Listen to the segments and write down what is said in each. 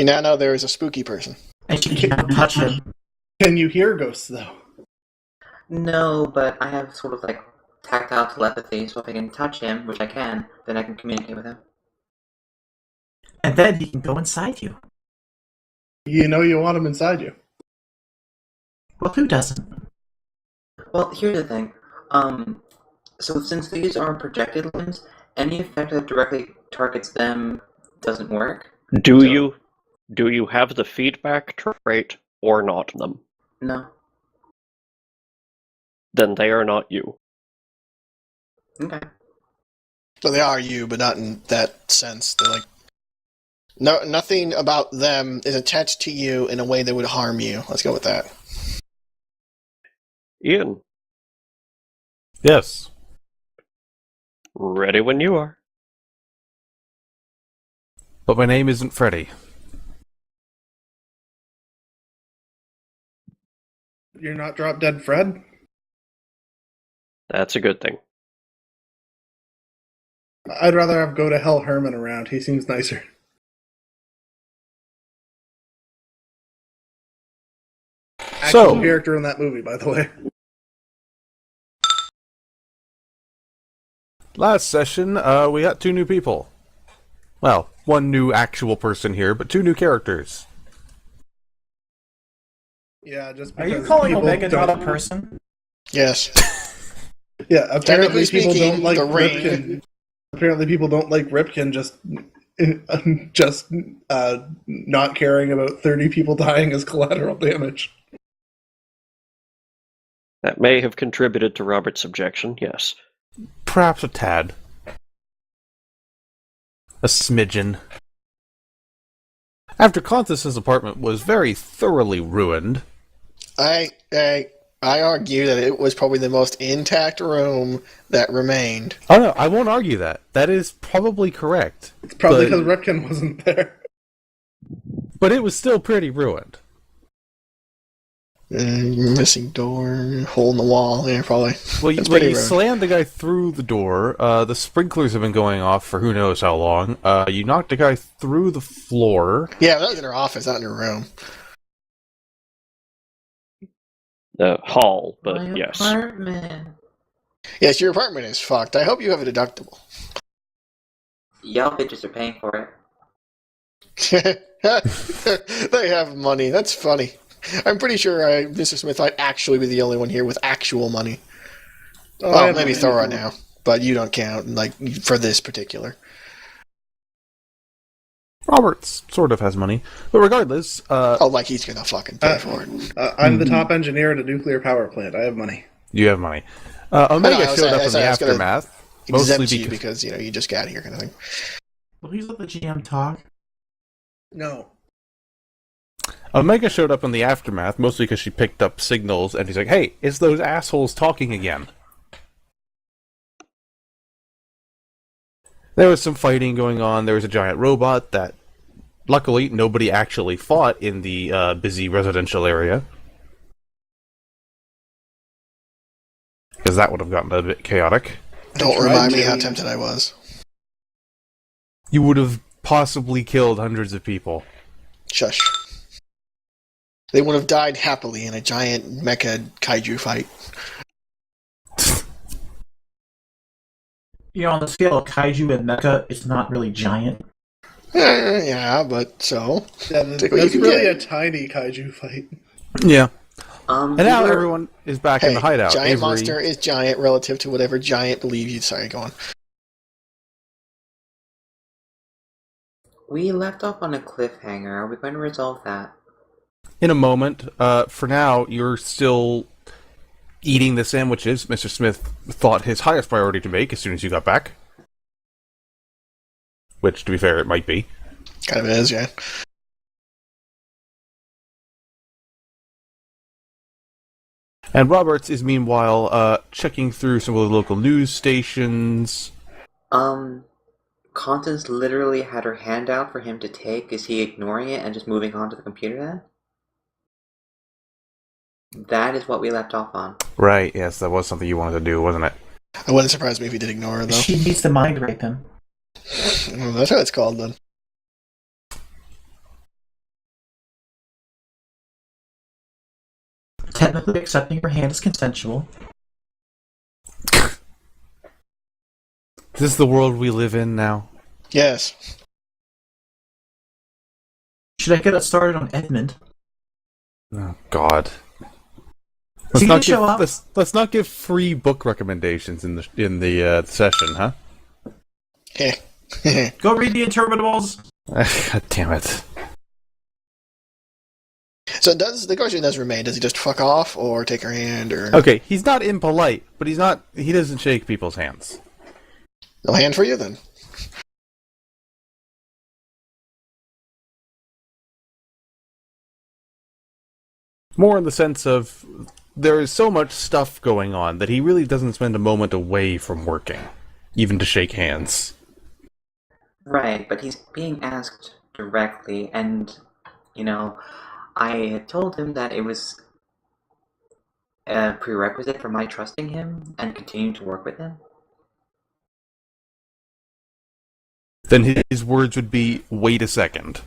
You now know there is a spooky person. And you can't touch him. Can you hear ghosts, though? No, but I have sort of like tactile telepathy, so if I can touch him, which I can, then I can communicate with him. And then he can go inside you. You know you want him inside you. Well, who doesn't? Well, here's the thing. So since these are projected limbs, any effect that directly targets them doesn't work. Do you have the feedback trait or not them? No. Then they are not you. Okay. So they are you, but not in that sense. They're like nothing about them is attached to you in a way that would harm you. Let's go with that. Ian. Yes. Ready when you are. But my name isn't Freddy. You're not Drop Dead Fred? That's a good thing. I'd rather have Go to Hell Herman around. He seems nicer. Actual character in that movie, by the way. Last session, we got 2 new people. Well, 1 new actual person here, but 2 new characters. Yeah, just Are because you calling people Omega not a don't- person? Yes. Yeah, apparently people speaking, don't like the ring. Ripken. Apparently people don't like Ripken just not caring about 30 people dying as collateral damage. That may have contributed to Robert's objection, yes. Perhaps a tad. A smidgen. After Conthus's apartment was very thoroughly ruined... I argue that it was probably the most intact room that remained. Oh no, I won't argue that. That is probably correct. It's probably because Ripken wasn't there. But it was still pretty ruined. Missing door, hole in the wall, yeah, probably. Well, you slammed the guy through the door. The sprinklers have been going off for who knows how long. You knocked the guy through the floor. Yeah, that was in her office, not in her room. The hall, but My yes. apartment. Yes, your apartment is fucked. I hope you have a deductible. Y'all bitches are paying for it. They have money. That's funny. I'm pretty sure Mr. Smith might actually be the only one here with actual money. Oh, maybe Thora now, but you don't count, like, for this particular. Roberts sort of has money, but regardless... like he's gonna fucking pay for it. I'm the top engineer at a nuclear power plant. I have money. You have money. Omega showed up in the aftermath. Mostly because you just got here kind of thing. Please let the GM talk. No. Omega showed up in the aftermath, mostly because she picked up signals, and he's like, hey, it's those assholes talking again. There was some fighting going on. There was a giant robot that, luckily, nobody actually fought in the busy residential area. Because that would have gotten a bit chaotic. Don't remind me how tempted I was. You would have possibly killed hundreds of people. Shush. They would have died happily in a giant mecha kaiju fight. You know, on the scale of kaiju and mecha, it's not really giant. Yeah, but so... Yeah, that's really a tiny kaiju fight. Yeah. And now everyone is back in the hideout. Giant monster is giant relative to whatever giant believe you... Sorry, go on. We left off on a cliffhanger. Are we going to resolve that? In a moment. For now, you're still eating the sandwiches Mr. Smith thought his highest priority to make as soon as you got back. Which, to be fair, it might be. Kind of is, yeah. And Roberts is meanwhile checking through some of the local news stations. Constance literally had her hand out for him to take. Is he ignoring it and just moving on to the computer then? That is what we left off on. Right, yes, that was something you wanted to do, wasn't it? It wouldn't surprise me if he did ignore her, though. She needs to mind rape him. Well, that's what it's called, then. Technically, accepting your hand is consensual. Is this the world we live in now? Yes. Should I get us started on Edmund? Oh, God. Is he gonna show up? Let's not give free book recommendations in the session, huh? Go read the Interminables. God damn it. So the question does remain, does he just fuck off or take her hand or... Okay, he's not impolite, but he doesn't shake people's hands. No hand for you then. More in the sense of there is so much stuff going on that he really doesn't spend a moment away from working, even to shake hands. Right, but he's being asked directly, and, I had told him that it was a prerequisite for my trusting him and continuing to work with him. Then his words would be, wait a second.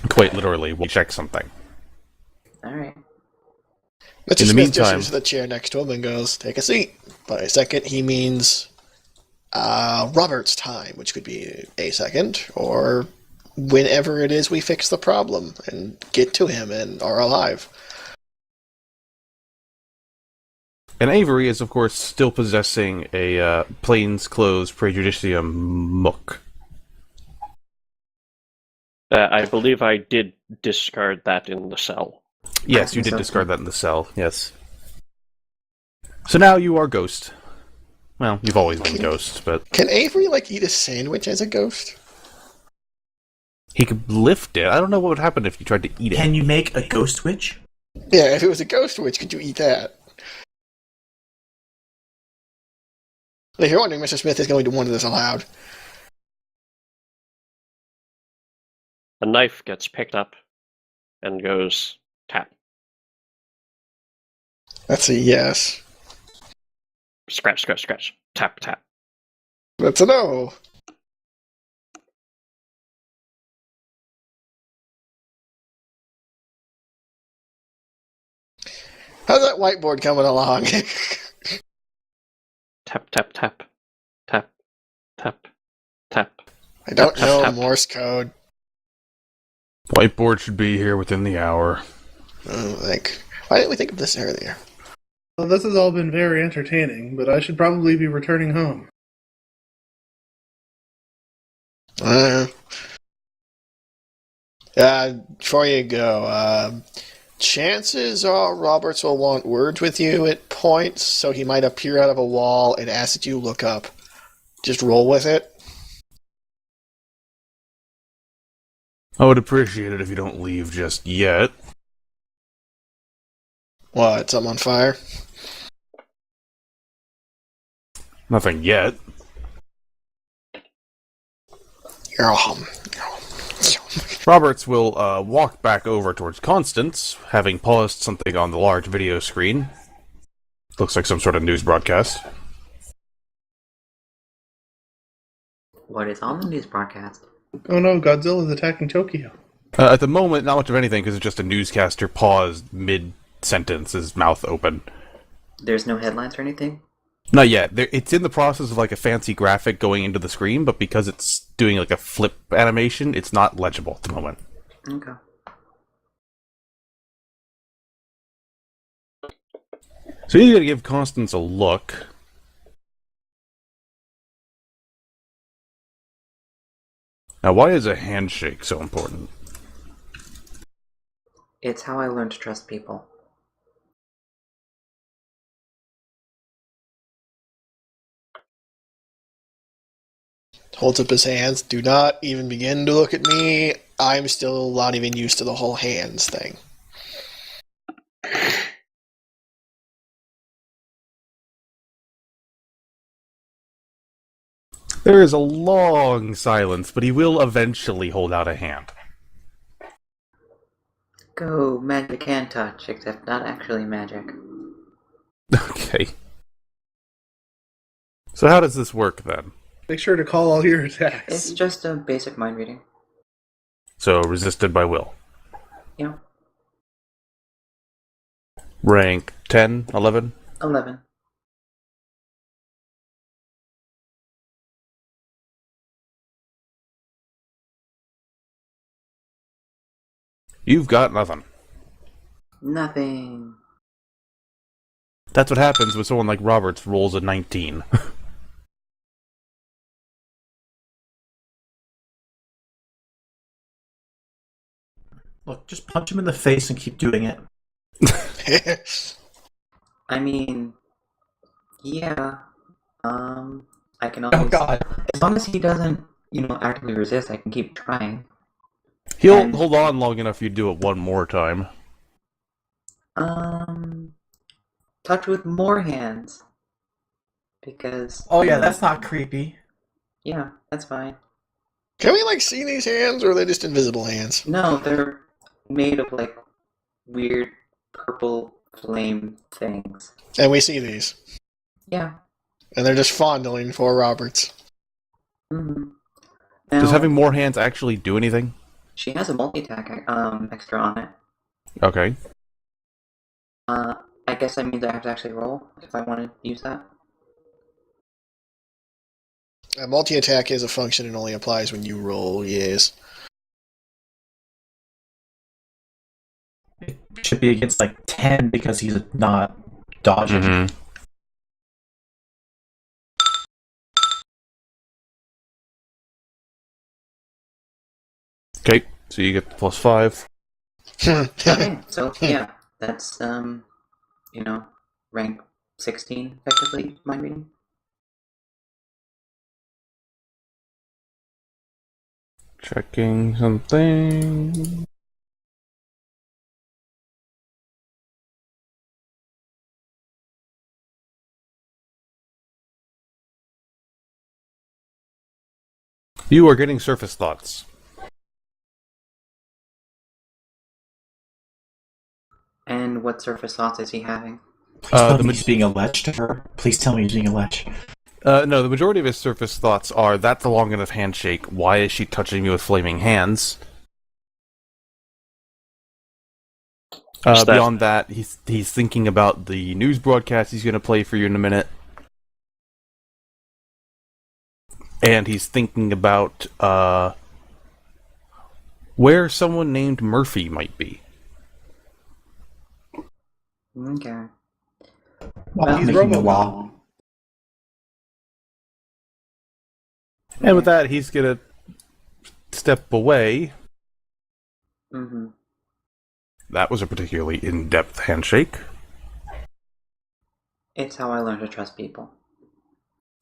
Quite literally, we'll check something. Alright. Mr. In the Smith meantime, gestures to the chair next to him and goes, take a seat. By a second, he means Robert's time, which could be a second, or whenever it is we fix the problem and get to him and are alive. And Avery is, of course, still possessing a plainclothes Praejudicium mook. I believe I did discard that in the cell. Yes, you did discard that in the cell, yes. So now you are Ghost. Well, you've always been Ghost, but... Can Avery, eat a sandwich as a ghost? He could lift it. I don't know what would happen if you tried to eat it. Can you make a ghost witch? Yeah, if it was a ghost witch, could you eat that? If you're wondering, Mr. Smith is going to wonder this aloud. A knife gets picked up and goes tap. That's a yes. Scratch, scratch, scratch. Tap, tap. That's a no. How's that whiteboard coming along? Tap, tap, tap. Tap, tap, tap. I don't Tap, know tap. Morse code. Whiteboard should be here within the hour. Why didn't we think of this earlier? Well, this has all been very entertaining, but I should probably be returning home. Before you go, chances are Roberts will want words with you at points, so he might appear out of a wall and ask that you look up. Just roll with it. I would appreciate it if you don't leave just yet. What, something on fire? Nothing yet. Roberts will walk back over towards Constance, having paused something on the large video screen. Looks like some sort of news broadcast. What is on the news broadcast? Oh no, Godzilla's attacking Tokyo. At the moment, not much of anything, because it's just a newscaster paused mid-sentence, his mouth open. There's no headlines or anything? Not yet. It's in the process of a fancy graphic going into the screen, but because it's doing a flip animation, it's not legible at the moment. Okay. So you gotta give Constance a look. Now, why is a handshake so important? It's how I learned to trust people. Holds up his hands. Do not even begin to look at me. I'm still not even used to the whole hands thing. There is a long silence, but he will eventually hold out a hand. Go, magic hand touch, except not actually magic. Okay. So how does this work, then? Make sure to call all your It's attacks. just a basic mind reading. So, resisted by will. Yeah. Rank 10, 11? 11. You've got nothing. Nothing. That's what happens when someone like Roberts rolls a 19. Look, just punch him in the face and keep doing it. I mean, yeah. I can always... Oh god. As long as he doesn't, actively resist, I can keep trying. He'll And- hold on long enough you do it one more time. Touch with more hands. Because... Oh yeah, that's not creepy. Yeah, that's fine. Can we, see these hands, or are they just invisible hands? No, they're made of, weird purple flame things. And we see these. Yeah. And they're just fondling for Roberts. Mm-hmm. Does having more hands actually do anything? She has a multi-attack extra on it. Okay. I guess that means I have to actually roll if I want to use that. Multi-attack is a function and only applies when you roll, yes. It should be against 10 because he's not dodging. Mm-hmm. Okay, so you get the +5. Okay, so yeah, that's rank 16 effectively, mind reading. Checking something. You are getting surface thoughts. And what surface thoughts is he having? Please tell me he's being a lech to her. Please tell me he's being a lech. No, the majority of his surface thoughts are, that's a long enough handshake. Why is she touching me with flaming hands? Beyond that, he's thinking about the news broadcast he's going to play for you in a minute. And he's thinking about where someone named Murphy might be. Okay. Well, He's making a Robocop. law. And with that, he's going to step away. Mm-hmm. That was a particularly in-depth handshake. It's how I learn to trust people.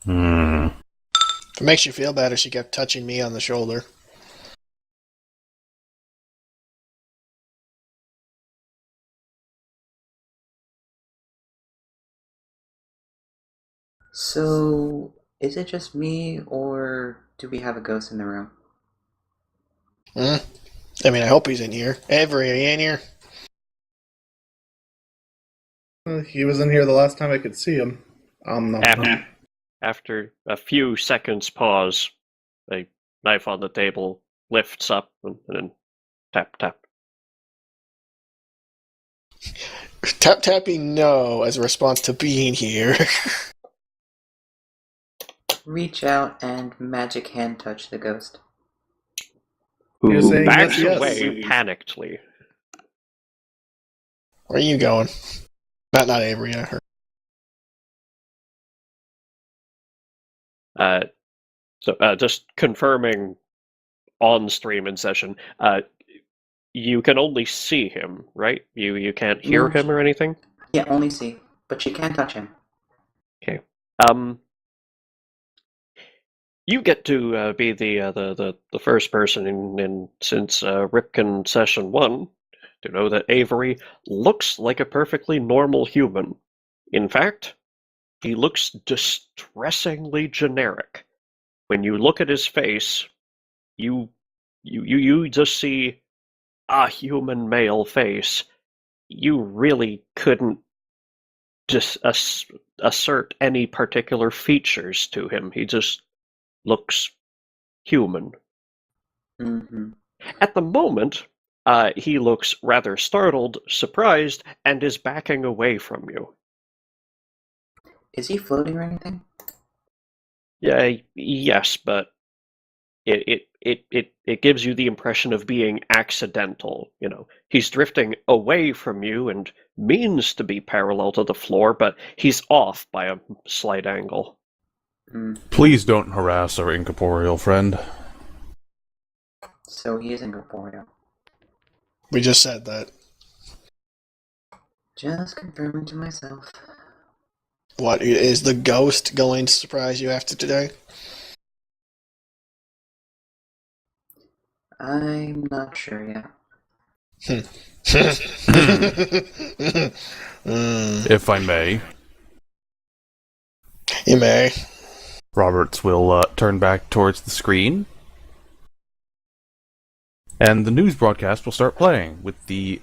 Hmm. If it makes you feel better, she kept touching me on the shoulder. So, is it just me, or do we have a ghost in the room? I mean, I hope he's in here. Avery, are you in here? He was in here the last time I could see him. No. After a few seconds pause, a knife on the table lifts up and then tap, tap. Tap-tapping no as a response to being here. Reach out and magic hand touch the ghost. You're Who saying backs yes, yes. away panickedly. Where are you going? Not Avery, her. So just confirming on stream in session, you can only see him, right? You can't hear No. him or anything? Yeah, only see, but she can touch him. Okay. You get to be the first person in since Ripken session 1 to know that Avery looks like a perfectly normal human. In fact, he looks distressingly generic. When you look at his face, you just see a human male face. You really couldn't just assert any particular features to him. He just looks human. Mm-hmm. At the moment, he looks rather startled, surprised, and is backing away from you. Is he floating or anything? Yeah, yes, but it gives you the impression of being accidental. You know, he's drifting away from you and means to be parallel to the floor, but he's off by a slight angle. Please don't harass our incorporeal friend. So he is incorporeal. We just said that. Just confirming to myself. What, is the ghost going to surprise you after today? I'm not sure yet. If I may. You may. Roberts will turn back towards the screen. And the news broadcast will start playing with the...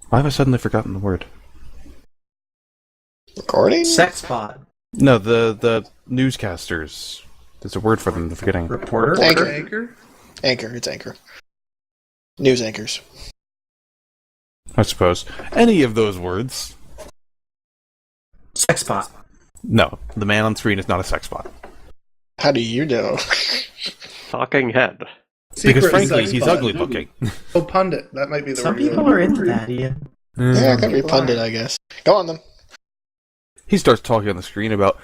Why have I suddenly forgotten the word? Recording? Sex bot. No, the newscasters. There's a word for them, I'm forgetting. Reporter. Anchor. Anchor, it's anchor. News anchors. I suppose. Any of those words. Sex bot. No, the man on screen is not a sex bot. How do you know? Talking head. Because Secret frankly, sex he's bot. ugly looking. Oh, pundit. That might be the Some word. people are into that, Ian. Yeah, it could be People pundit, are. I guess. Go on then. He starts talking on the screen about...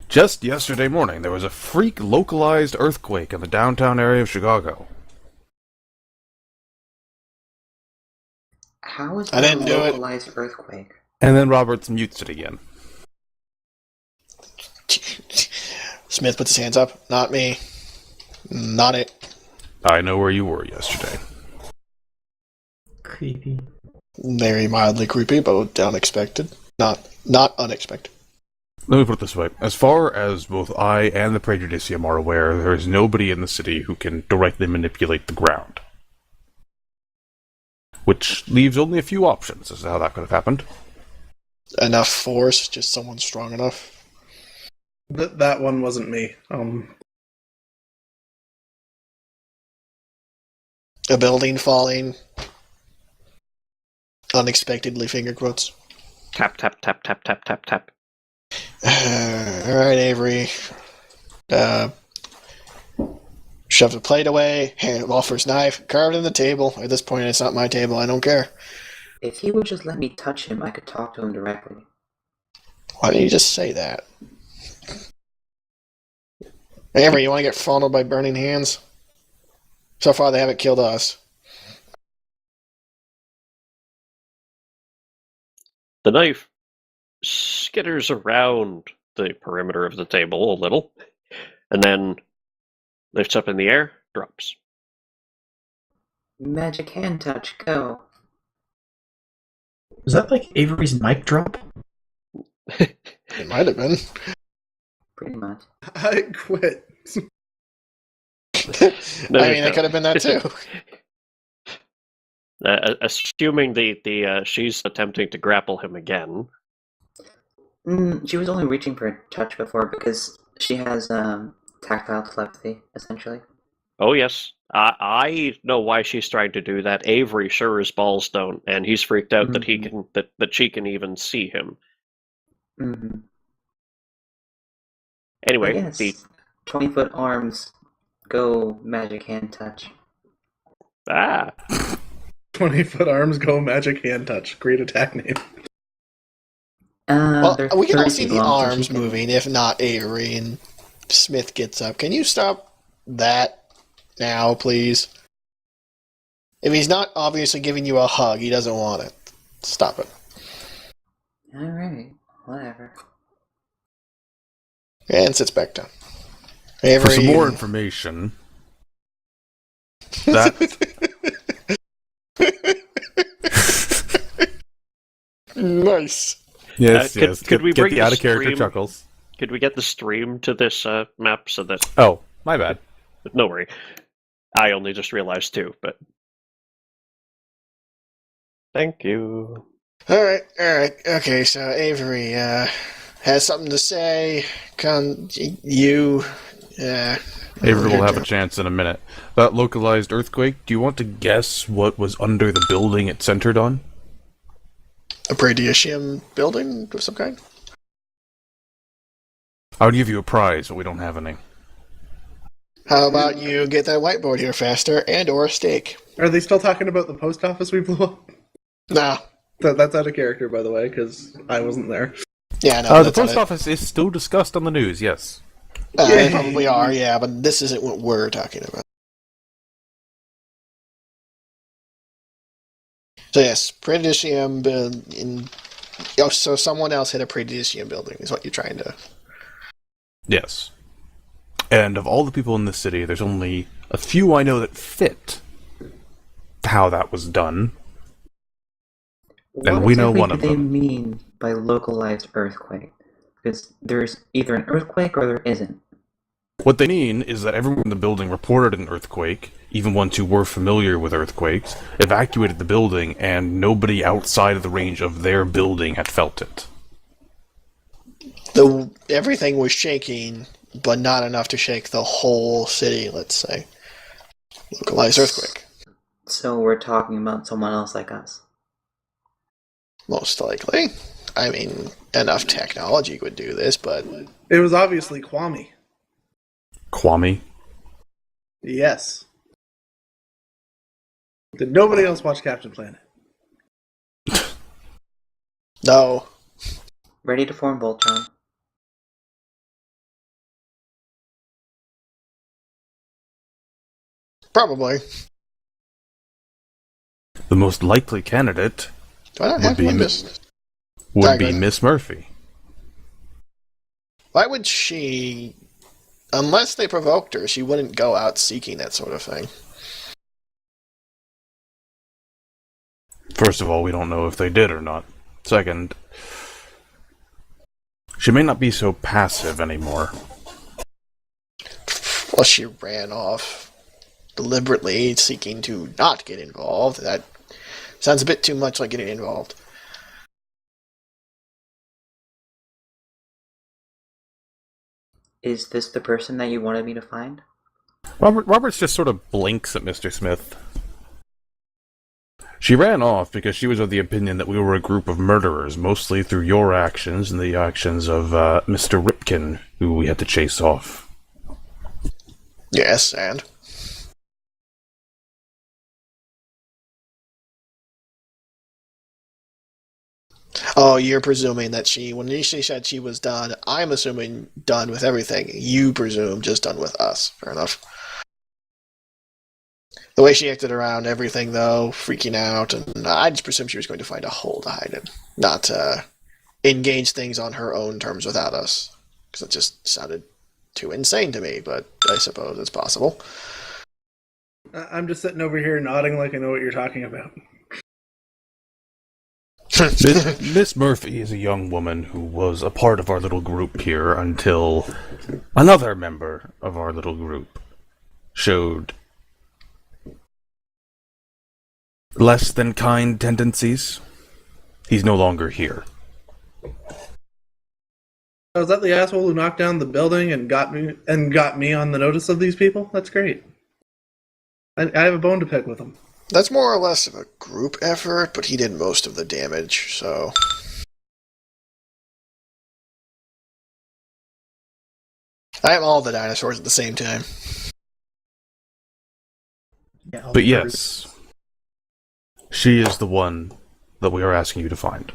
Just yesterday morning, there was a freak localized earthquake in the downtown area of Chicago. How is I that didn't a do it. localized earthquake? And then Roberts mutes it again. Smith puts his hands up. Not me. Not it. I know where you were yesterday. Creepy. Very mildly creepy, but unexpected. Not unexpected. Let me put it this way. As far as both I and the Praejudicium are aware, there is nobody in the city who can directly manipulate the ground. Which leaves only a few options as to how that could have happened. Enough force, just someone strong enough. That one wasn't me. A building falling. Unexpectedly, finger quotes. Tap, tap, tap, tap, tap, tap, tap. Alright, Avery. Shove the plate away, offers knife, carved in the table. At this point, it's not my table, I don't care. If he would just let me touch him, I could talk to him directly. Why didn't you just say that? Avery, you want to get funneled by burning hands? So far, they haven't killed us. The knife skitters around the perimeter of the table a little, and then lifts up in the air, drops. Magic hand touch, go. Was that like Avery's mic drop? It might have been. Pretty much. I quit. No, I mean, it could have been that too. Assuming she's attempting to grapple him again. She was only reaching for a touch before because she has tactile telepathy, essentially. Oh yes, I know why she's trying to do that. Avery sure as balls don't, and he's freaked out that he can that she can even see him. Mm-hmm. Anyway, Yes, the 20-foot arms, go magic hand touch. 20-foot arms, go magic hand touch. Great attack name. Well, They're we can all 30 see feet the long, so arms she can- moving, if not Avery, and Smith gets up. Can you stop that now, please? If he's not obviously giving you a hug, he doesn't want it. Stop it. Alright, whatever. And sits back down. For Avery... some more information, that Nice. yes, could we get bring the the out of character stream? chuckles. could we get the stream to this map so that? Oh, my bad. No worry, I only just realized too. But thank you. Alright. Okay, so Avery has something to say. Avery will you're have a good. chance in a minute. That localized earthquake, do you want to guess what was under the building it centered on? A Praejudicium building of some kind? I would give you a prize, but we don't have any. How about you get that whiteboard here faster and or a steak? Are they still talking about the post office we blew up? No. That's out of character, by the way, because I wasn't there. Yeah, no, The that's post office is still discussed on the news, yes. They probably are, yeah, but this isn't what we're talking about. So yes, Praejudicium in... Oh, so someone else hit a Praejudicium building is what you're trying to... Yes. And of all the people in this city, there's only a few I know that fit how that was done. And we know one of What them. do they mean by localized earthquake? Because there's either an earthquake or there isn't. What they mean is that everyone in the building reported an earthquake, even ones who were familiar with earthquakes, evacuated the building, and nobody outside of the range of their building had felt it. Everything was shaking, but not enough to shake the whole city, let's say. Localized earthquake. So we're talking about someone else like us. Most likely. I mean, enough technology would do this, but... It was obviously Kwame. Kwame? Yes. Did nobody else watch Captain Planet? No. Ready to form Voltron. Probably. The most likely candidate Do I not would have be, one business? would be Sorry. Miss Murphy. Why would she... Unless they provoked her, she wouldn't go out seeking that sort of thing. First of all, we don't know if they did or not. Second, she may not be so passive anymore. Well, she ran off deliberately, seeking to not get involved. That sounds a bit too much like getting involved. Is this the person that you wanted me to find? Roberts just sort of blinks at Mr. Smith. She ran off because she was of the opinion that we were a group of murderers, mostly through your actions and the actions of Mr. Ripkin, who we had to chase off. Yes, and? Oh, you're presuming that when she said she was done, I'm assuming done with everything. You presume just done with us. Fair enough. The way she acted around everything, though, freaking out, and I just presumed she was going to find a hole to hide in. Not engage things on her own terms without us. Because it just sounded too insane to me, but I suppose it's possible. I'm just sitting over here nodding like I know what you're talking about. Miss Murphy is a young woman who was a part of our little group here until another member of our little group showed less than kind tendencies. He's no longer here. Oh, is that the asshole who knocked down the building and got me on the notice of these people? That's great. I have a bone to pick with him. That's more or less of a group effort, but he did most of the damage, so... I am all the dinosaurs at the same time. Yeah, But yes, she is the one that we are asking you to find.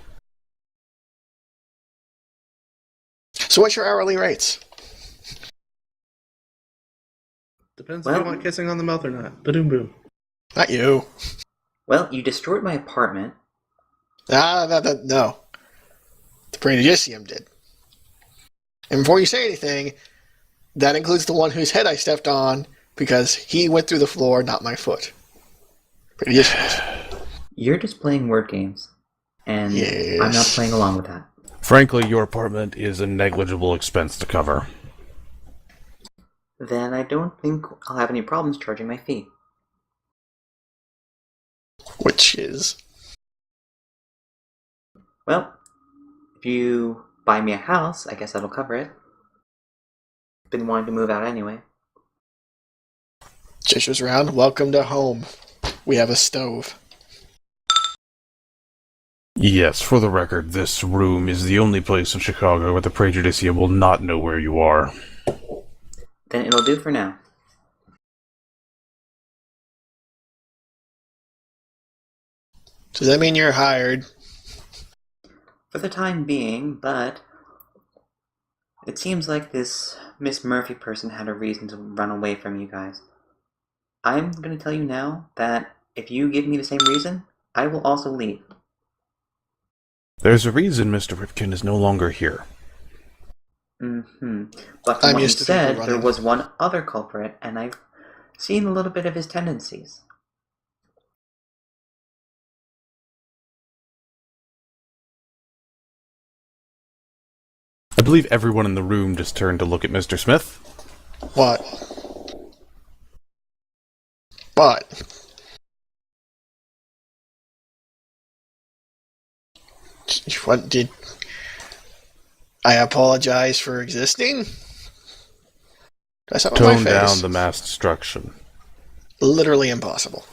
So what's your hourly rates? Depends if you want kissing on the mouth or not. Ba-doom boom. Not you. Well, you destroyed my apartment. No. The Praejudicium did. And before you say anything, that includes the one whose head I stepped on, because he went through the floor, not my foot. Praejudicium. You're just playing word games. And Yes. I'm not playing along with that. Frankly, your apartment is a negligible expense to cover. Then I don't think I'll have any problems charging my fee. Which is... Well, if you buy me a house, I guess that'll cover it. Been wanting to move out anyway. Gestures around. Welcome to home. We have a stove. Yes, for the record, this room is the only place in Chicago where the Praejudicium will not know where you are. Then it'll do for now. Does that mean you're hired? For the time being, but it seems like this Miss Murphy person had a reason to run away from you guys. I'm going to tell you now that if you give me the same reason, I will also leave. There's a reason Mr. Ripken is no longer here. Mm-hmm. But from I'm what you used to people said, there running. was one other culprit, and I've seen a little bit of his tendencies. I believe everyone in the room just turned to look at Mr. Smith. What? What? What did... I apologize for existing? Did I something on my Tone face? down the mass destruction. Literally impossible.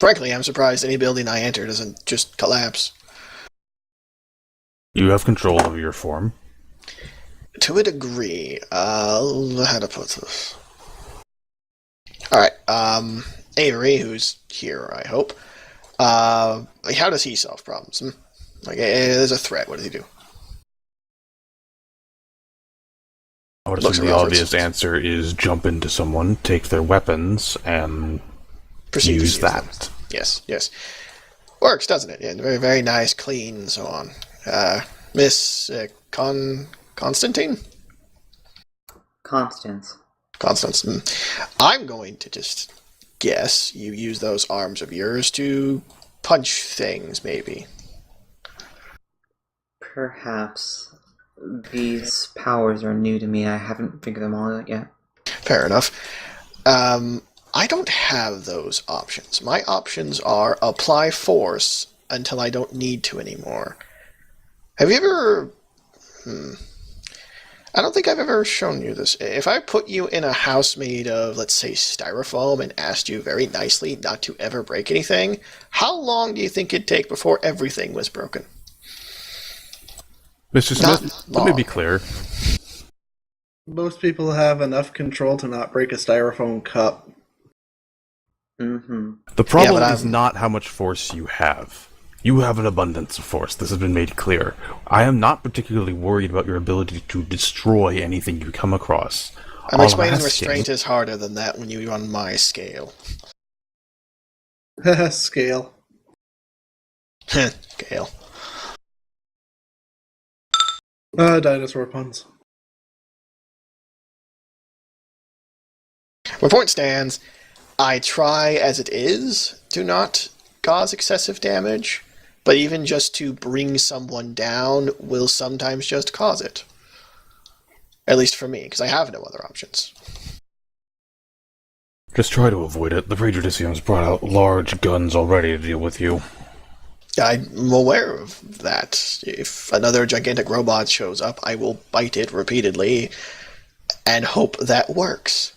Frankly, I'm surprised any building I enter doesn't just collapse. You have control of your form. To a degree. How to put this? Alright, Avery, who's here, I hope. How does he solve problems? Like, there's a threat, what does he do? I would Looks assume the around for obvious instance. answer is jump into someone, take their weapons, and Proceed to use them. that. Yes, yes. Works, doesn't it? Yeah, very, very nice, clean, and so on. Miss Constantine? Constance. Constance. I'm going to just guess you use those arms of yours to punch things, maybe. Perhaps. These powers are new to me. I haven't figured them all out yet. Fair enough. I don't have those options. My options are apply force until I don't need to anymore. Have you ever... I don't think I've ever shown you this. If I put you in a house made of, let's say, styrofoam and asked you very nicely not to ever break anything, how long do you think it'd take before everything was broken? Mr. Not Smith, let me long. be clear. Most people have enough control to not break a styrofoam cup. Mm-hmm. The problem but is not how much force you have. You have an abundance of force. This has been made clear. I am not particularly worried about your ability to destroy anything you come across. I'm All explaining asking- restraint is harder than that when you're on my scale. Scale. Scale. Dinosaur puns. My point stands. I try as it is to not cause excessive damage, but even just to bring someone down will sometimes just cause it. At least for me, because I have no other options. Just try to avoid it. The Praejudicium's brought out large guns already to deal with you. I'm aware of that. If another gigantic robot shows up, I will bite it repeatedly and hope that works.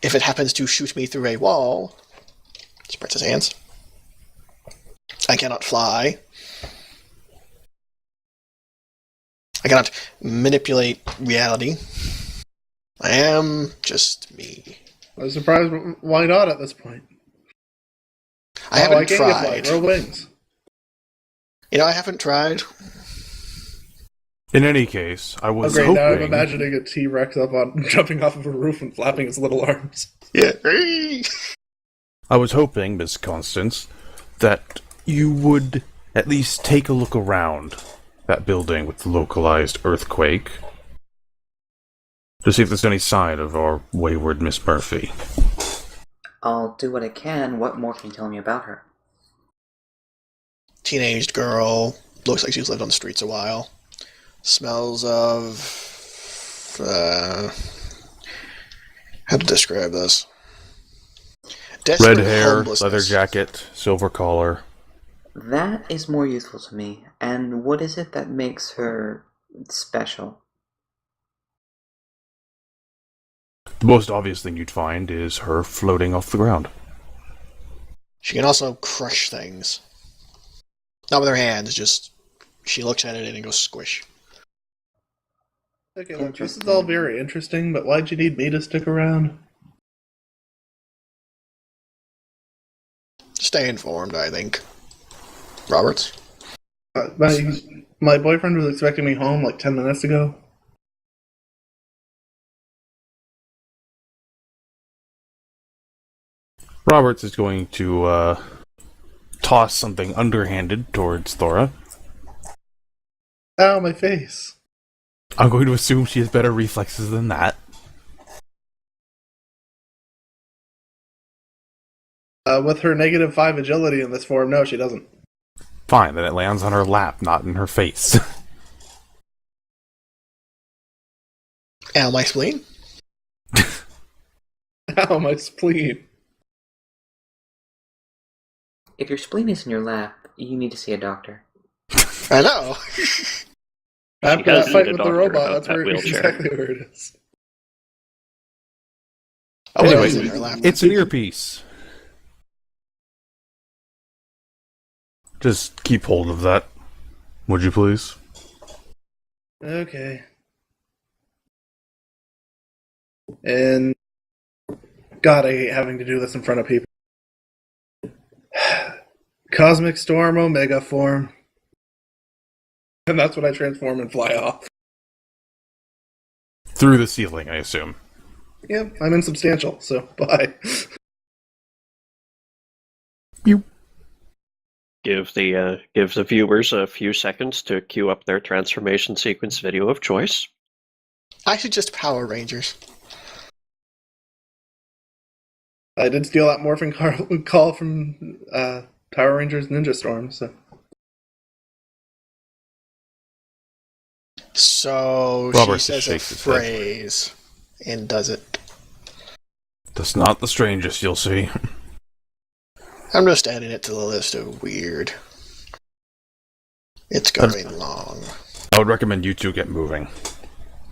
If it happens to shoot me through a wall, spreads his hands. I cannot fly. I cannot manipulate reality. I am just me. I was surprised. Why not at this point? I haven't why can't you fly? tried. Grow wings. I haven't tried. In any case, I Oh, was great! hoping... Now I'm imagining a T-Rex up on jumping off of a roof and flapping its little arms. Yeah. I was hoping, Miss Constance, that you would at least take a look around that building with the localized earthquake to see if there's any sign of our wayward Miss Murphy. I'll do what I can. What more can you tell me about her? Teenaged girl. Looks like she's lived on the streets a while. Smells of... how to describe this? Desperate Red hair, homelessness. leather jacket, silver collar. That is more useful to me. And what is it that makes her special? The most obvious thing you'd find is her floating off the ground. She can also crush things. Not with her hands, just she looks at it and it goes squish. Okay, look, this is all very interesting, but why'd you need me to stick around? Stay informed, I think. Roberts? My boyfriend was expecting me home like 10 minutes ago. Roberts is going to toss something underhanded towards Thora. Ow, my face. I'm going to assume she has better reflexes than that. With her -5 agility in this form, no, she doesn't. Fine, then it lands on her lap, not in her face. Ow, my spleen? Ow, my spleen. If your spleen is in your lap, you need to see a doctor. I know. does After that need fight a with the doctor robot, about that's that where wheelchair. exactly where it is. Oh, Anyway, it was in her lap. it's an earpiece. Just keep hold of that, would you please? Okay. And God, I hate having to do this in front of people. Cosmic Storm Omega form. And that's when I transform and fly off. Through the ceiling, I assume. Yep, I'm insubstantial, so bye. Give the viewers a few seconds to queue up their transformation sequence video of choice. I should just Power Rangers. I did steal that morphing call from Power Rangers Ninja Storm, so. So Robert she says a shakes his head. phrase and does it. That's not the strangest, you'll see. I'm just adding it to the list of weird. It's going long. I would recommend you two get moving.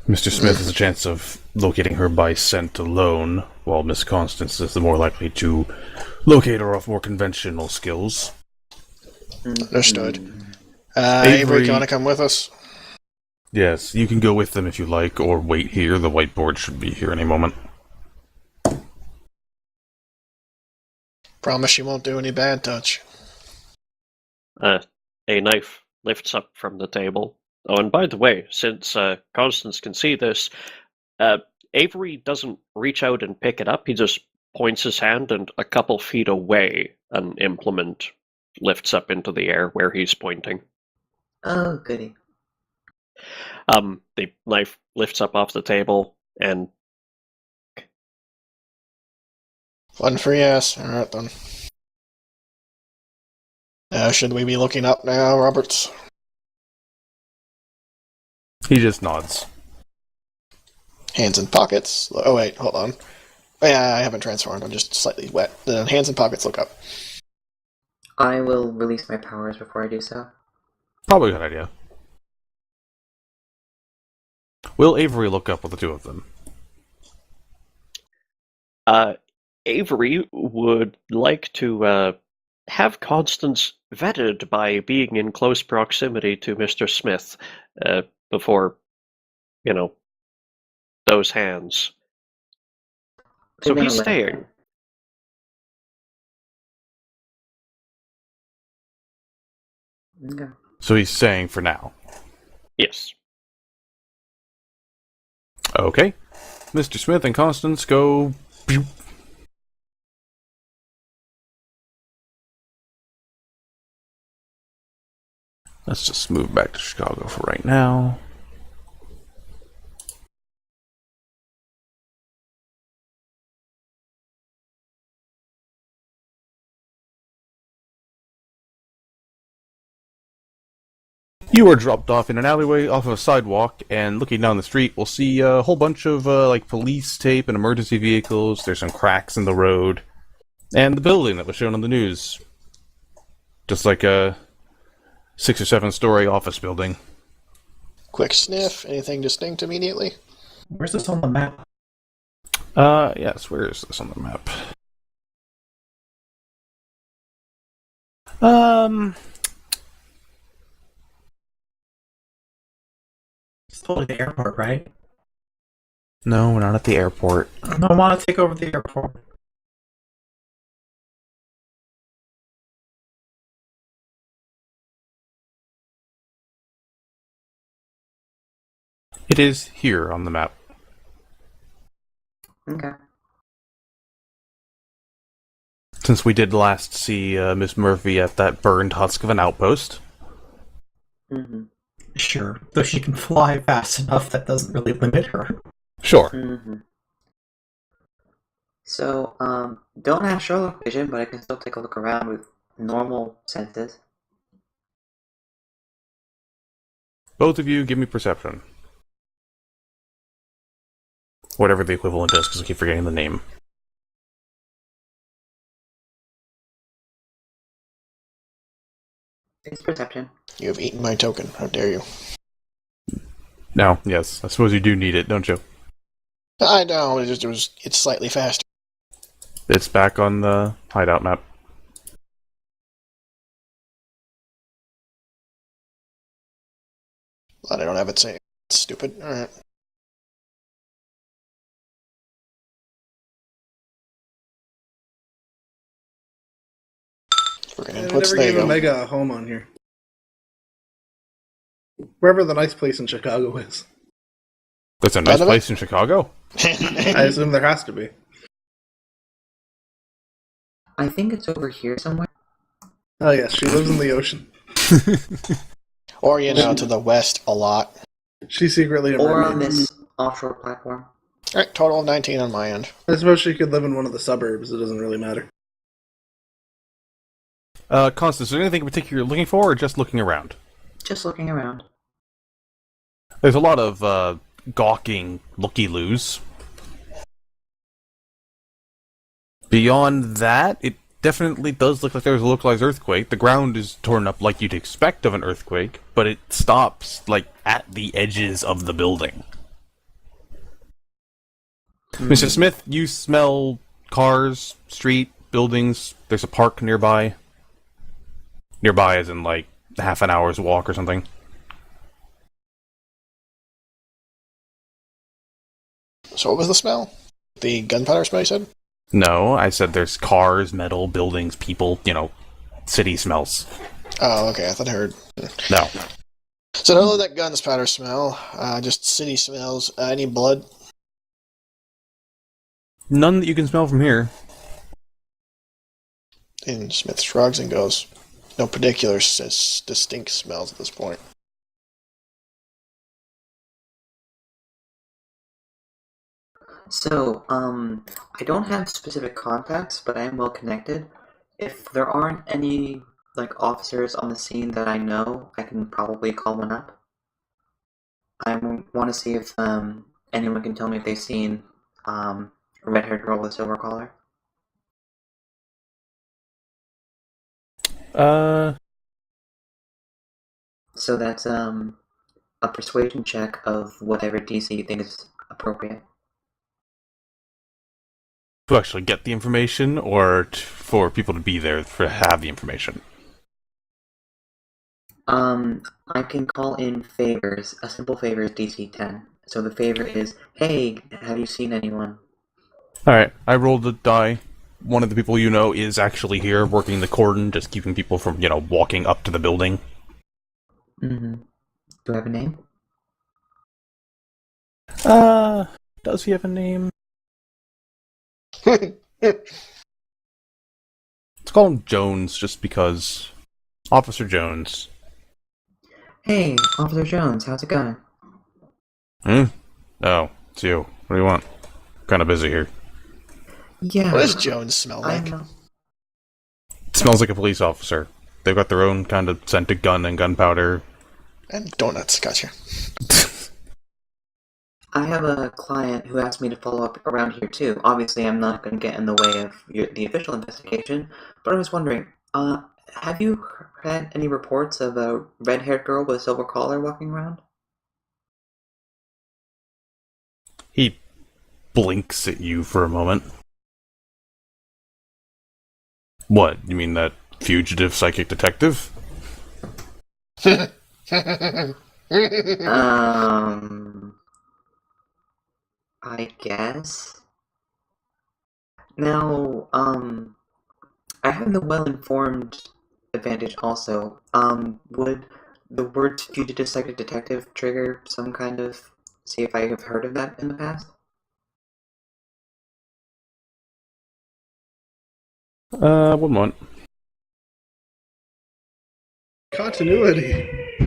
Mr. Smith has a chance of locating her by scent alone, while Miss Constance is the more likely to locate her off more conventional skills. Understood. Avery, do you want to come with us? Yes, you can go with them if you like, or wait here. The whiteboard should be here any moment. Promise you won't do any bad touch. A knife lifts up from the table. Oh, and by the way, since Constance can see this, Avery doesn't reach out and pick it up. He just points his hand, and a couple feet away, an implement lifts up into the air where he's pointing. Oh, goody. The knife lifts up off the table, and One for yes. Alright then. Should we be looking up now, Roberts? He just nods. Hands in pockets. Oh wait, hold on. Oh, yeah, I haven't transformed. I'm just slightly wet. Then hands in pockets, look up. I will release my powers before I do so. Probably a good idea. Will Avery look up with the two of them? Avery would like to have Constance vetted by being in close proximity to Mr. Smith before, those hands. So he's staying. Okay. So he's staying for now. Yes. Okay. Mr. Smith and Constance go... Pew. Let's just move back to Chicago for right now. You are dropped off in an alleyway off of a sidewalk, and looking down the street, we'll see a whole bunch of police tape and emergency vehicles. There's some cracks in the road, and the building that was shown on the news. Just like a 6 or 7 story office building. Quick sniff. Anything distinct immediately? Where's this on the map? Yes, where is this on the map? It's totally the airport, right? No, we're not at the airport. I don't want to take over the airport. It is here on the map. Okay. Since we did last see Miss Murphy at that burned husk of an outpost. Mm-hmm. Sure, though she can fly fast enough, that doesn't really limit her. Sure. Mm-hmm. So, don't have Sherlock vision, but I can still take a look around with normal senses. Both of you, give me perception. Whatever the equivalent is, because I keep forgetting the name. It's perception. You have eaten my token. How dare you? No, yes. I suppose you do need it, don't you? I know. It's slightly faster. It's back on the hideout map. But I don't have it saved. It's stupid. Alright. Freaking I inputs. never There you gave go. Omega a home on here. Wherever the nice place in Chicago is. There's a nice By the way- place in Chicago? I assume there has to be. I think it's over here somewhere. Oh yes, she lives in the ocean. Or, to the west a lot. She's secretly a Or mermaid. on this offshore platform. Alright, total of 19 on my end. I suppose she could live in one of the suburbs. It doesn't really matter. Constance, is there anything in particular you're looking for, or just looking around? Just looking around. There's a lot of gawking looky-loos. Beyond that, it definitely does look like there's a localized earthquake. The ground is torn up like you'd expect of an earthquake, but it stops, at the edges of the building. Mr. Smith, you smell cars, street, buildings. There's a park nearby. Nearby as in, half an hour's walk or something. So what was the smell? The gunpowder smell you said? No, I said there's cars, metal, buildings, people, city smells. Oh, okay. I thought I heard. No. So don't let that gunpowder smell. Just city smells. Any blood? None that you can smell from here. And Smith shrugs and goes, no particular distinct smells at this point. So, I don't have specific contacts, but I am well connected. If there aren't any, officers on the scene that I know, I can probably call one up. I want to see if, anyone can tell me if they've seen, a red-haired girl with a silver collar. So that's, a persuasion check of whatever DC you think is appropriate. To actually get the information, or for people to be there to have the information? I can call in favors. A simple favor is DC 10. So the favor is, hey, have you seen anyone? Alright, I rolled a die. One of the people you know is actually here, working the cordon, just keeping people from, walking up to the building. Mm-hmm. Do I have a name? Does he have a name? Let's call him Jones, just because. Officer Jones. Hey, Officer Jones, how's it going? Oh, it's you. What do you want? Kinda busy here. Yeah. What does Jones smell I like? know. It smells like a police officer. They've got their own kind of scented gun and gunpowder. And donuts, gotcha. I have a client who asked me to follow up around here too. Obviously, I'm not going to get in the way of the official investigation, but I was wondering, have you had any reports of a red-haired girl with a silver collar walking around? He blinks at you for a moment. What? You mean that fugitive psychic detective? I guess. Now, I have the well-informed advantage also. Would the word fugitive psychic detective trigger some kind of... See if I have heard of that in the past? One moment. Continuity.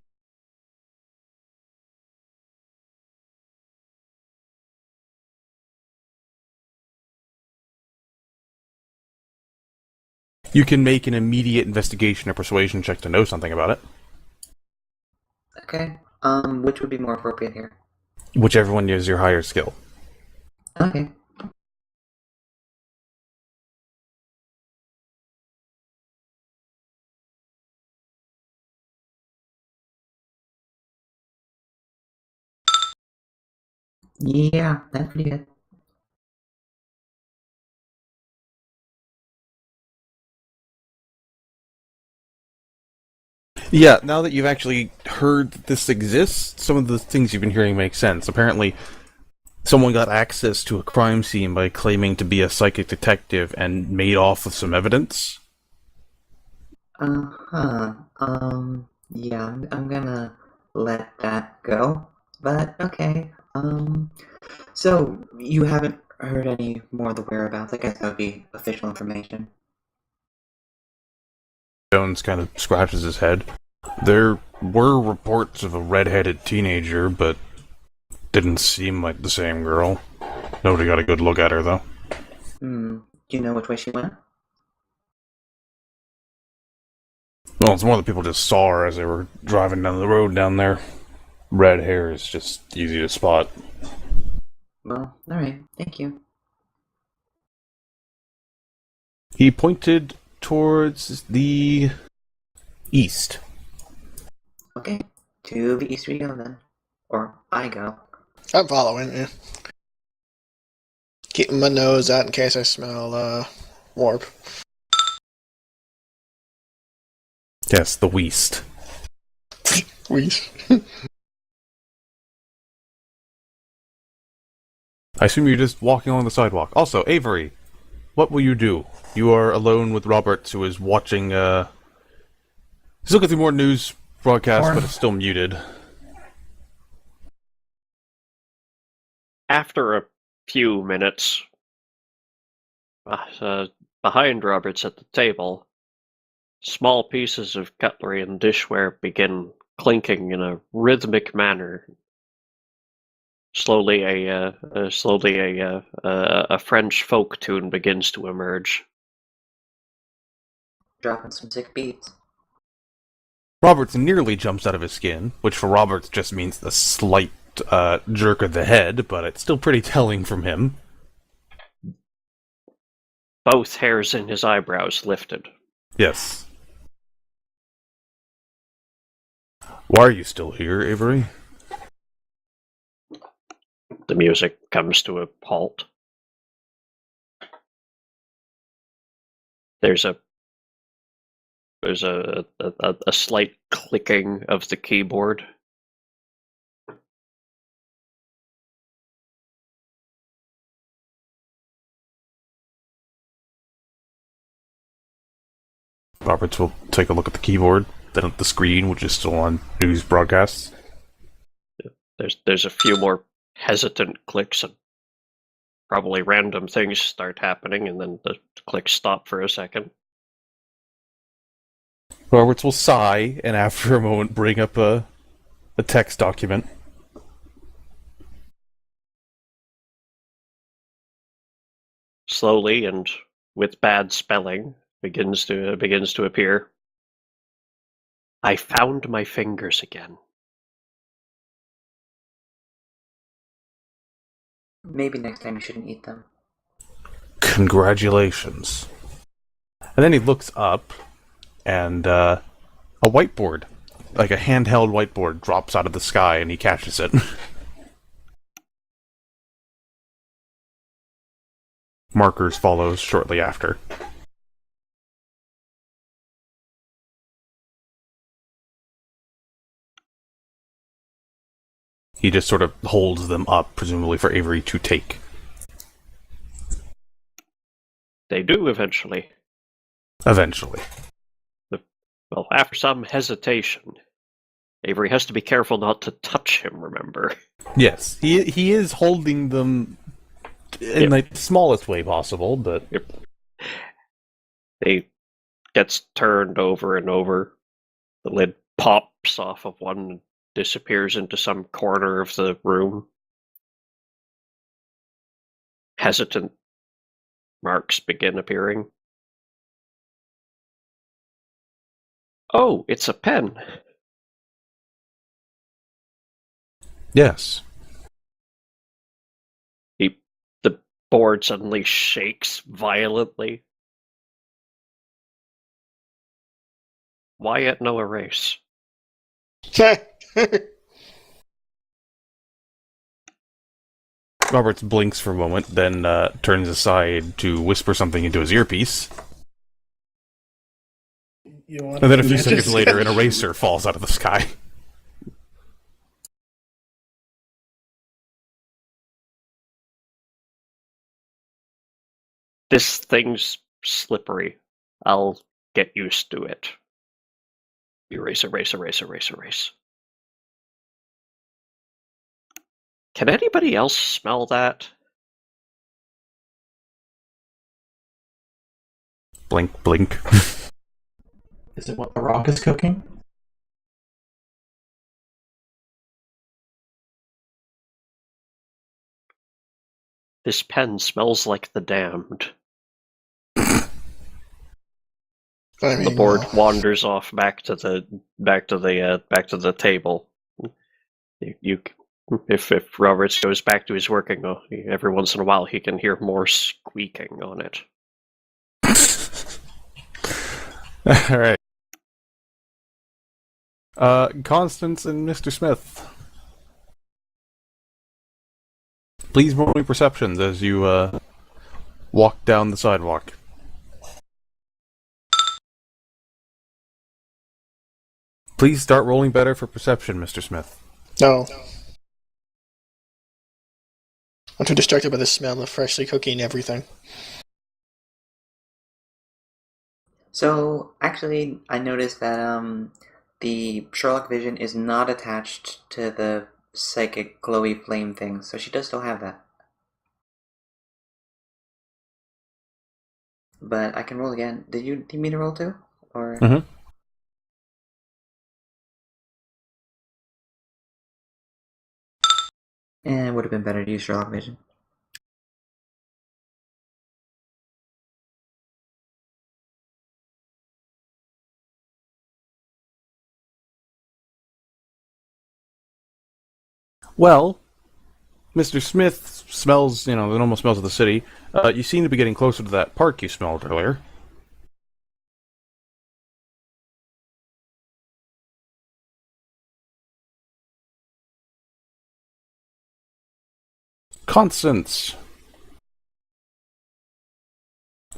You can make an immediate investigation or persuasion check to know something about it. Okay. Which would be more appropriate here? Whichever one is your higher skill. Okay. Yeah, that's pretty good. Yeah, now that you've actually heard that this exists, some of the things you've been hearing make sense. Apparently, someone got access to a crime scene by claiming to be a psychic detective and made off with some evidence. Uh-huh. Yeah, I'm gonna let that go. But, okay. So, you haven't heard any more of the whereabouts? I guess that would be official information. Jones kind of scratches his head. There were reports of a red-headed teenager, but didn't seem like the same girl. Nobody got a good look at her, though. Do you know which way she went? Well, it's more that people just saw her as they were driving down the road down there. Red hair is just easy to spot. Well, alright, thank you. He pointed towards the east. Okay, to the east we go then. Or I go. I'm following, yeah. Keeping my nose out in case I smell, warp. Yes, the west. Wheeze. I assume you're just walking along the sidewalk. Also, Avery, what will you do? You are alone with Roberts, who is watching, he's looking through more news broadcasts, but is still muted. After a few minutes, behind Roberts at the table, small pieces of cutlery and dishware begin clinking in a rhythmic manner. Slowly, a French folk tune begins to emerge. Dropping some sick beats. Roberts nearly jumps out of his skin, which for Roberts just means the slight jerk of the head, but it's still pretty telling from him. Both hairs in his eyebrows lifted. Yes. Why are you still here, Avery? The music comes to a halt. There's a slight clicking of the keyboard. Roberts will take a look at the keyboard, then at the screen, which is still on news broadcasts. There's a few more hesitant clicks, and probably random things start happening, and then the clicks stop for a second. Roberts will sigh, and after a moment bring up a text document. Slowly and with bad spelling begins to appear. I found my fingers again. Maybe next time you shouldn't eat them. Congratulations. And then he looks up, and a whiteboard, like a handheld whiteboard, drops out of the sky, and he catches it. markers follows shortly after. He just sort of holds them up, presumably for Avery to take. They do eventually. Eventually. Well, after some hesitation. Avery has to be careful not to touch him, remember? Yes, he is holding them in the smallest way possible, but... He gets turned over and over. The lid pops off of one and disappears into some corner of the room. Hesitant marks begin appearing. Oh, it's a pen. Yes. The board suddenly shakes violently. Why yet no erase? Roberts blinks for a moment, then turns aside to whisper something into his earpiece. And then a few seconds later, an eraser falls out of the sky. This thing's slippery. I'll get used to it. Erase, erase, erase, erase, erase. Can anybody else smell that? Blink, blink. Is it what the rock is cooking? This pen smells like the damned. The board wanders off back to the table. If Roberts goes back to his working, every once in a while he can hear more squeaking on it. All right. Constance and Mr. Smith. Please roll me perceptions as you walk down the sidewalk. Please start rolling better for perception, Mr. Smith. No. I'm too distracted by the smell of freshly cooking everything. So, actually, I noticed that the Sherlock vision is not attached to the psychic glowy flame thing, so she does still have that. But I can roll again. Do you need me to roll too? Or Mm-hmm. it would have been better to use Sherlock vision. Well, Mr. Smith smells, the normal smells of the city. You seem to be getting closer to that park you smelled earlier. Constance.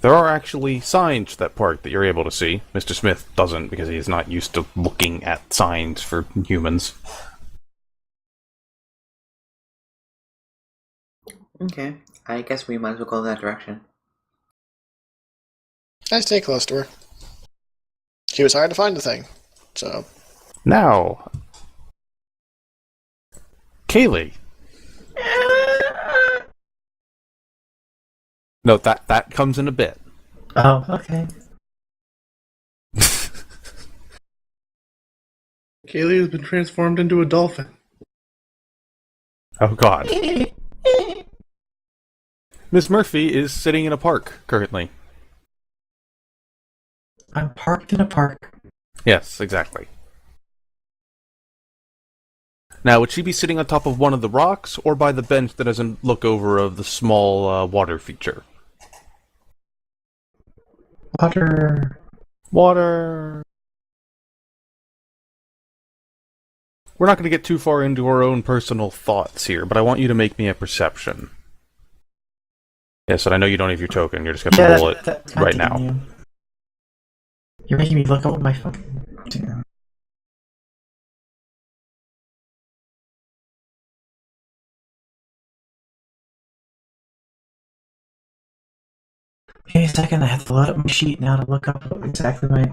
There are actually signs to that park that you're able to see. Mr. Smith doesn't because he is not used to looking at signs for humans. Okay, I guess we might as well go that direction. I stay close to her. She was hard to find the thing, so... Now, Kaylee. No, that comes in a bit. Oh, okay. Kaylee has been transformed into a dolphin. Oh, God. Miss Murphy is sitting in a park currently. I'm parked in a park. Yes, exactly. Now, would she be sitting on top of one of the rocks or by the bench that doesn't look over of the small water feature? Water. Water. We're not going to get too far into our own personal thoughts here, but I want you to make me a perception. Yes, and I know you don't have your token. You're just going to roll it right now. You're making me look up my fucking... Okay, a second, I have to load up my sheet now to look up what exactly my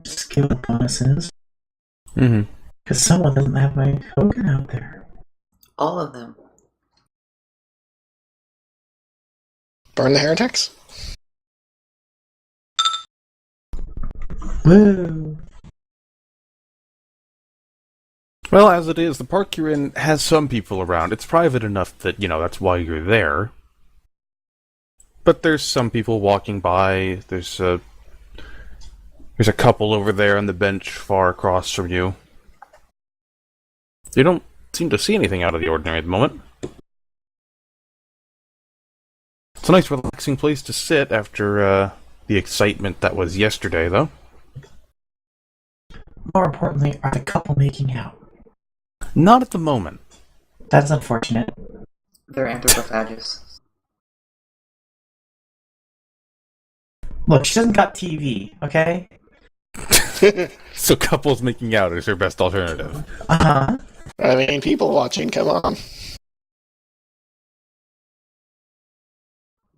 skill bonus is. Mm-hmm. Because someone doesn't have my token out there. All of them. Burn the heretics? Woo! Well, as it is, the park you're in has some people around. It's private enough that, that's why you're there. But there's some people walking by. There's a couple over there on the bench far across from you. You don't seem to see anything out of the ordinary at the moment. It's a nice, relaxing place to sit after the excitement that was yesterday, though. More importantly, are the couple making out? Not at the moment. That's unfortunate. They're anthropophagists. Look, she doesn't got TV, okay? So couples making out is her best alternative. Uh-huh. I mean, people watching, come on.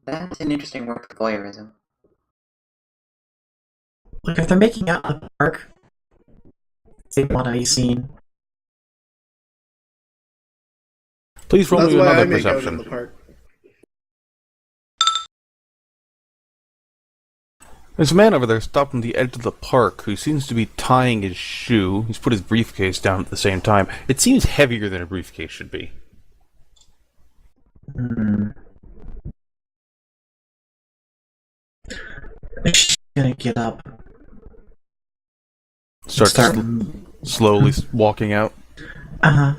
That's an interesting work of voyeurism. Look, if they're making out in the park, they want to be seen. Please roll That's me why I another make out in perception. the park. There's a man over there stopped on the edge of the park who seems to be tying his shoe. He's put his briefcase down at the same time. It seems heavier than a briefcase should be. She's gonna get up. Start slowly walking out. Uh-huh.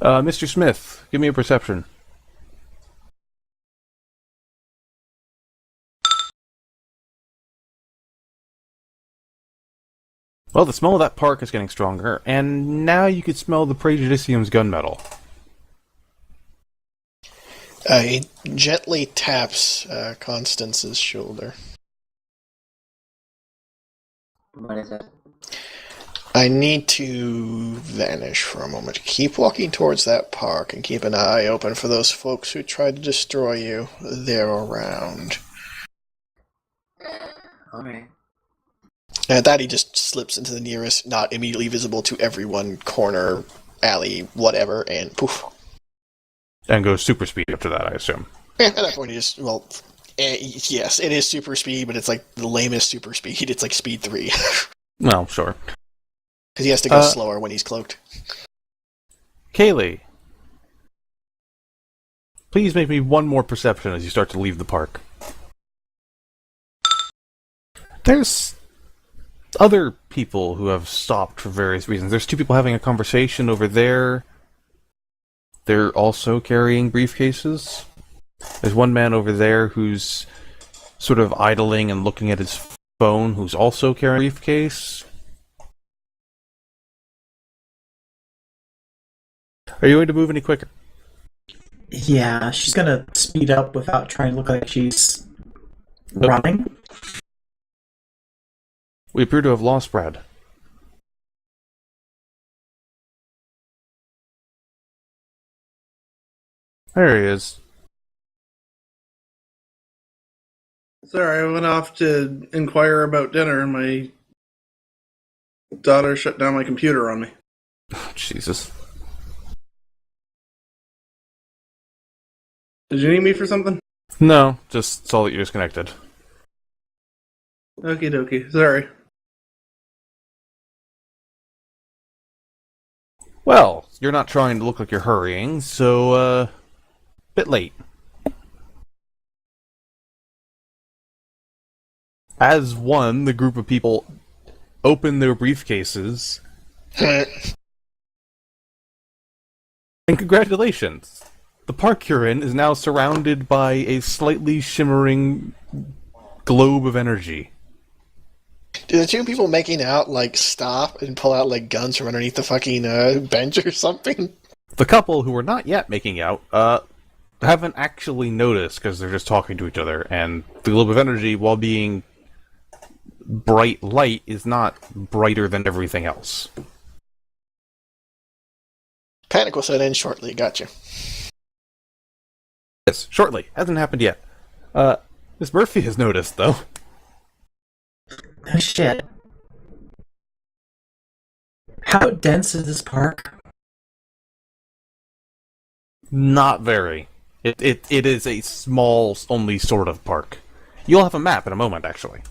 Mr. Smith, give me a perception. Well, the smell of that park is getting stronger, and now you could smell the Praejudicium's gunmetal. He gently taps Constance's shoulder. What is it? I need to vanish for a moment. Keep walking towards that park and keep an eye open for those folks who tried to destroy you. They're around. Alright. And at that, he just slips into the nearest, not immediately visible to everyone, corner, alley, whatever, and poof. And goes super speed after that, I assume. Yeah, at that point, he just, yes, it is super speed, but it's like the lamest super speed. It's like speed 3. Well, sure. Because he has to go slower when he's cloaked. Kaylee, please make me one more perception as you start to leave the park. There's other people who have stopped for various reasons. There's two people having a conversation over there. They're also carrying briefcases. There's one man over there who's sort of idling and looking at his phone, who's also carrying a briefcase. Are you going to move any quicker? Yeah, she's gonna speed up without trying to look like she's running. We appear to have lost Brad. There he is. Sorry, I went off to inquire about dinner and my daughter shut down my computer on me. Oh, Jesus. Did you need me for something? No, just saw that you disconnected. Okie dokie, sorry. Well, you're not trying to look like you're hurrying, so, bit late. As one, the group of people open their briefcases. And congratulations! The park you're in is now surrounded by a slightly shimmering globe of energy. Do the two people making out, stop and pull out, guns from underneath the fucking bench or something? The couple who are not yet making out, haven't actually noticed because they're just talking to each other, and the globe of energy, while being bright light, is not brighter than everything else. Panic will set in shortly. Gotcha. Yes, shortly. Hasn't happened yet. Miss Murphy has noticed, though. Oh shit. How dense is this park? Not very. It is a small, only sort of park. You'll have a map in a moment, actually.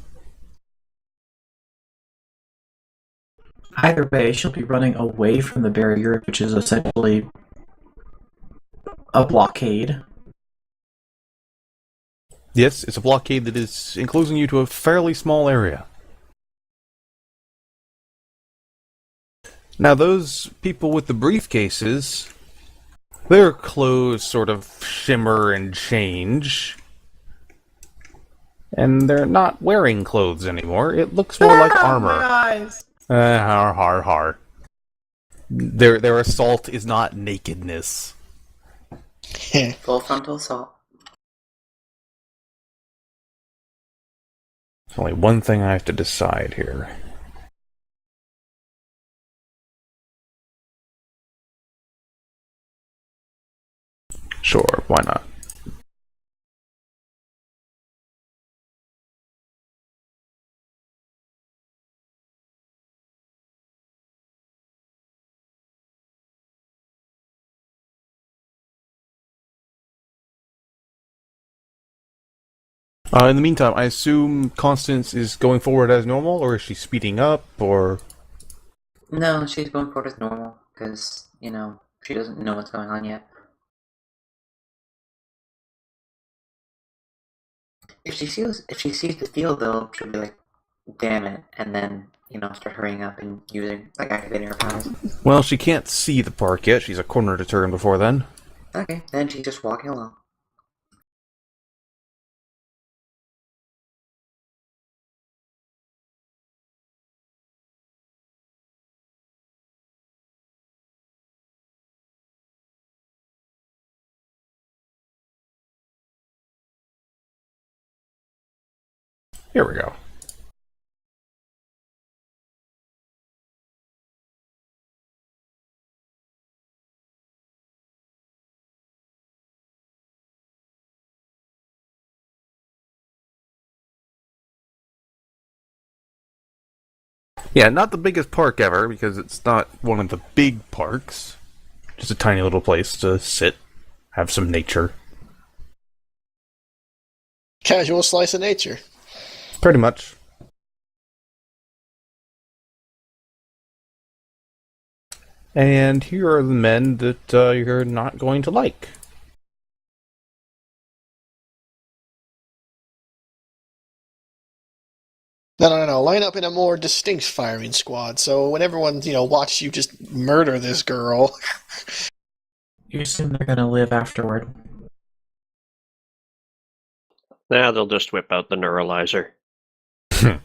Either way, she'll be running away from the barrier, which is essentially a blockade. Yes, it's a blockade that is enclosing you to a fairly small area. Now, those people with the briefcases, their clothes sort of shimmer and change. And they're not wearing clothes anymore. It looks more like armor. My eyes! Har har har. Their assault is not nakedness. Full frontal assault. There's only one thing I have to decide here. Sure, why not? In the meantime, I assume Constance is going forward as normal, or is she speeding up, or... No, she's going forward as normal, because, you know, she doesn't know what's going on yet. If she sees the field, though, she'll be like, damn it, and then, you know, start hurrying up and using, like, activating her powers. Well, she can't see the park yet. She's a corner to turn before then. Okay, then she's just walking along. Here we go. Yeah, not the biggest park ever, because it's not one of the big parks. Just a tiny little place to sit, have some nature. Casual slice of nature. Pretty much. And here are the men that you're not going to like. No. Line up in a more distinct firing squad. So when everyone, watch you just murder this girl. You assume they're gonna live afterward. Nah, they'll just whip out the neuralizer. I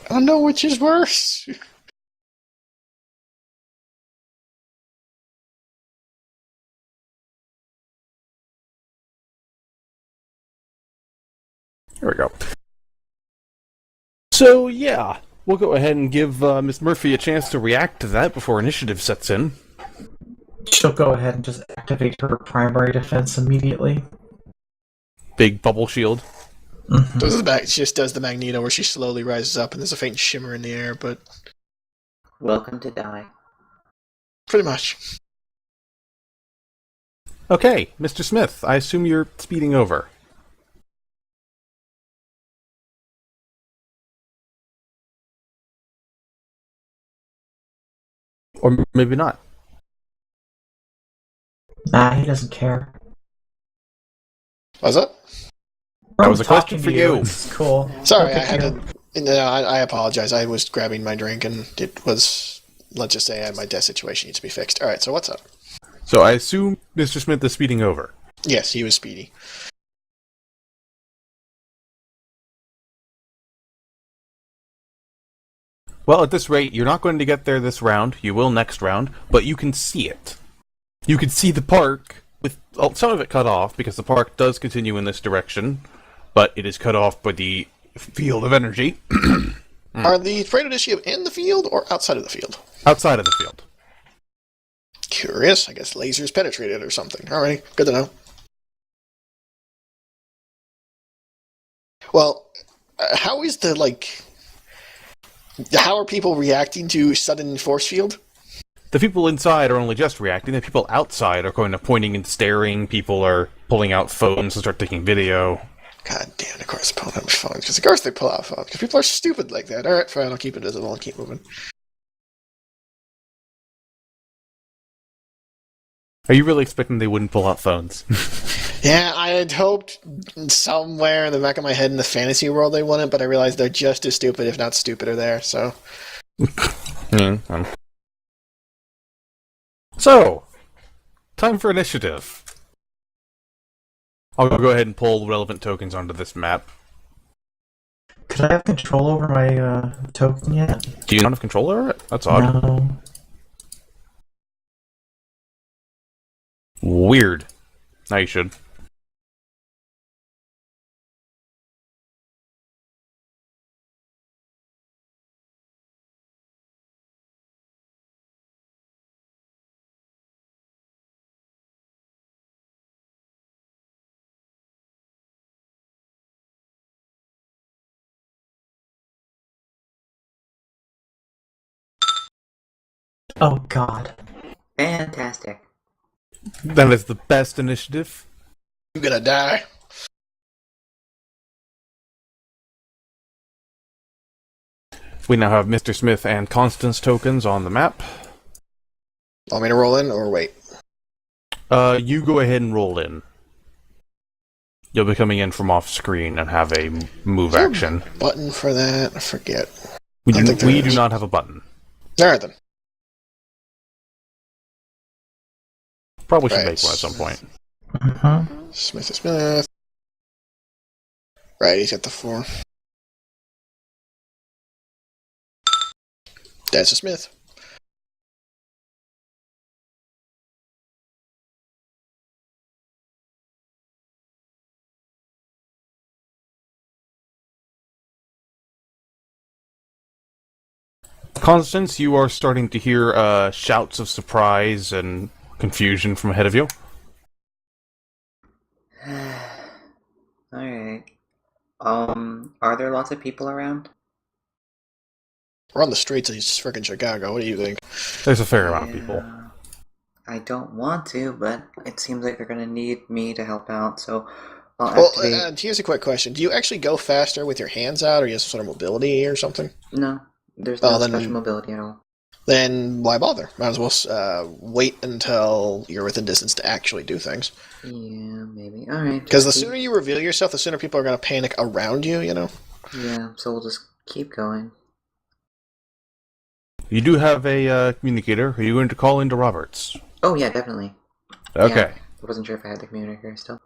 don't know which is worse. Here we go. So, yeah, we'll go ahead and give Miss Murphy a chance to react to that before initiative sets in. She'll go ahead and just activate her primary defense immediately. Big bubble shield. Mm-hmm. She just does the Magneto where she slowly rises up and there's a faint shimmer in the air, but... Welcome to die. Pretty much. Okay, Mr. Smith, I assume you're speeding over. Or maybe not. Nah, he doesn't care. What's up? That was a question Talking for to you. It's cool. Sorry, I Look had at to... you. No, I apologize. I was grabbing my drink and it was... Let's just say my death situation needs to be fixed. Alright, so what's up? So I assume Mr. Smith is speeding over. Yes, he was speedy. Well, at this rate, you're not going to get there this round. You will next round, but you can see it. You can see the park with some of it cut off, because the park does continue in this direction, but it is cut off by the field of energy. Are the Praejudicium in the field or outside of the field? Outside of the field. Curious. I guess lasers penetrated or something. Alright, good to know. Well, how is the, how are people reacting to sudden force field? The people inside are only just reacting. The people outside are going to pointing and staring. People are pulling out phones and start taking video. God damn, of course, pulling out phones. Because of course they pull out phones. Because people are stupid like that. Alright, fine, I'll keep it visible and keep moving. Are you really expecting they wouldn't pull out phones? Yeah, I had hoped somewhere in the back of my head in the fantasy world they wouldn't, but I realized they're just as stupid, if not stupider there, so... So, time for initiative. I'll go ahead and pull relevant tokens onto this map. Could I have control over my token yet? Do you not have control over it? That's odd. No. Weird. Now you should. Oh god. Fantastic. That is the best initiative. I'm gonna die. We now have Mr. Smith and Constance tokens on the map. Want me to roll in, or wait? You go ahead and roll in. You'll be coming in from off screen and have a move action. Button for that? I forget. We I think there do is. not have a button. Alright then. Probably should Right. make one at some point. Smith is Smith. Right, he's got the 4. That's a Smith. Constance, you are starting to hear shouts of surprise and confusion from ahead of you. Alright. Are there lots of people around? We're on the streets of freaking Chicago. What do you think? There's a fair amount of people. Yeah. I don't want to, but it seems like they're gonna need me to help out, so I'll Well, activate... here's a quick question. Do you actually go faster with your hands out, or you have some sort of mobility or something? No, there's Oh, no then- special mobility at all. Then why bother? Might as well wait until you're within distance to actually do things. Yeah, maybe. Alright. Because the just sooner you reveal yourself, the sooner people are going to panic around you, you know? Yeah, so we'll just keep going. You do have a communicator. Are you going to call into Roberts? Oh yeah, definitely. Okay. Yeah, I wasn't sure if I had the communicator still.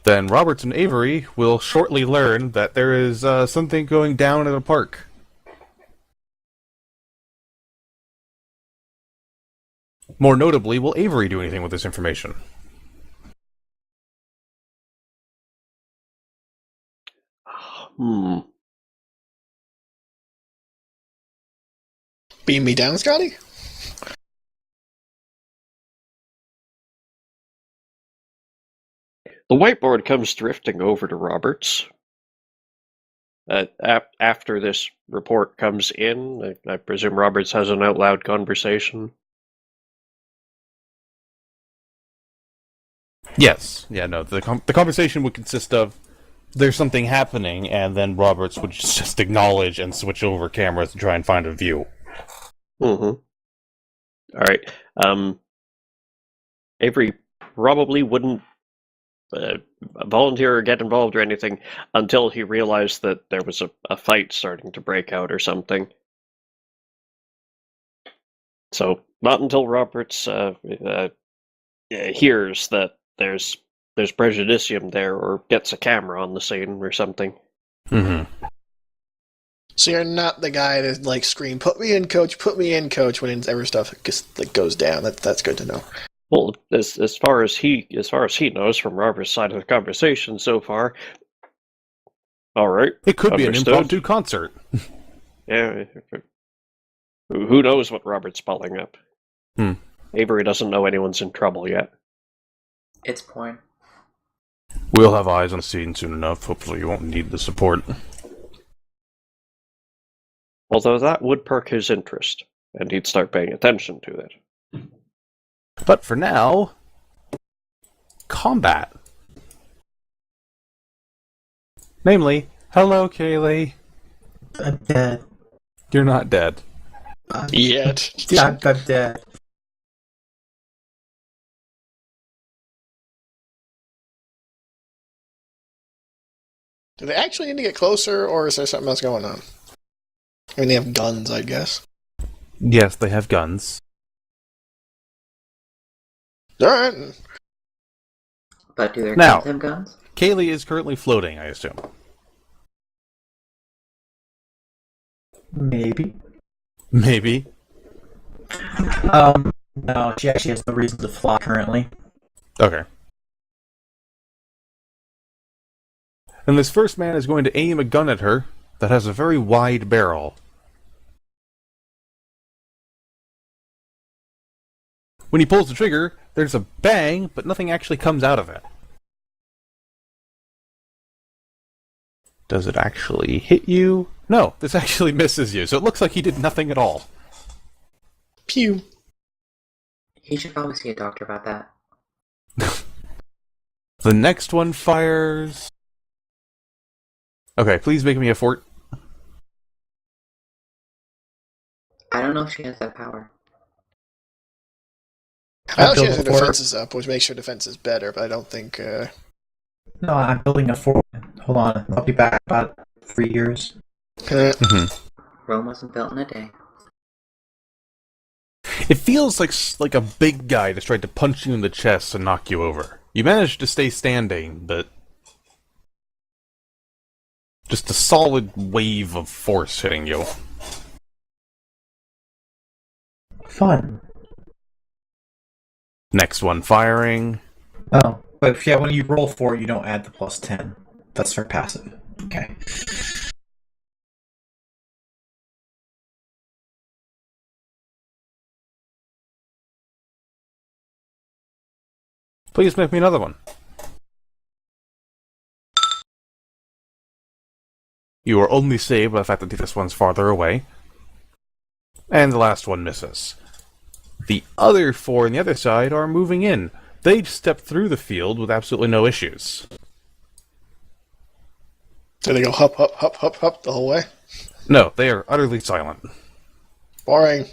Then Roberts and Avery will shortly learn that there is something going down at a park. More notably, will Avery do anything with this information? Beam me down, Scotty? The whiteboard comes drifting over to Roberts. After this report comes in, I presume Roberts has an out loud conversation. Yes. Yeah, no. The conversation would consist of there's something happening, and then Roberts would just acknowledge and switch over cameras to try and find a view. Mm-hmm. Alright. Avery probably wouldn't volunteer or get involved or anything until he realized that there was a fight starting to break out or something. So, not until Roberts hears that there's Praejudicium there or gets a camera on the scene or something. Mm-hmm. So you're not the guy to, like, scream, put me in, coach, when ever stuff goes down. That's good to know. Well, as far as he knows from Robert's side of the conversation so far. All right. It could be an understood. impromptu concert. Yeah. Who knows what Robert's spelling up? Avery doesn't know anyone's in trouble yet. It's porn. We'll have eyes on the scene soon enough. Hopefully you won't need the support. Although that would perk his interest, and he'd start paying attention to it. But for now, combat. Namely, hello, Kaylee. I'm dead. You're not dead. Yet. Yeah, I'm dead. Do they actually need to get closer, or is there something else going on? I mean, they have guns, I guess. Yes, they have guns. Alright. But do their Now- kids have guns? Kaylee is currently floating, I assume. Maybe. Maybe. No, she actually has no reason to fly currently. Okay. And this first man is going to aim a gun at her that has a very wide barrel. When he pulls the trigger, there's a bang, but nothing actually comes out of it. Does it actually hit you? No, this actually misses you, so it looks like he did nothing at all. Pew. He should probably see a doctor about that. The next one fires... Okay, please make me a fort. I don't know if she has that power. I know she built has her a fort. defenses up, which makes her defenses better, but I don't think... No, I'm building a fort. Hold on, I'll be back in about 3 years. Rome wasn't built in a day. It feels like a big guy just tried to punch you in the chest and knock you over. You managed to stay standing, but... just a solid wave of force hitting you. Fun. Next one firing. Oh, but yeah, when you roll for it, you don't add the plus 10. That's for passive. Okay. Please make me another one. You are only saved by the fact that this one's farther away. And the last one misses. The other four on the other side are moving in. They stepped through the field with absolutely no issues. So they go hup, hup, hup, hup, hup the whole way? No, they are utterly silent. Boring.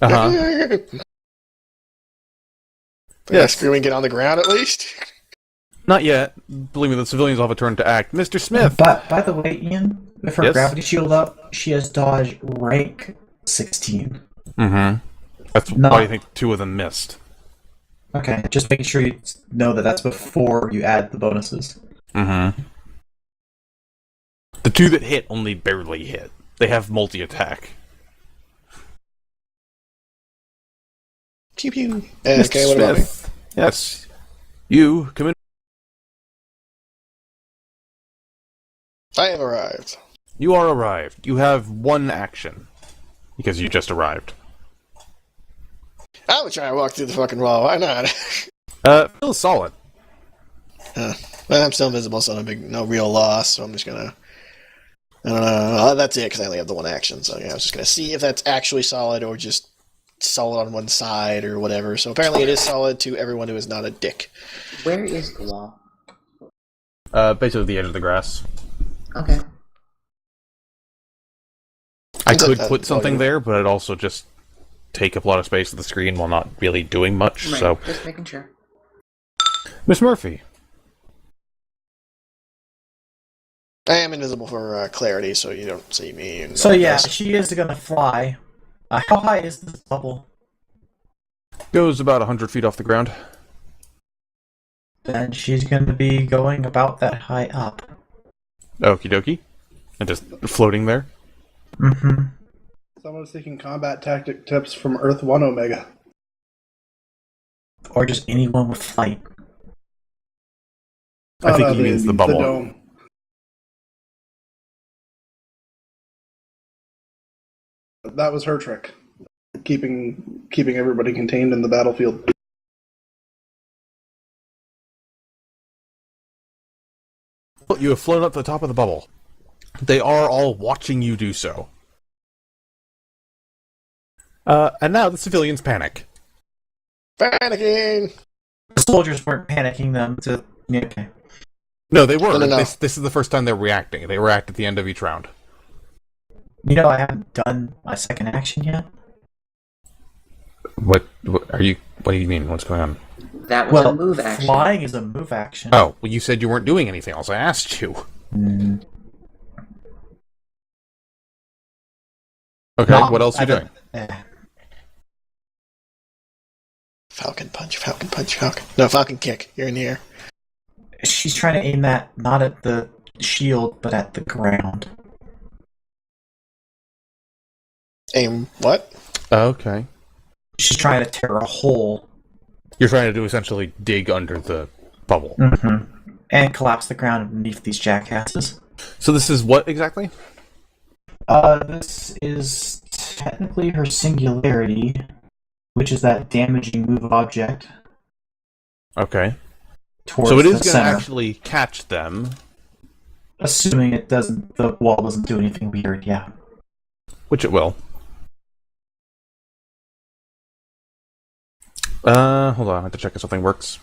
Uh-huh. Yeah, screaming, get on the ground at least? Not yet. Believe me, the civilians will have a turn to act. Mr. Smith! But by the way, Ian, with her Yes? gravity shield up, she has dodge rank 16. Mm-hmm. That's No. why I think two of them missed. Okay, just making sure you know that that's before you add the bonuses. Mm-hmm. The two that hit only barely hit. They have multi-attack. Pew pew. Mr. Okay, what about me? Smith. Yes. You come in. I have arrived. You are arrived. You have one action. Because you just arrived. I'm trying to walk through the fucking wall. Why not? Feels solid. Well, I'm still invisible, so no real loss, so I'm just gonna... I don't know. That's it, because I only have the one action, so yeah, I was just gonna see if that's actually solid or just solid on one side or whatever. So apparently it is solid to everyone who is not a dick. Where is the wall? Basically the edge of the grass. Okay. I Is that- could that put something volume? there, but it'd also just take up a lot of space of the screen while not really doing much, Right, so... just making sure. Miss Murphy. I am invisible for clarity, so you don't see me. And So all yeah, this. she is gonna fly. How high is this bubble? Goes about 100 feet off the ground. Then she's gonna be going about that high up. Okie dokie. And just floating there. Mm-hmm. So Someone's taking combat tactic tips from Earth 1 Omega. Or just anyone with flight. I think he means the bubble. The dome. That was her trick. Keeping everybody contained in the battlefield. You have flown up to the top of the bubble. They are all watching you do so. And now the civilians panic. Panicking! The soldiers weren't panicking them to... Yeah, okay. No, they were. No. This is the first time they're reacting. They react at the end of each round. You know, I haven't done my second action yet. What do you mean? What's going on? That was a move action. Flying is a move action. Oh, well, you said you weren't doing anything else. I asked you. Okay, No, what else are you doing? Falcon punch, falcon punch, falcon. No, falcon kick. You're in the air. She's trying to aim that not at the shield, but at the ground. Aim what? Okay. She's trying to tear a hole. You're trying to do essentially dig under the bubble. Mm-hmm. And collapse the ground beneath these jackasses. So this is what exactly? This is technically her singularity, which is that damaging move object. Okay. Towards So it is the going to center. actually catch them. Assuming it doesn't, the wall doesn't do anything weird, yeah. Which it will. Hold on, I have to check if something works.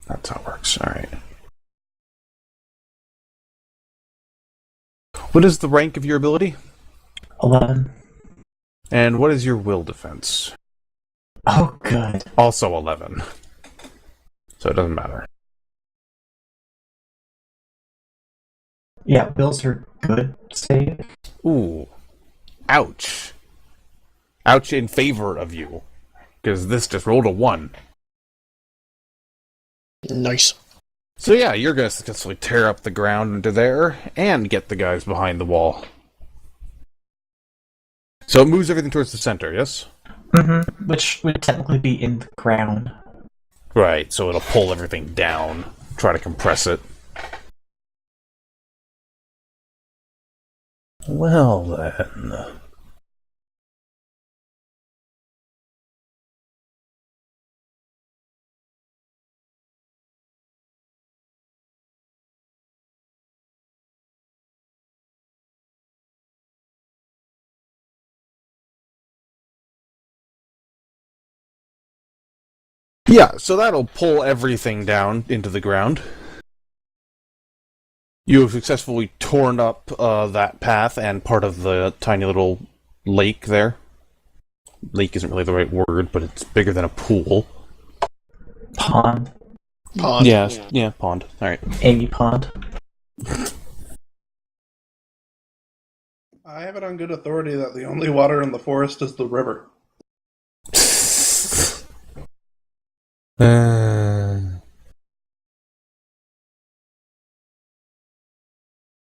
That's how it works, alright. What is the rank of your ability? 11. And what is your will defense? Oh, good. Also 11. So it doesn't matter. Yeah, Bill's her good save. Ooh. Ouch. Ouch in favor of you. Because this just rolled a 1. Nice. So yeah, you're going to successfully tear up the ground into there and get the guys behind the wall. So it moves everything towards the center, yes? Mm-hmm. Which would technically be in the ground. Right, so it'll pull everything down, try to compress it. Well then... Yeah, so that'll pull everything down into the ground. You have successfully torn up that path and part of the tiny little lake there. Lake isn't really the right word, but it's bigger than a pool. Pond. Pond. Yeah, pond. Alright. Amy Pond. I have it on good authority that the only water in the forest is the river.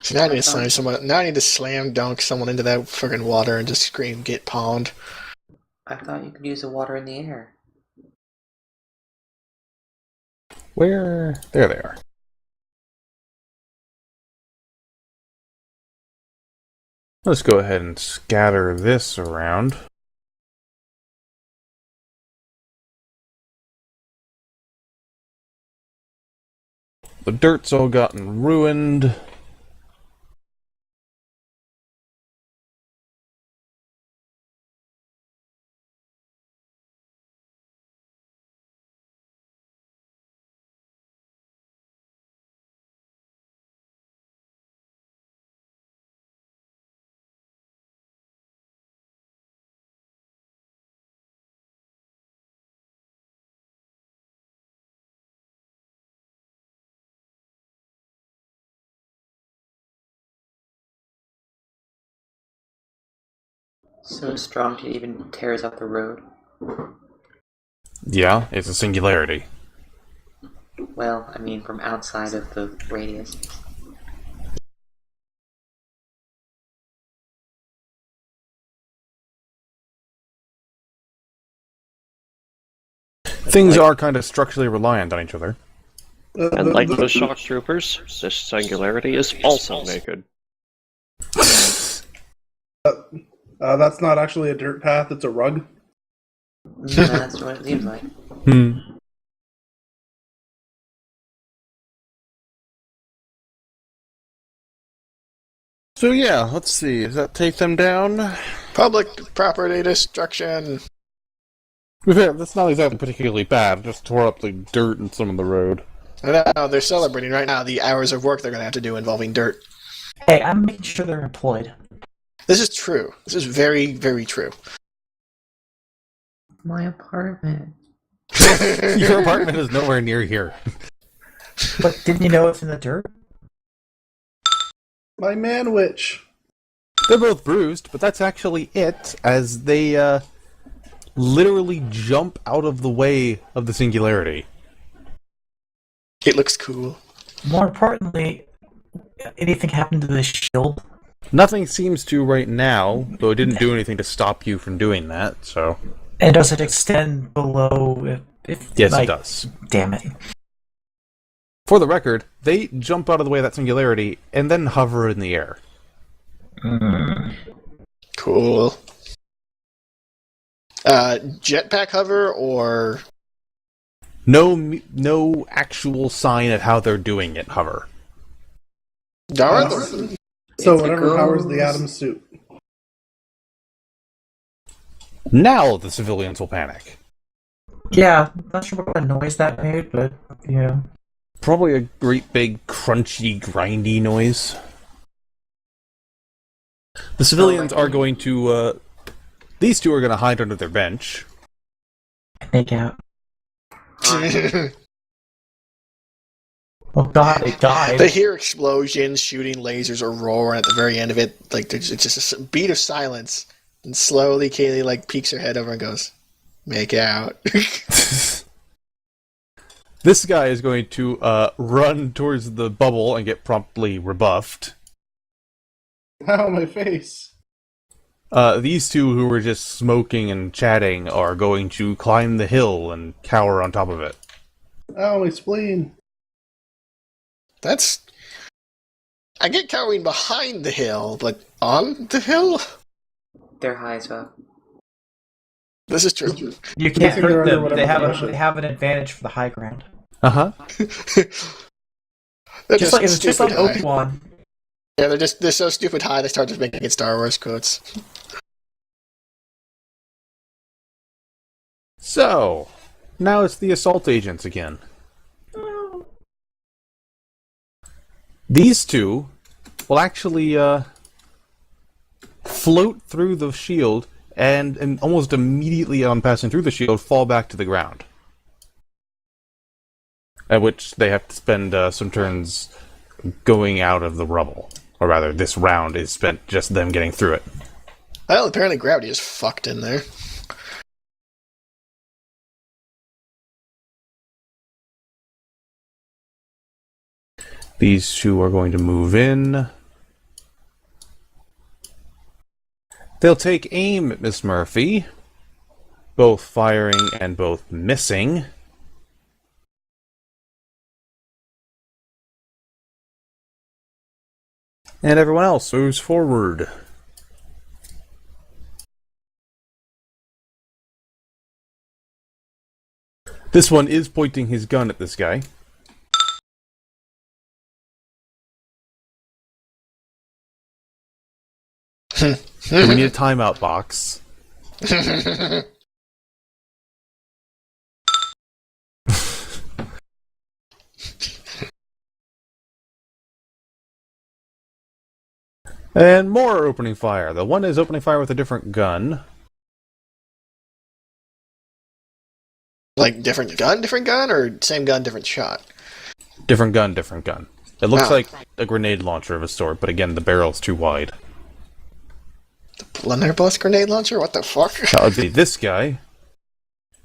So now I need to slam someone. Now I need to slam dunk someone into that friggin' water and just scream, "Get pond!" I thought you could use the water in the air. Where? There they are. Let's go ahead and scatter this around. The dirt's all gotten ruined. So strong it even tears up the road. Yeah, it's a singularity. Well, I mean from outside of the radius. Things are kind of structurally reliant on each other. And like the shock troopers, this singularity is also naked. That's not actually a dirt path, it's a rug. That's what it seems like. So yeah, let's see. Does that take them down? Public property destruction. That's not exactly particularly bad. Just tore up the dirt in some of the road. I know, they're celebrating right now the hours of work they're going to have to do involving dirt. Hey, I'm making sure they're employed. This is true. This is very, very true. My apartment. Your apartment is nowhere near here. But didn't you know it's in the dirt? My man witch. They're both bruised, but that's actually it, as they literally jump out of the way of the singularity. It looks cool. More importantly, anything happened to the shield? Nothing seems to right now, though it didn't do anything to stop you from doing that, so... And does it extend below if Yes, like, it does. Damn it. For the record, they jump out of the way of that singularity and then hover in the air. Cool. Jetpack hover or... No actual sign of how they're doing it hover. Darth? So It's a whatever powers ghost. the Atom suit. Now the civilians will panic. Yeah, not sure what kind of noise that made, but yeah. Probably a great big crunchy, grindy noise. The civilians are going to, these two are going to hide under their bench. Make out. Oh god, they died. They hear explosions, shooting lasers, or roaring at the very end of it. Like, it's just a beat of silence. And slowly, Kaylee, like, peeks her head over and goes, make out. This guy is going to run towards the bubble and get promptly rebuffed. Ow, my face. These two who were just smoking and chatting are going to climb the hill and cower on top of it. Ow, my spleen. That's... I get cowering behind the hill, but on the hill? They're high as well. This is true. You can't They're hurt under them. whatever They have an advantage for the high ground. Uh-huh. They're Just like it's just like stupid high. Obi-Wan. Yeah, they're so stupid high they start just making it Star Wars quotes. So, now it's the assault agents again. These two will actually float through the shield and almost immediately on passing through the shield fall back to the ground. At which they have to spend some turns going out of the rubble. Or rather, this round is spent just them getting through it. Well, apparently gravity is fucked in there. These two are going to move in. They'll take aim at Miss Murphy, both firing and both missing. And everyone else moves forward. This one is pointing his gun at this guy. We need a timeout box. And more opening fire. The one is opening fire with a different gun. Like, different gun, or same gun, different shot? Different gun, different gun. It looks Oh. like a grenade launcher of a sort, but again, the barrel's too wide. Blunderbuss grenade launcher? What the fuck? That would be this guy.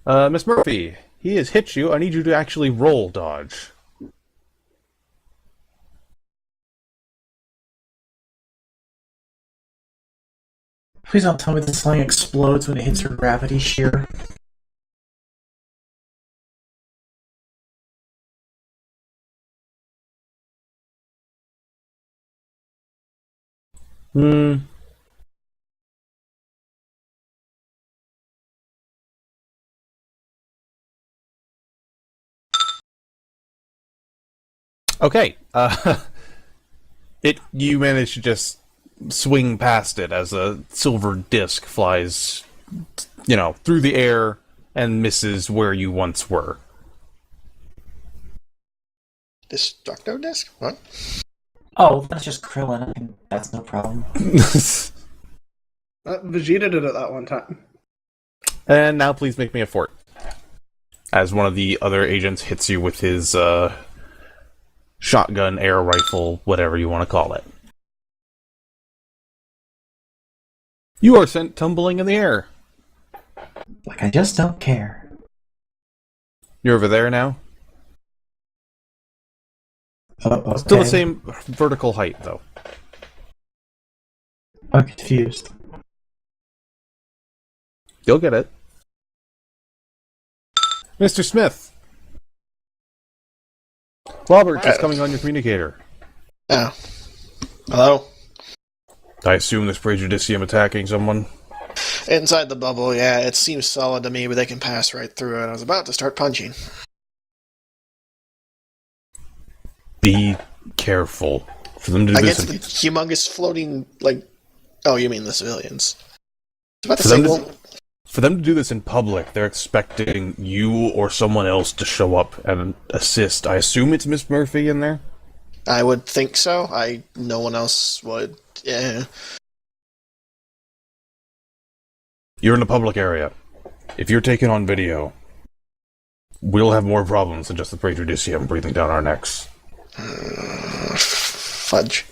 Miss Murphy, he has hit you. I need you to actually roll dodge. Please don't tell me this thing explodes when it hits her gravity shear. Okay. You manage to just swing past it as a silver disc flies, through the air and misses where you once were. Destructo disc? What? Oh, that's just Krillin. I think that's no problem. Vegeta did it that one time. And now please make me a fort. As one of the other agents hits you with his shotgun, air rifle, whatever you want to call it. You are sent tumbling in the air. Like, I just don't care. You're over there now? Okay. Still the same vertical height, though. I'm confused. You'll get it. Mr. Smith! Robert is coming on your communicator. Oh. Hello? I assume this Praejudicium attacking someone? Inside the bubble, yeah, it seems solid to me, but they can pass right through it. I was about to start punching. Be careful. For them to do Against this the humongous floating, oh, you mean the civilians. I was about to For say, them to- well, For them to do this in public, they're expecting you or someone else to show up and assist. I assume it's Miss Murphy in there? I would think so. No one else would. Yeah. You're in a public area. If you're taken on video, we'll have more problems than just the Praejudicium breathing down our necks. Fudge.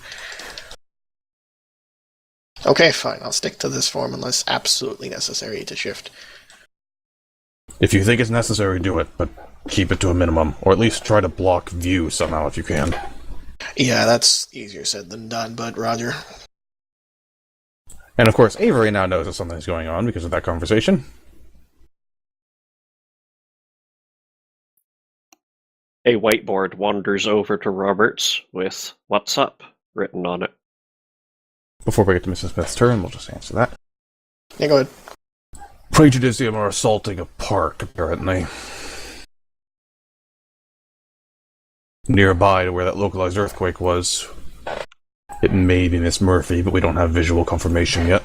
Okay, fine. I'll stick to this form unless absolutely necessary to shift. If you think it's necessary, do it, but keep it to a minimum, or at least try to block view somehow if you can. Yeah, that's easier said than done, but Roger. And of course, Avery now knows that something's going on because of that conversation. A whiteboard wanders over to Roberts with "What's up?" written on it. Before we get to Mrs. Smith's turn, we'll just answer that. Yeah, go ahead. Praejudicium are assaulting a park, apparently. Nearby to where that localized earthquake was. It may be Miss Murphy, but we don't have visual confirmation yet.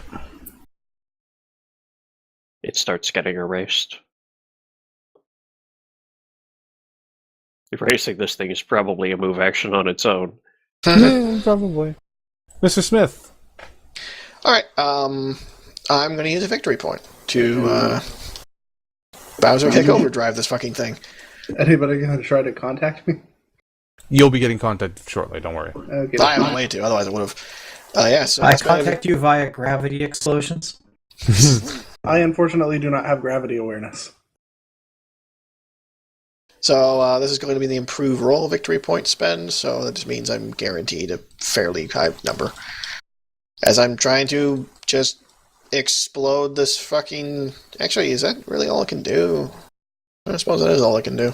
It starts getting erased. Erasing this thing is probably a move action on its own. Probably. Mr. Smith. Alright, I'm going to use a victory point to Bowser kick overdrive this fucking thing. Anybody gonna try to contact me? You'll be getting contacted shortly, don't worry. Okay. I have a way to, otherwise I would have. Yeah, so I that's gonna be- contact you via gravity explosions. I unfortunately do not have gravity awareness. So this is going to be the improved roll victory point spend, so that just means I'm guaranteed a fairly high number. As I'm trying to just explode this fucking... Actually, is that really all I can do? I suppose that is all I can do.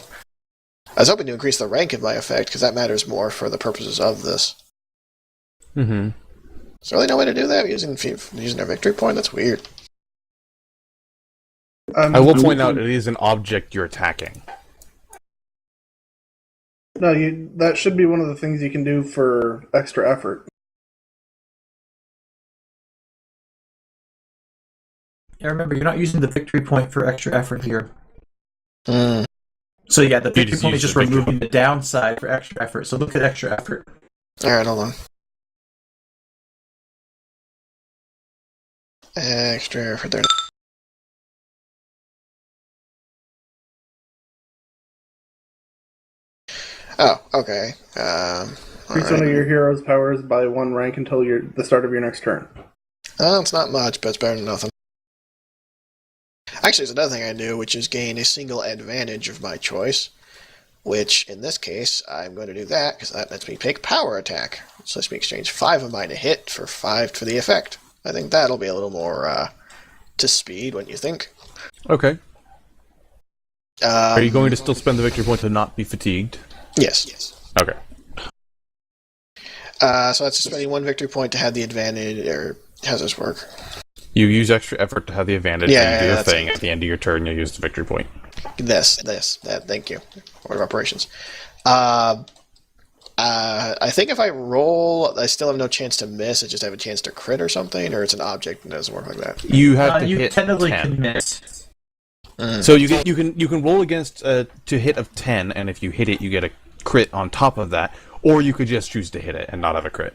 I was hoping to increase the rank of my effect, because that matters more for the purposes of this. Mm-hmm. Is there really no way to do that using a victory point? That's weird. I will point out it is an object you're attacking. No, that should be one of the things you can do for extra effort. Yeah, remember, you're not using the victory point for extra effort here. Mm. So yeah, the victory just point use is just the victory removing the downside for extra effort. So look at extra effort. Alright, hold on. Extra effort there. Oh, okay. Increase one of your hero's powers by 1 rank until the start of your next turn. Well, it's not much, but it's better than nothing. Actually, there's another thing I do, which is gain a single advantage of my choice. Which, in this case, I'm going to do that, because that lets me take power attack. So lets me exchange 5 of mine to hit for 5 for the effect. I think that'll be a little more to speed, wouldn't you think? Okay. Are you going to still spend the victory point to not be fatigued? Yes. Okay. So that's spending 1 victory point to have the advantage, or how does this work? You use extra effort to have the advantage, Yeah, and you do a that's thing. it. At the end of your turn, you'll use the victory point. That, thank you. Order of operations. I think if I roll, I still have no chance to miss. I just have a chance to crit or something, or it's an object and it doesn't work like that. You have to you hit technically 10. can miss. So you can roll against to hit of 10, and if you hit it, you get a crit on top of that, or you could just choose to hit it and not have a crit.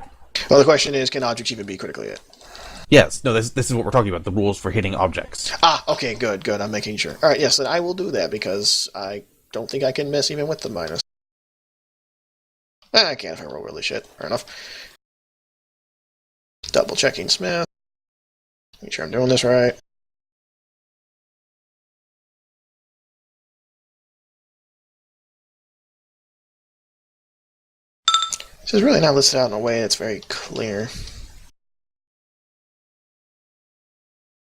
Well, the question is, can objects even be critically hit? Yes, no, this is what we're talking about, the rules for hitting objects. Okay, good. I'm making sure. All right, yes, then I will do that, because I don't think I can miss even with the minus. I can't if I roll really shit. Fair enough. Double checking Smith. Make sure I'm doing this right. This is really not listed out in a way that's very clear.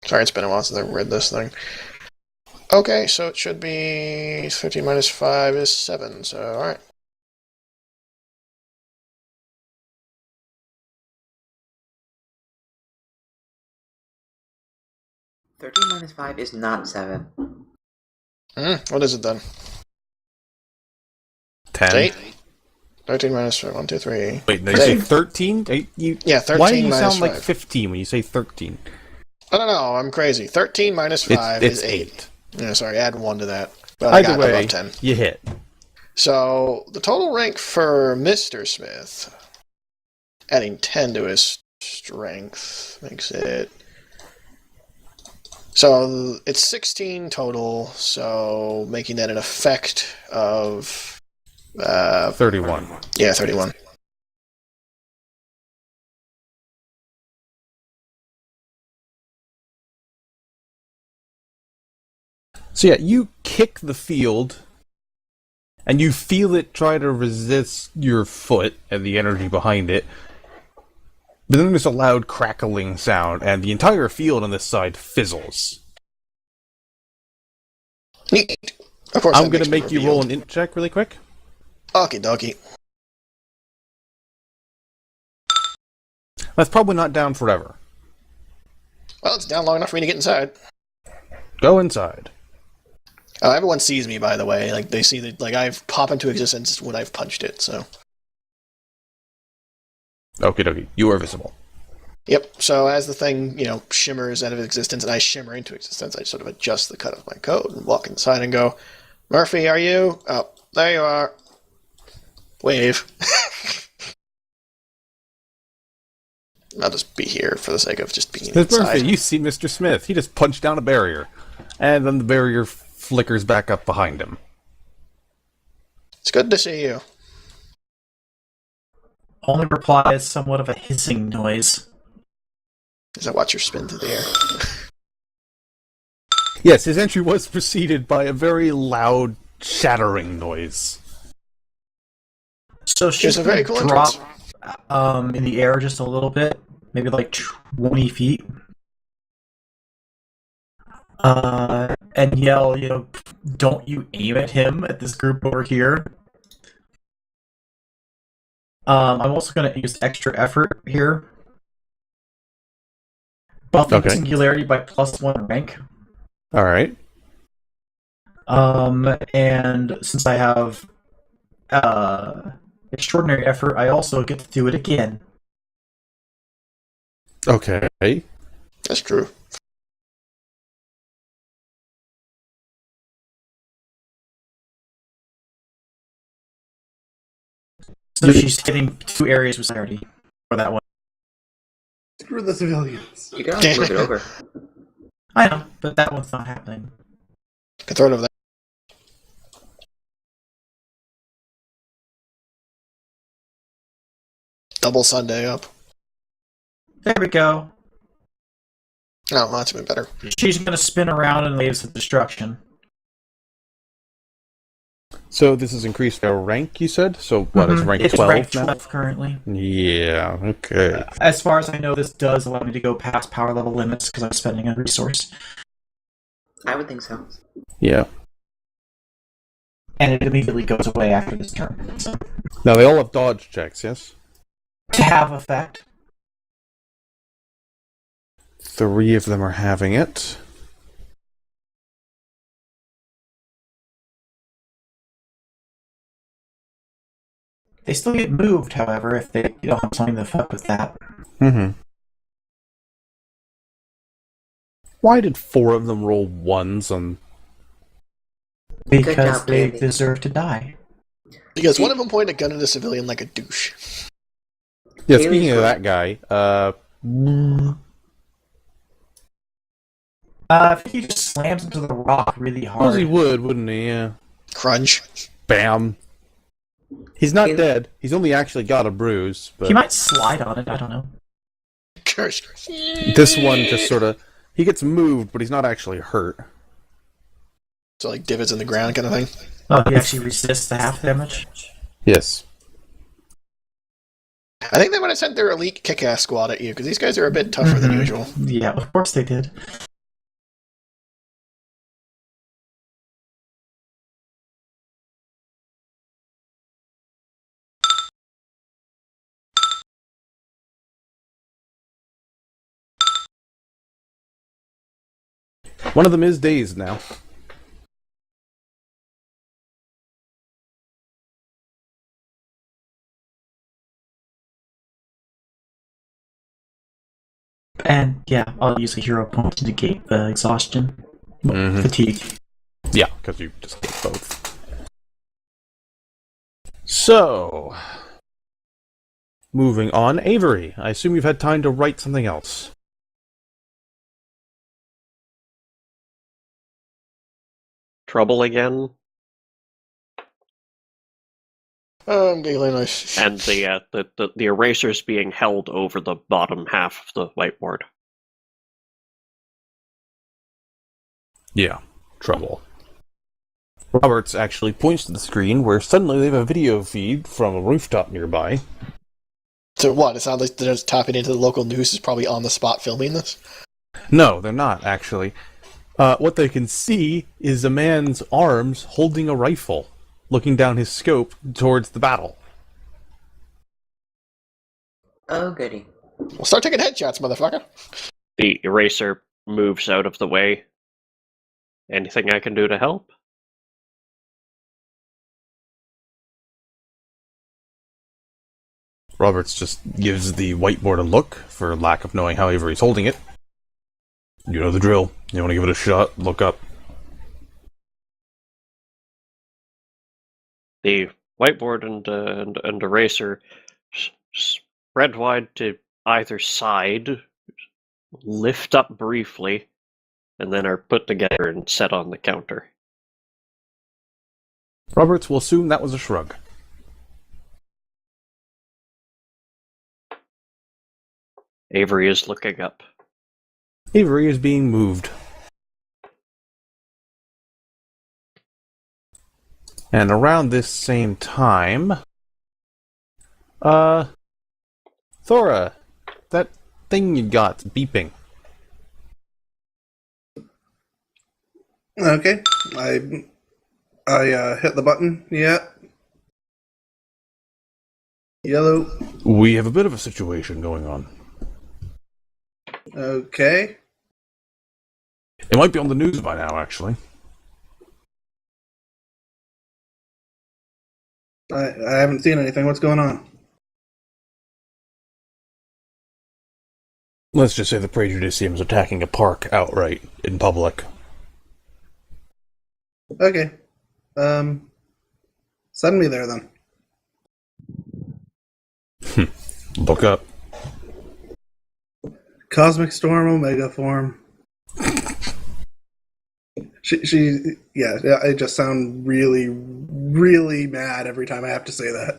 Sorry, it's been a while since I read this thing. Okay, so it should be 15 minus 5 is 7, so alright. "13 minus 5 is not 7. What is it then? 10. 8? 13 minus 5, 1, 2, 3. Wait, no, you say 13? Yeah, 13 Why do you minus sound like 5. 15 when you say 13? I don't know, I'm crazy. 13 minus 5 It's is 8. Yeah, sorry, add 1 to that. But Either I got way, above 10. you hit. So, the total rank for Mr. Smith, adding 10 to his strength, makes it... So, it's 16 total, so making that an effect of... 31. Yeah, 31. So yeah, you kick the field, and you feel it try to resist your foot and the energy behind it. But then there's a loud crackling sound, and the entire field on this side fizzles. Neat. Of course, I'm going to make you roll an int check really quick. Okie dokie. That's probably not down forever. Well, it's down long enough for me to get inside. Go inside. Everyone sees me, by the way. Like, they see that, like, I've popped into existence when I've punched it, so... Okie dokie. You are visible. Yep, so as the thing, shimmers out of existence and I shimmer into existence, I sort of adjust the cut of my coat and walk inside and go, Murphy, are you? Oh, there you are. Wave. I'll just be here for the sake of just being Miss inside. Murphy, you see Mr. Smith. He just punched down a barrier. And then the barrier flickers back up behind him. It's good to see you. Only reply is somewhat of a hissing noise. As I watch her spin through the air. Yes, his entry was preceded by a very loud, shattering noise. So she's a very gonna cool drop entrance. in the air just a little bit, maybe like 20 feet. And yell, don't you aim at him, at this group over here. I'm also going to use extra effort here. Buffing Singularity by +1 rank. Alright. And since I have extraordinary effort, I also get to do it again. Okay. That's true. So she's hitting 2 areas with singularity for that one. Screw the civilians. You can always move it over. I know, but that one's not happening. Can throw it over there. Double Sunday up. There we go. Oh, that's been better. She's going to spin around and leaves the destruction. So this has increased our rank, you said? So what, is rank It's 12 rank now? 12 currently. Yeah, okay. As far as I know, this does allow me to go past power level limits because I'm spending a resource. I would think so. Yeah. And it immediately goes away after this turn. So, Now they all have dodge checks, yes? to have effect. 3 of them are having it. They still get moved, however, if they don't have something to fuck with that. Mm-hmm. Why did 4 of them roll 1s on... Because job, they David. deserve to die. Because one of them pointed a gun at a civilian like a douche. Yeah, Haley's speaking of right. that guy, I think he just slams into the rock really I suppose he hard. would, wouldn't he? Yeah. Crunch. Bam. He's not Haley- dead. He's only actually got a bruise, but He might slide on it, I don't know. Curse. this one just sort of... He gets moved, but he's not actually hurt. So like divots in the ground kind of thing. Oh, he actually resists the half damage? Yes. I think they might have sent their elite kick-ass squad at you, because these guys are a bit tougher than Mhm. usual. Yeah, of course they did. One of them is dazed now. And yeah, I'll use a hero point to negate the exhaustion. Mhm. Fatigue. Yeah, because you just get both. So... Moving on, Avery. I assume you've had time to write something else. Trouble again, I'm giggling nice. and the erasers being held over the bottom half of the whiteboard. Yeah, trouble. Roberts actually points to the screen where suddenly they have a video feed from a rooftop nearby. So what? It sounds like they're just tapping into the local news is probably on the spot filming this. No, they're not, actually. What they can see is a man's arms holding a rifle, looking down his scope towards the battle. Oh, goody. We'll start taking headshots, motherfucker. The eraser moves out of the way. Anything I can do to help? Roberts just gives the whiteboard a look, for lack of knowing how Avery's holding it. You know the drill. You want to give it a shot? Look up. The whiteboard and eraser spread wide to either side, lift up briefly, and then are put together and set on the counter. Roberts will assume that was a shrug. Avery is looking up. Avery is being moved. And around this same time... Thora, that thing you got beeping. Okay, I hit the button. Yeah. Yellow. We have a bit of a situation going on. Okay. It might be on the news by now, actually. I haven't seen anything. What's going on? Let's just say the Praejudicium is attacking a park outright in public. Okay. Send me there then. Look up. Cosmic Storm, Omega Form. Yeah, I just sound really, really mad every time I have to say that.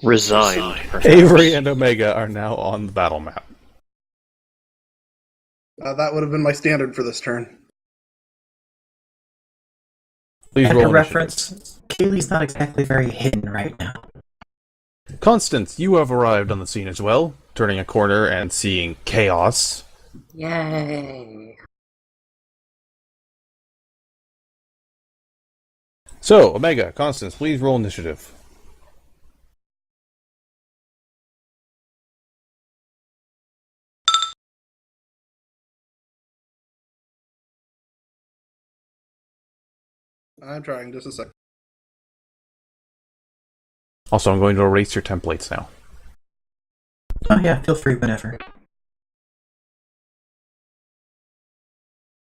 Resigned, perhaps. Avery and Omega are now on the battle map. That would have been my standard for this turn. Please And roll for initiative. reference, Kaylee's not exactly very hidden right now. Constance, you have arrived on the scene as well, turning a corner and seeing chaos. Yay! So, Omega, Constance, please roll initiative. I'm trying, just a sec. Also, I'm going to erase your templates now. Oh yeah, feel free whenever.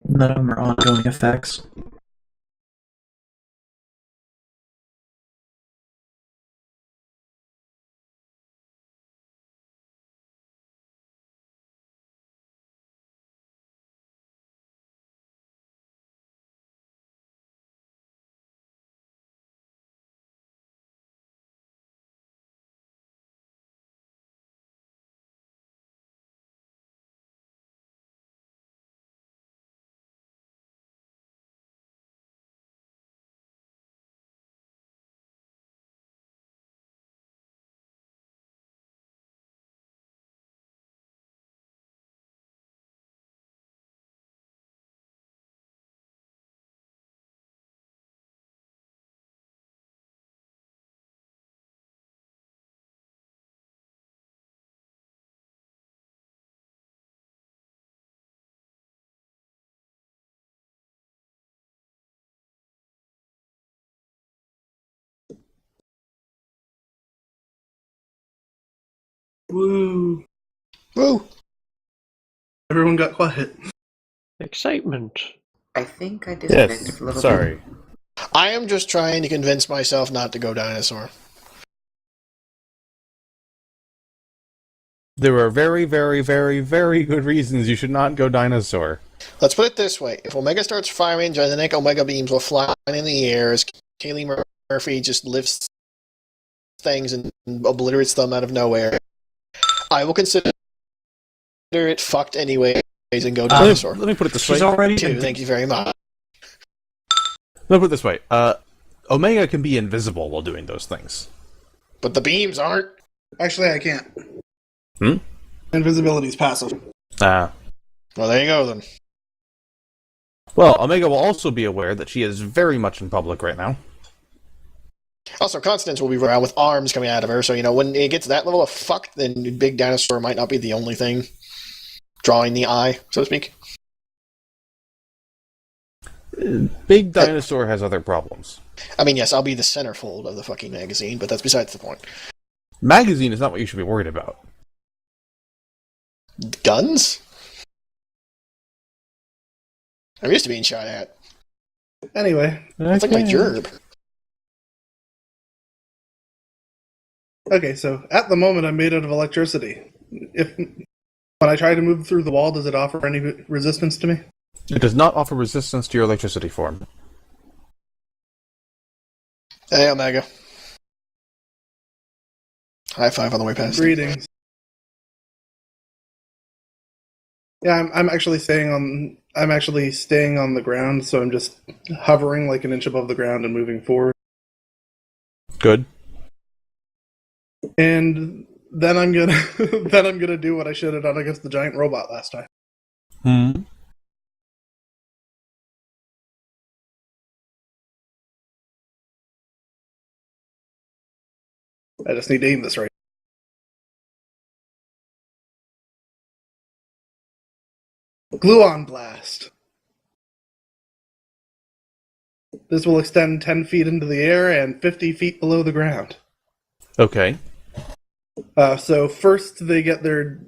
None of them are ongoing effects. Woo! Woo! Everyone got quiet. Excitement. I think I disconnected Yes, a little sorry. I am just trying to convince myself not to go dinosaur. There are very, very, very, very good reasons you should not go dinosaur. Let's put it this way. If Omega starts firing, gigantic Omega beams will fly in the air as Kaylee Murphy just lifts things and obliterates them out of nowhere. I will consider it fucked anyways and go dinosaur. Let me put it this She's way. already Two, thank you very much. Let me put it this way. Omega can be invisible while doing those things. But the beams aren't. Actually, I can't. Hmm? Invisibility's passive. Well, there you go then. Well, Omega will also be aware that she is very much in public right now. Also, Constance will be around with arms coming out of her, so, when it gets to that level of fucked, then Big Dinosaur might not be the only thing drawing the eye, so to speak. Big Dinosaur has other problems. I mean, yes, I'll be the centerfold of the fucking magazine, but that's besides the point. Magazine is not what you should be worried about. Guns? I'm used to being shot at. Anyway, It's like my gerb. okay, so at the moment I'm made out of electricity. When I try to move through the wall, does it offer any resistance to me? It does not offer resistance to your electricity form. Hey, Omega. High five on the way past. Greetings. Yeah, I'm actually staying on. I'm actually staying on the ground, so I'm just hovering like an inch above the ground and moving forward. Good. And then I'm gonna then I'm gonna do what I should have done against the giant robot last time. Hmm. I just need to aim this right. Gluon blast. This will extend 10 feet into the air and 50 feet below the ground. Okay. So first they get their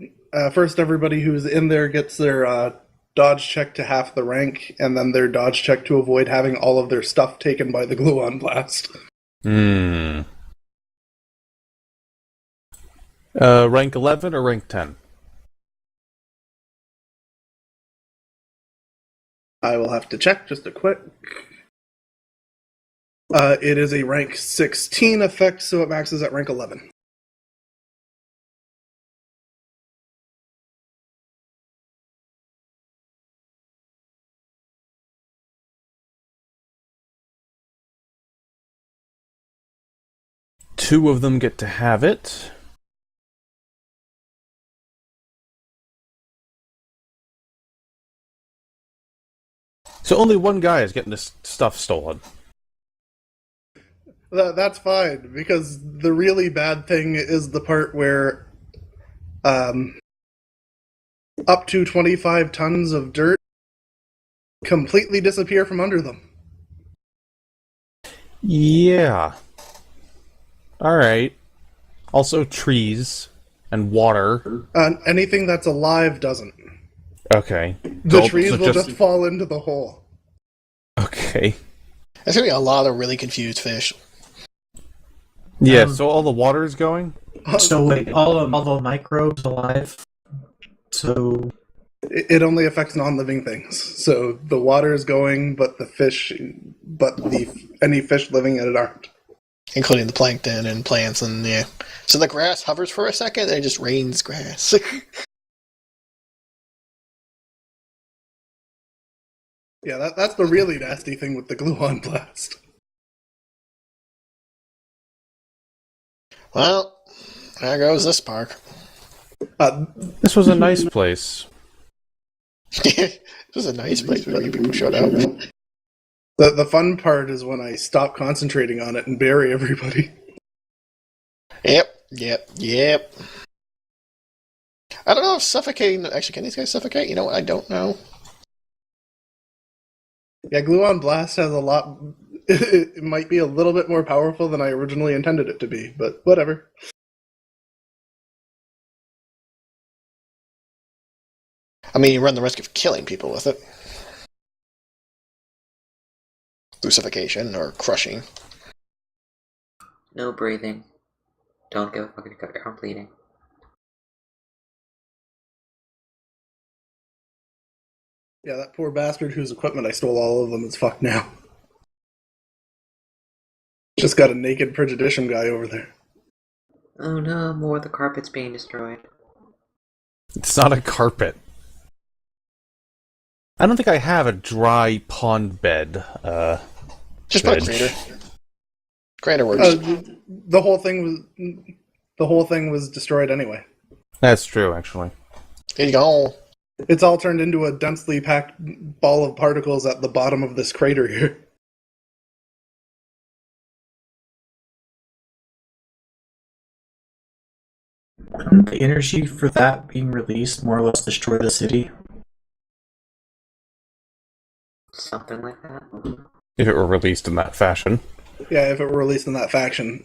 first everybody who's in there gets their dodge check to half the rank, and then their dodge check to avoid having all of their stuff taken by the gluon blast. Hmm. Rank 11 or rank 10? I will have to check just a quick. It is a rank 16 effect, so it maxes at rank 11. 2 of them get to have it. So only one guy is getting this stuff stolen. That's fine, because the really bad thing is the part where up to 25 tons of dirt completely disappear from under them. Yeah. Alright. Also trees and water. Anything that's alive doesn't. Okay. The So- trees so will just fall into the hole. Okay. There's gonna be a lot of really confused fish. Yeah, so all the water is going? So wait, all the microbes alive. So It only affects non-living things. So the water is going, but any fish living in it aren't. Including the plankton and plants and yeah. So the grass hovers for a second and it just rains grass. Yeah, that's the really nasty thing with the gluon blast. Well, there goes this park. This was a nice place. This was a nice place where people showed up. The fun part is when I stop concentrating on it and bury everybody. Yep. I don't know if suffocating... Actually, can these guys suffocate? You know what? I don't know. Yeah, gluon blast has a lot... It might be a little bit more powerful than I originally intended it to be, but whatever. I mean, you run the risk of killing people with it. Through suffocation or crushing. No breathing. Don't give a fuck if you cut your arm bleeding. Yeah, that poor bastard whose equipment I stole all of them is fucked now. Just got a naked Praejudicium guy over there. Oh no, more of the carpet's being destroyed. It's not a carpet. I don't think I have a dry pond bed. Just put a Veg. crater. Crater works. The whole thing was destroyed anyway. That's true, actually. Here you go. It's all turned into a densely packed ball of particles at the bottom of this crater here. couldn't the energy for that being released more or less destroy the city? Something like that. If it were released in that fashion. Yeah, if it were released in that faction.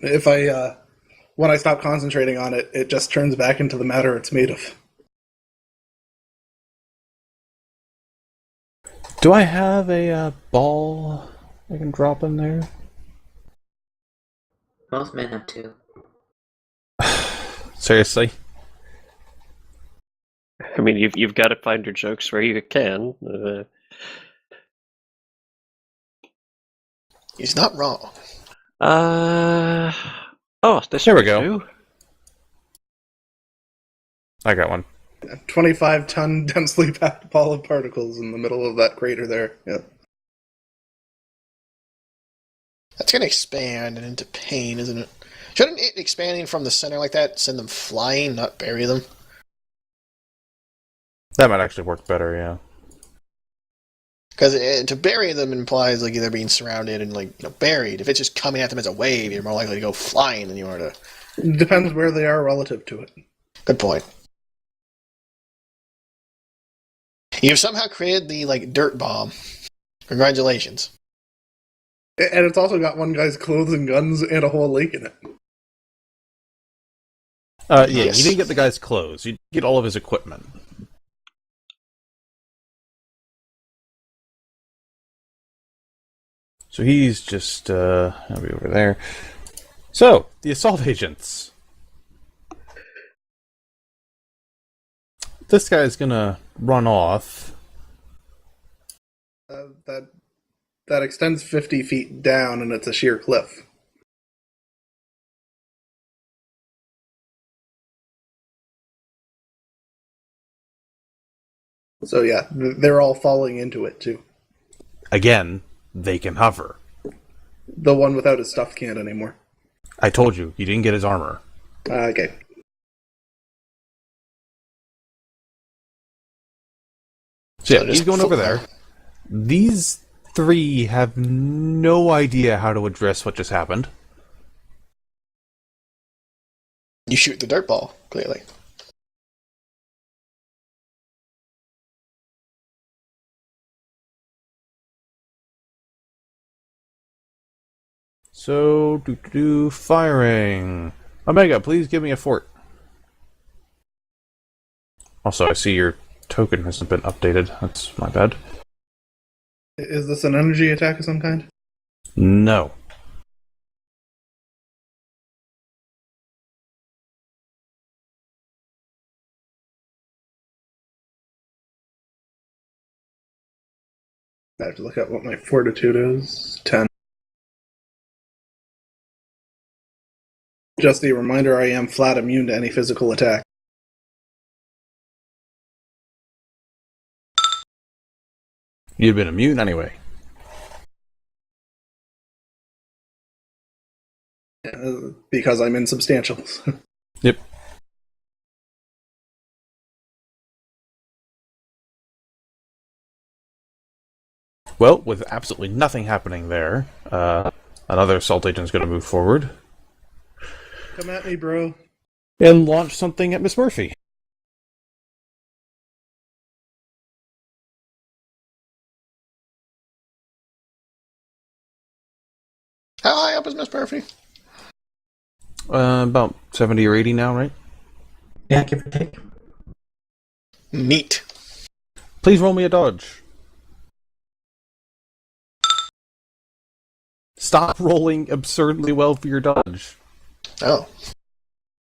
When I stop concentrating on it, it just turns back into the matter it's made of. Do I have a ball I can drop in there? Most men have two. Seriously? I mean, you've got to find your jokes where you can. He's not wrong. Oh, this Here we will go. do. I got one. 25-ton densely packed ball of particles in the middle of that crater there. Yep. That's going to expand and into pain, isn't it? Shouldn't it expanding from the center like that send them flying, not bury them? That might actually work better, yeah. Because to bury them implies like either being surrounded and buried. If it's just coming at them as a wave, you're more likely to go flying than you are to. Depends where they are relative to it. Good point. You've somehow created the dirt bomb. Congratulations. And it's also got one guy's clothes and guns and a whole lake in it. Yeah, Yes. you didn't get the guy's clothes. You get all of his equipment. So he's just, I'll be over there. So, the assault agents. This guy's gonna run off. That extends 50 feet down, and it's a sheer cliff. So yeah, they're all falling into it too. Again, they can hover. The one without his stuff can't anymore. I told you, you didn't get his armor. Okay. So yeah, So he's just going over football. there. These three have no idea how to address what just happened. You shoot the dirt ball, clearly. So, firing. Omega, please give me a fort. Also, I see your token hasn't been updated. That's my bad. Is this an energy attack of some kind? No. I have to look at what my fortitude is. 10. Just a reminder, I am flat immune to any physical attack. You'd been immune anyway. Because I'm insubstantial. Yep. Well, with absolutely nothing happening there, another assault agent is going to move forward Come at me, bro. and launch something at Miss Murphy. How high up is Miss Murphy? About 70 or 80 now, right? Yeah, give or take. Neat. Please roll me a dodge. Stop rolling absurdly well for your dodge. Oh.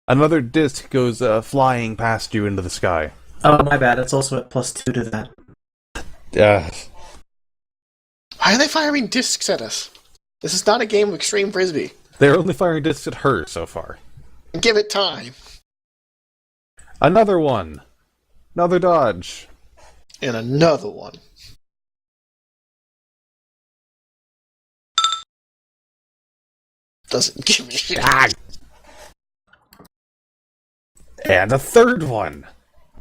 Another disc goes flying past you into the sky. Oh, my bad. It's also at +2 to that. Why are they firing discs at us? This is not a game of extreme frisbee. They're only firing discs at her so far. Give it time. Another one. Another dodge. And another one. Doesn't give me shit. Ah. And a third one.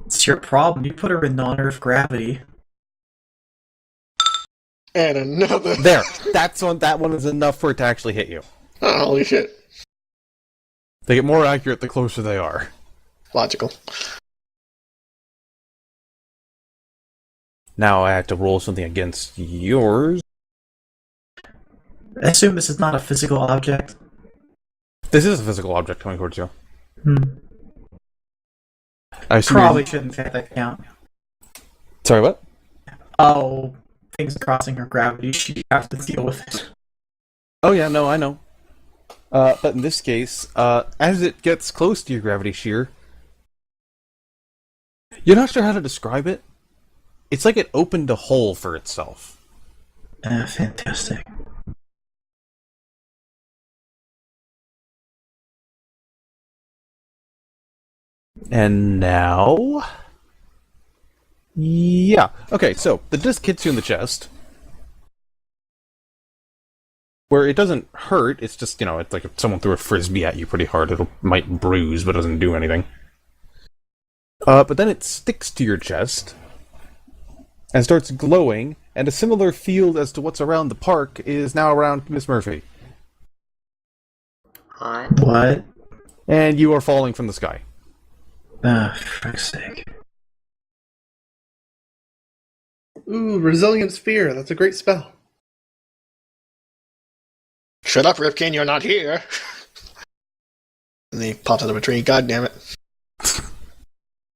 It's your problem. You put her in non-Earth gravity. And another. There. That one is enough for it to actually hit you. Oh, holy shit. They get more accurate the closer they are. Logical. Now I have to roll something against yours. I assume this is not a physical object. This is a physical object coming towards you. I assume Probably shouldn't take that count. Sorry, what? Oh, things crossing her gravity. She has to deal with it. Oh yeah, no, I know. But in this case, as it gets close to your gravity shear, you're not sure how to describe it. It's like it opened a hole for itself. Fantastic. And now... Yeah. Okay, so the disc hits you in the chest. Where it doesn't hurt, it's just, it's like if someone threw a frisbee at you pretty hard, it might bruise, but doesn't do anything. But then it sticks to your chest, and starts glowing, and a similar field as to what's around the park is now around Miss Murphy. Hot. What? And you are falling from the sky. For fuck's sake. Ooh, Resilient Sphere. That's a great spell. Shut up, Ripkin, you're not here. And he pops out of a tree, god damn it.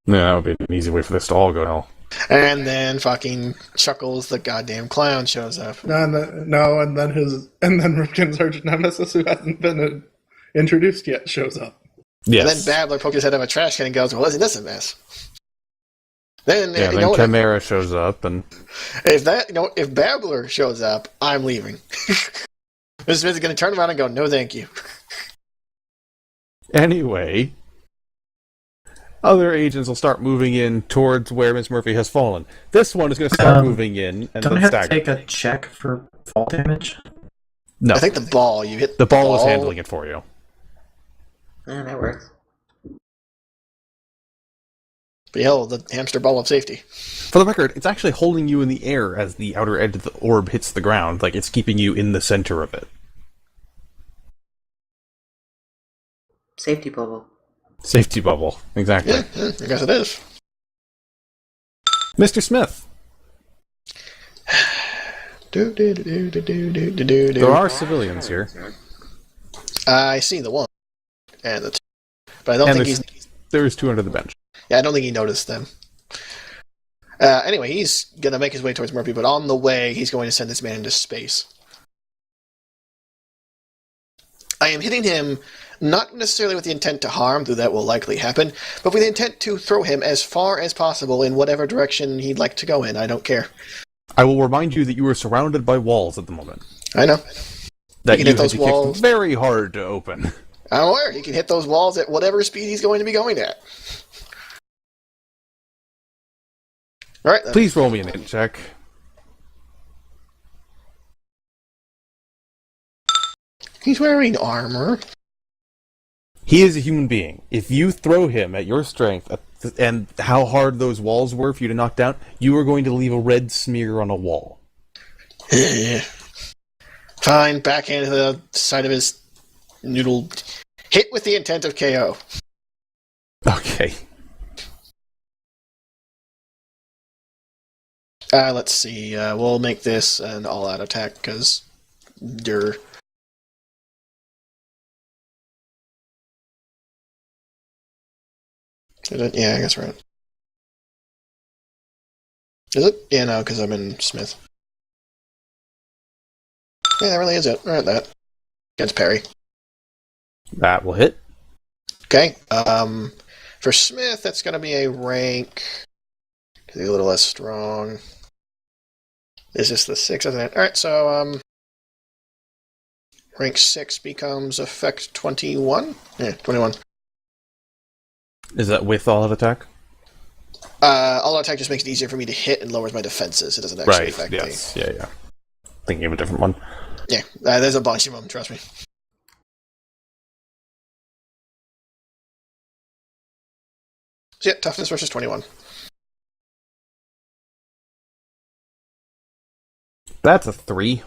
Yeah, that would be an easy way for this to all go to hell. And then fucking Chuckles, the goddamn clown, shows up. And then Ripkin's arch nemesis, who hasn't been introduced yet, shows up. Yes. And then Babbler pokes his head out of a trash can and goes, well, isn't this a mess? Then, Yeah, then Chimera shows up, and... if Babbler shows up, I'm leaving. Mrs. Smith is going to turn around and go, no thank you. Anyway... Other agents will start moving in towards where Miss Murphy has fallen. This one is going to start moving in and Don't I then have to stagger. take a check for fall damage? No, I think the ball, you hit the ball is handling it for you. That works. Behold, the hamster ball of safety. For the record, it's actually holding you in the air as the outer edge of the orb hits the ground. Like, it's keeping you in the center of it. Safety bubble. Safety bubble. Exactly. Yeah, I guess it is. Mr. Smith, there are civilians here. I see the one. And the two. But I don't think he's... There's two under the bench. Yeah, I don't think he noticed them. Anyway, he's going to make his way towards Murphy, but on the way, he's going to send this man into space. I am hitting him not necessarily with the intent to harm, though that will likely happen, but with the intent to throw him as far as possible in whatever direction he'd like to go in. I don't care. I will remind you that you are surrounded by walls at the moment. I know. That can you hit had those to walls. kick very hard to open. I'm aware. He can hit those walls at whatever speed he's going to be going at. All right, then. Please roll me an int check. He's wearing armor. He is a human being. If you throw him at your strength and how hard those walls were for you to knock down, you are going to leave a red smear on a wall. Yeah. Fine, backhand to the side of his noodle. Hit with the intent of KO. Okay. Let's see. We'll make this an all-out attack, because you're... Is it? Yeah, I guess right. Is it? Yeah, no, because I'm in Smith. Yeah, that really is it. Alright, that. Against Perry. That will hit. Okay. For Smith, that's going to be a rank... He's a little less strong. Is this the 6, isn't it? Alright, so, rank 6 becomes effect 21? Yeah, 21. Is that with all-out attack? All-out attack just makes it easier for me to hit and lowers my defenses. It doesn't actually affect yes. Me. Yeah. Thinking of a different one. Yeah, there's a bunch of them, trust me. So yeah, toughness versus 21. That's a 3.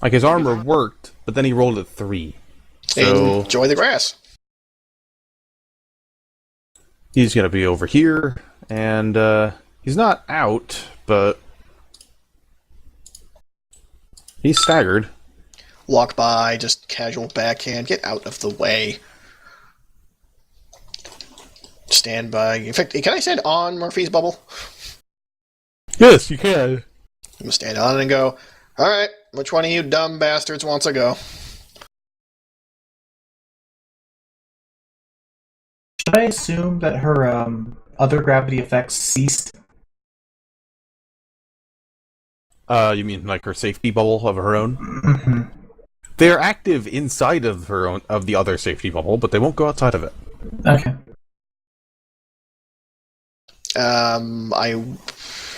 Like, his armor worked, but then he rolled a 3. So enjoy the grass. he's going to be over here, and he's not out, but he's staggered. Walk by, just casual backhand, get out of the way. Stand by. In fact, can I stand on Murphy's bubble? Yes, you can. I'm gonna stand on it and go, alright, which one of you dumb bastards wants a go? Should I assume that her other gravity effects ceased? You mean like her safety bubble of her own? Mm-hmm. They're active inside of her own, of the other safety bubble, but they won't go outside of it. Okay.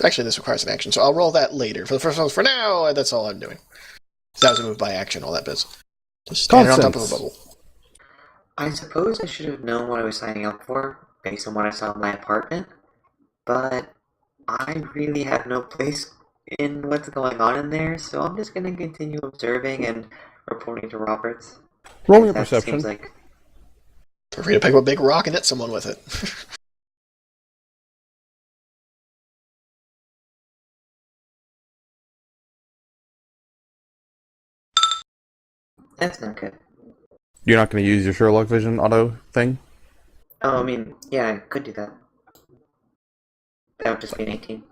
Actually, this requires an action, so I'll roll that later. For the first one, for now, that's all I'm doing. That was a move by action, all that biz. Just standing on top of a bubble. I suppose I should have known what I was signing up for, based on what I saw in my apartment, but I really have no place in what's going on in there, so I'm just going to continue observing and reporting to Roberts. Roll me a That perception. seems like... Feel free to pick up a big rock and hit someone with it. That's not good. You're not going to use your Sherlock Vision auto thing? Oh, I mean, yeah, I could do that. That would just be an 18.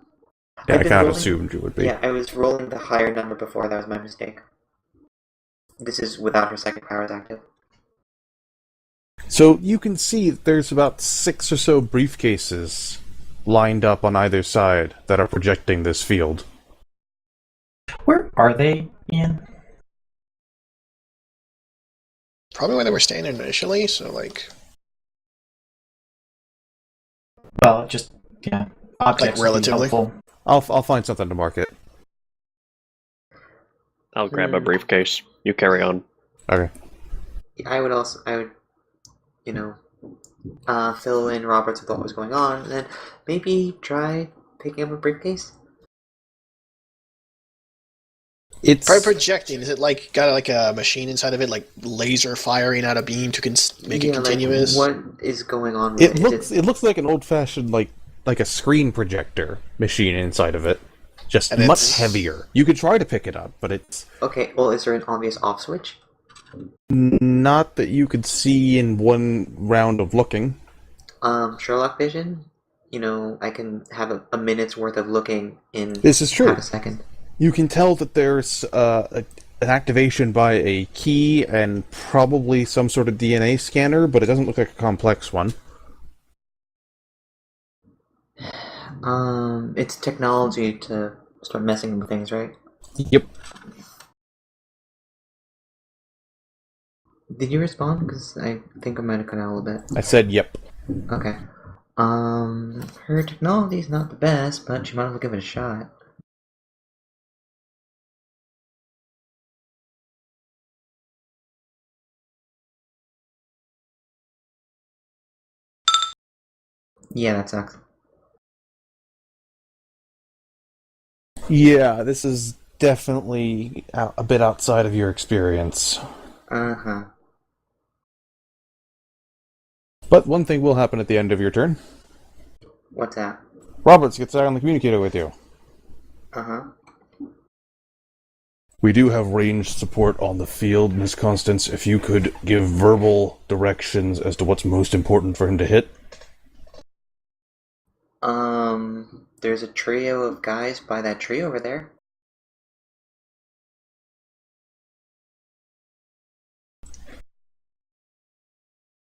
Yeah, I've I been kind of rolling- assumed you would be. Yeah, I was rolling the higher number before, that was my mistake. This is without her second powers active. So you can see that there's about 6 or so briefcases lined up on either side that are projecting this field. Where are they, Ian? Probably where they were standing initially, so like... Well, just, yeah. Objects would be relatively? helpful. I'll find something to mark it. I'll grab a briefcase. You carry on. Okay. I would, fill in Roberts with what was going on, and then maybe try picking up a briefcase. It's By projecting, is it like got like a machine inside of it, like laser firing out a beam to make it continuous? Like, what is going on with it it? looks looks like an old fashioned like a screen projector machine inside of it, just And much it's- heavier. You could try to pick it up, but it's Okay, well, is there an obvious off switch? not that you could see in one round of looking. Sherlock vision? I can have a minute's worth of looking in This is true. half a second. You can tell that there's an activation by a key and probably some sort of DNA scanner, but it doesn't look like a complex one. It's technology to start messing with things, right? Yep. Did you respond? Because I think I might have cut out a little bit. I said yep. Okay. Her technology's not the best, but she might as well give it a shot. Yeah, that sucks. Yeah, this is definitely a bit outside of your experience. Uh-huh. But one thing will happen at the end of your turn. What's that? Roberts gets on the communicator with you. Uh-huh. We do have ranged support on the field, Miss Constance. If you could give verbal directions as to what's most important for him to hit. There's a trio of guys by that tree over there.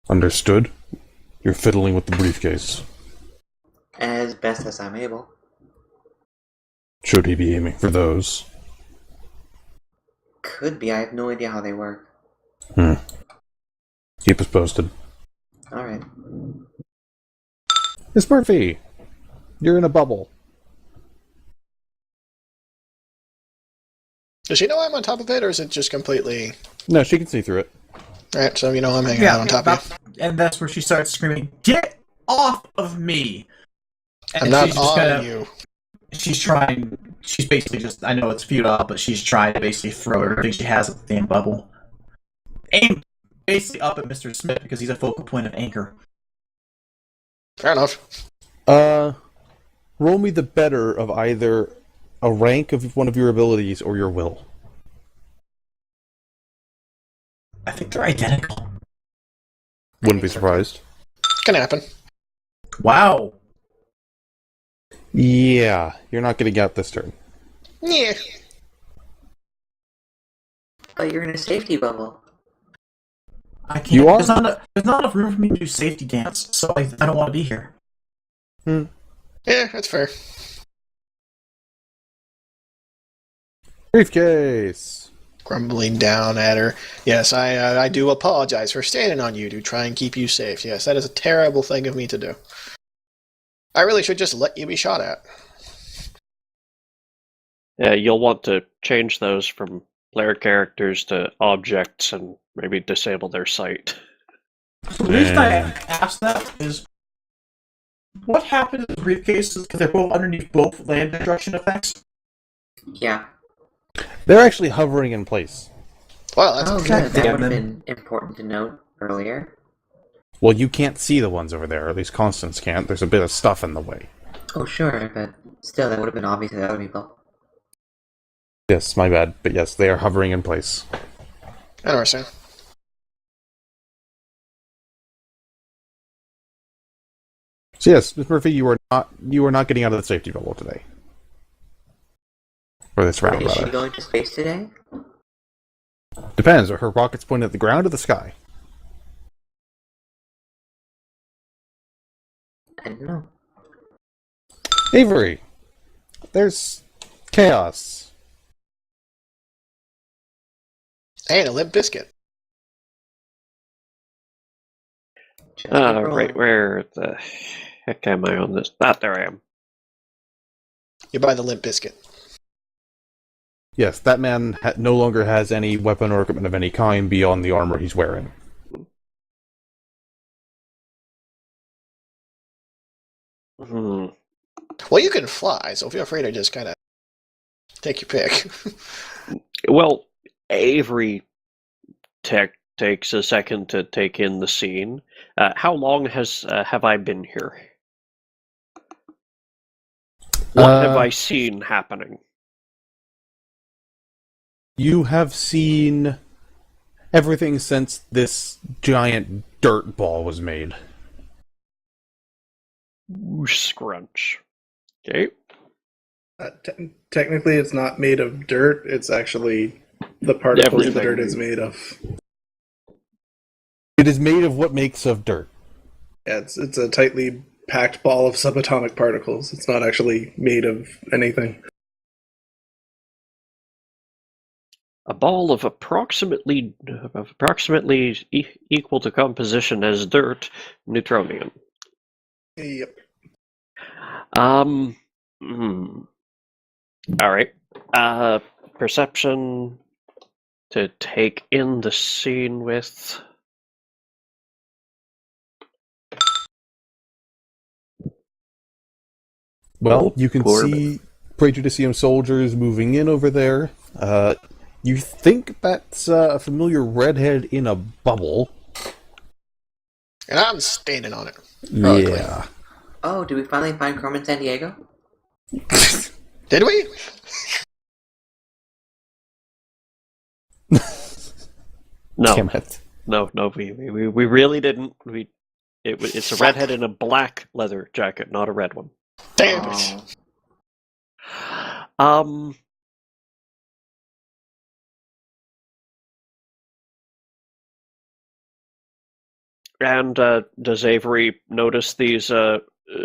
Understood. You're fiddling with the briefcase. As best as I'm able. Should he be aiming for those? Could be, I have no idea how they work. Keep us posted. Alright. Miss Murphy, you're in a bubble. Does she know I'm on top of it, or is it just completely... No, she can see through it. Alright, so you know I'm hanging out on top of you. And that's where she starts screaming, "Get off of me!" And I'm not she's just on gonna- you. She's basically just, I know it's futile, but she's trying to basically throw everything she has at the damn bubble. Aim basically up at Mr. Smith because he's a focal point of anchor. Fair enough. Roll me the better of either a rank of one of your abilities or your will. I think they're identical. Wouldn't be surprised. Can happen. Wow. Yeah, you're not getting out this turn. Yeah. But you're in a safety bubble. I can't. You are? There's not enough room for me to do safety dance, so I don't want to be here. Yeah, that's fair. Briefcase! Grumbling down at her. Yes, I do apologize for standing on you to try and keep you safe. Yes, that is a terrible thing of me to do. I really should just let you be shot at. Yeah, you'll want to change those from player characters to objects and maybe disable their sight. The reason I asked that is, what happened to the briefcases because they're both underneath both land destruction effects? Yeah. They're actually hovering in place. Well, that's Okay. That Yeah, would have then- been important to note earlier. Well, you can't see the ones over there, or at least Constance can't. There's a bit of stuff in the way. Oh, sure, but still, that would have been obvious to other people. Yes, my bad. But yes, they are hovering in place. I understand. So yes, Miss Murphy, you are not getting out of the safety bubble today. Or this round, Is she rather. going to space today? Depends. Are her rockets pointed at the ground or the sky? I don't know. Avery, there's chaos. And a limp biscuit. Just keep rolling. Right, where the heck am I on this? There I am. You buy the limp biscuit. Yes, that man no longer has any weapon or equipment of any kind beyond the armor he's wearing. Hmm. Well, you can fly, so feel free to just kind of take your pick. Well, Avery takes a second to take in the scene. How long have I been here? What have I seen happening? You have seen everything since this giant dirt ball was made. Scrunch. Okay. Technically, it's not made of dirt. It's actually the particles the Everything. dirt is made of. It is made of what makes of dirt. Yeah, it's a tightly packed ball of subatomic particles. It's not actually made of anything. A ball of approximately equal to composition as dirt, neutronium. Yep. All right. Perception to take in the scene with. Well, you can Poor see Praejudicium soldiers moving in over there. You think that's a familiar redhead in a bubble. And I'm standing on it. Heroically. Yeah. Oh, did we finally find Carmen San Diego? Did we? No, Damn it. no, we really didn't. It's a redhead in a black leather jacket, not a red one. Damn it. And does Avery notice these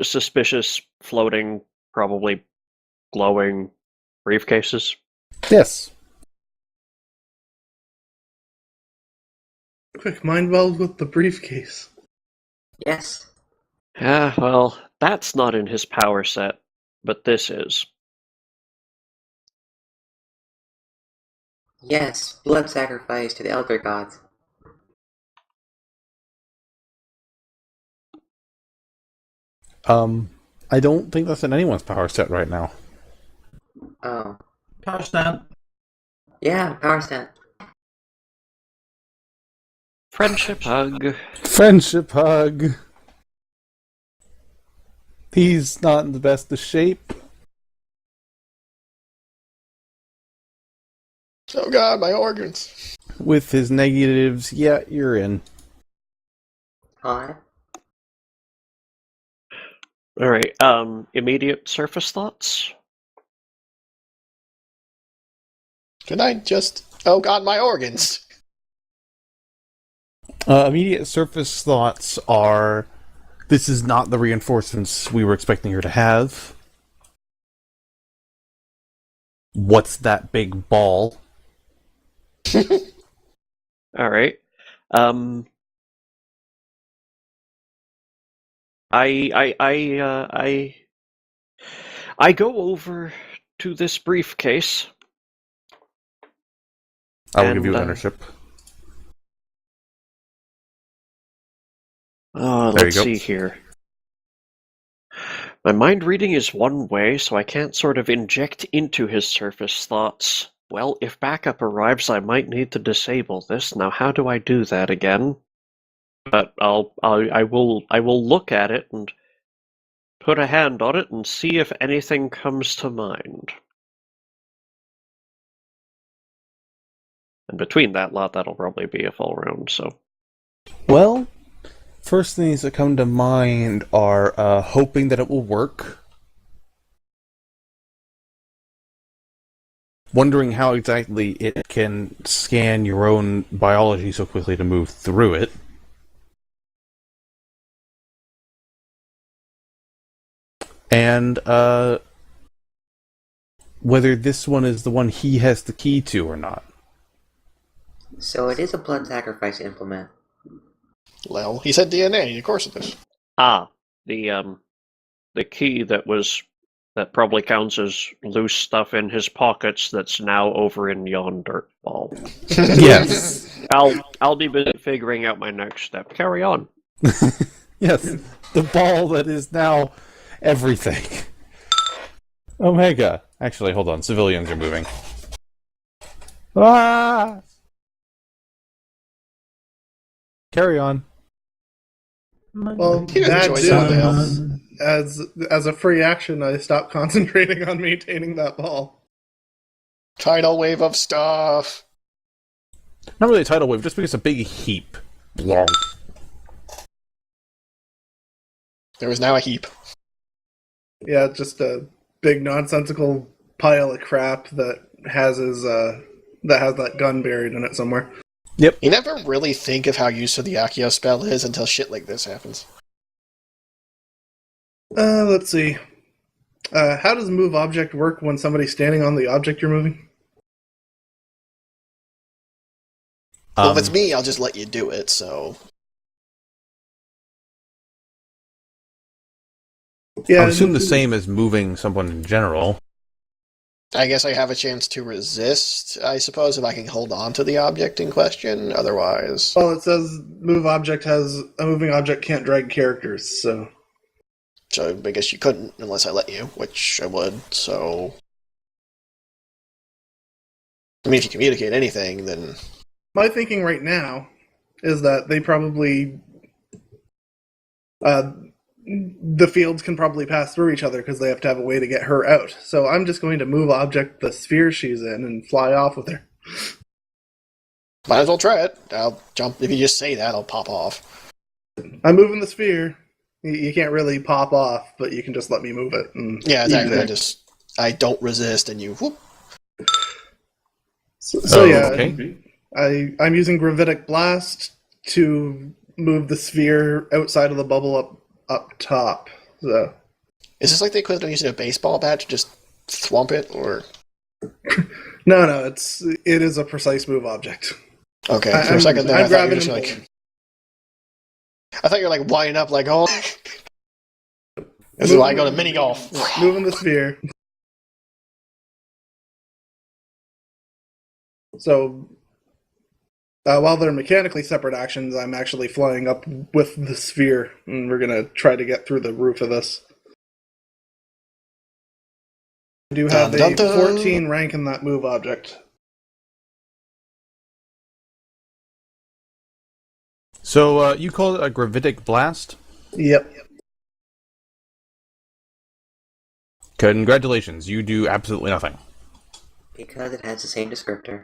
suspicious, floating, probably glowing briefcases? Yes. Quick, mind meld with the briefcase. Yes. Yeah, well, that's not in his power set, but this is. Yes, blood sacrifice to the elder gods. I don't think that's in anyone's power set right now. Oh. Power stamp. Yeah, power set. Friendship hug. Friendship hug. He's not in the best of shape. Oh god, my organs. With his negatives, yeah, you're in. Alright. Alright, immediate surface thoughts? Can I just... Oh god, my organs. Immediate surface thoughts are... This is not the reinforcements we were expecting her to have. What's that big ball? Alright. I go over to this briefcase. I will give you ownership. Let's see here. My mind reading is one way, so I can't sort of inject into his surface thoughts. Well, if backup arrives, I might need to disable this. Now, how do I do that again? But I will look at it and put a hand on it and see if anything comes to mind. And between that lot, that'll probably be a full round, so... Well, first things that come to mind are hoping that it will work. Wondering how exactly it can scan your own biology so quickly to move through it. And whether this one is the one he has the key to or not. So it is a blood sacrifice implement. Well, he said DNA, of course it is. Ah, the key that was That probably counts as loose stuff in his pockets that's now over in yonder ball. Yes. I'll be busy figuring out my next step. Carry on. Yes. The ball that is now everything. Omega. Actually, hold on. Civilians are moving. Ah! Carry on. Well, He doesn't that enjoy did, something else. as a free action, I stopped concentrating on maintaining that ball. Tidal wave of stuff. Not really a tidal wave, just because it's a big heap. Blah. There is now a heap. Yeah, just a big nonsensical pile of crap that has that gun buried in it somewhere. Yep. You never really think of how useful the Accio spell is until shit like this happens. Let's see. How does move object work when somebody's standing on the object you're moving? Well, if it's me, I'll just let you do it, so... Yeah, I assume the same as moving someone in general. I guess I have a chance to resist, I suppose, if I can hold on to the object in question. Otherwise... Well, it says moving object can't drag characters, so... So I guess you couldn't, unless I let you, which I would, so... I mean, if you communicate anything, then... My thinking right now is that they probably... the fields can probably pass through each other because they have to have a way to get her out. So I'm just going to move object the sphere she's in and fly off with her. Might as well try it. I'll jump. If you just say that, I'll pop off. I'm moving the sphere. You can't really pop off, but you can just let me move it. Yeah, exactly. I don't resist, and you whoop. So yeah, okay. I'm using Gravitic Blast to move the sphere outside of the bubble up top. So. Is this like the equivalent of using a baseball bat to just thwomp it, or? No, it is a precise move object. Okay, for a second there, I'm I thought you were grabbing just him. like... I thought you were like winding up like, oh... This is why I go to mini golf. Moving the sphere. So, while they're mechanically separate actions, I'm actually flying up with the sphere, and we're going to try to get through the roof of this. I do have Dun, dun, a dun. 14 rank in that move object. So, you call it a gravitic blast? Yep. Congratulations, you do absolutely nothing. Because it has the same descriptor.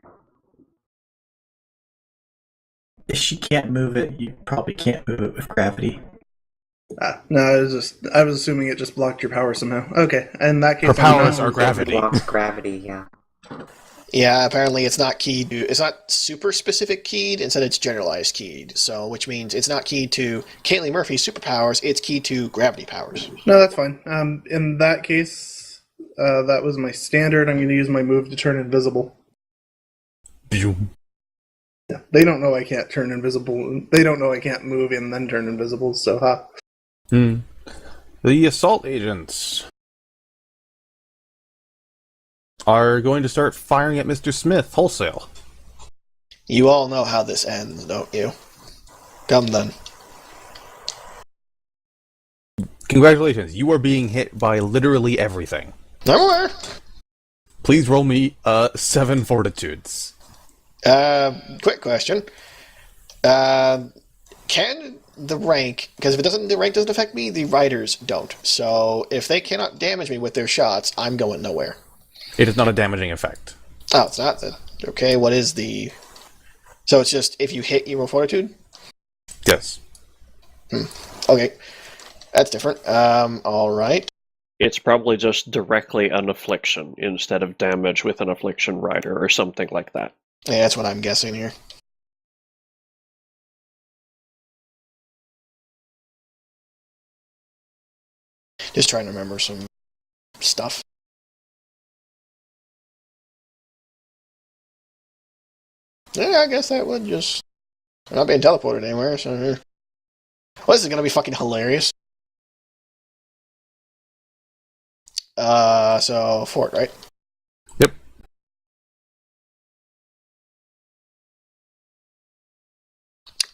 If she can't move it, you probably can't move it with gravity. No, I was assuming it just blocked your power somehow. Okay, in that case, Her I'm powers not- are gravity. Blocks gravity, yeah. Yeah, apparently it's not keyed to... It's not super specific keyed, instead it's generalized keyed. So, which means it's not keyed to Caitlin Murphy's superpowers, it's keyed to gravity powers. No, that's fine. In that case, that was my standard. I'm going to use my move to turn invisible. Boom. Yeah, they don't know I can't turn invisible. They don't know I can't move and then turn invisible, so ha. The assault agents are going to start firing at Mr. Smith wholesale. You all know how this ends, don't you? Come then. Congratulations, you are being hit by literally everything. I'm aware. Please roll me 7 fortitudes. Quick question. Can the rank... Because if the rank doesn't affect me, the riders don't. So if they cannot damage me with their shots, I'm going nowhere. It is not a damaging effect. Oh, it's not then. Okay, what is the... So it's just if you hit, you roll fortitude? Yes. Okay. That's different. Alright. It's probably just directly an affliction instead of damage with an affliction rider or something like that. Yeah, that's what I'm guessing here. Just trying to remember some stuff. Yeah, I guess that would just... I'm not being teleported anywhere, so... Well, this is gonna be fucking hilarious. So fort, right? Yep.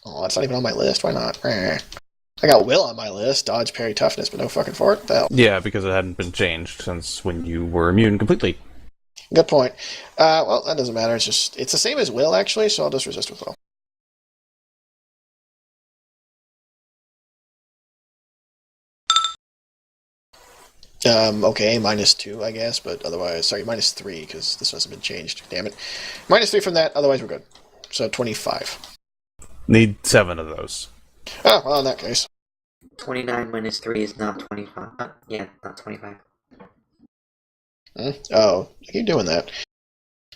Oh, that's not even on my list. Why not? I got will on my list. Dodge, parry, toughness, but no fucking fort. The hell? Yeah, because it hadn't been changed since when you were immune completely. Good point. Well, that doesn't matter. It's the same as will, actually, so I'll just resist with will. Okay, -2, I guess, but otherwise, sorry, -3, because this hasn't been changed. Damn it. -3 from that, otherwise we're good. So 25. Need 7 of those. Oh, well, in that case. 29 minus 3 is not 25. Yeah, not 25. Oh, I keep doing that.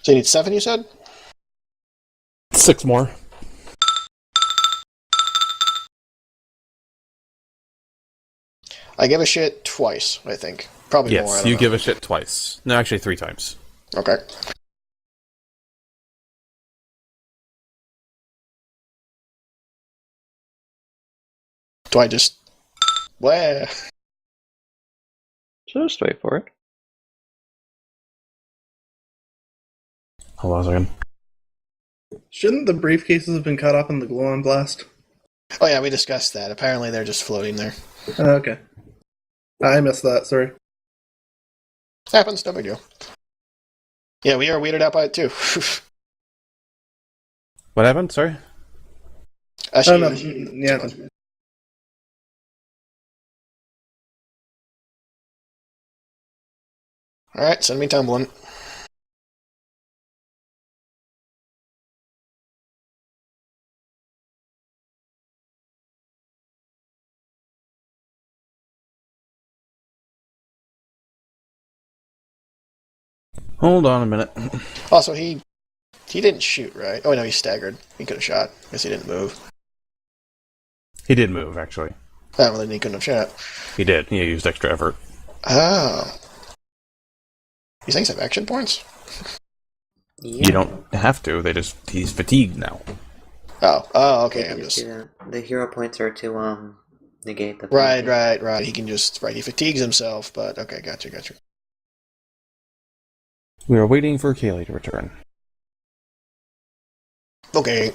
So you need 7, you said? 6 more. I give a shit twice, I think. Probably more. Yes, you give a shit twice. No, actually 3 times. Okay. Do I just... Well... Just wait for it. Hold on a second. Shouldn't the briefcases have been cut up in the Gluon blast? Oh yeah, we discussed that. Apparently they're just floating there. Okay. I missed that, sorry. Happens, no big deal. Yeah, we are weirded out by it too. What happened? Sorry? Oh, no. Yeah. Alright, send me tumbling. Hold on a minute. Also, he didn't shoot, right? Oh, no, he staggered. He could have shot. Guess he didn't move. He did move, actually. Oh, well, then he couldn't have shot. He did. He used extra effort. Oh. These things have action points? Yeah. You don't have to. He's fatigued now. Oh, okay. You I'm can just... do that. The hero points are to negate the Right. penalty. He can just... Right, he fatigues himself, but... Okay, gotcha. We are waiting for Kaylee to return. Okay.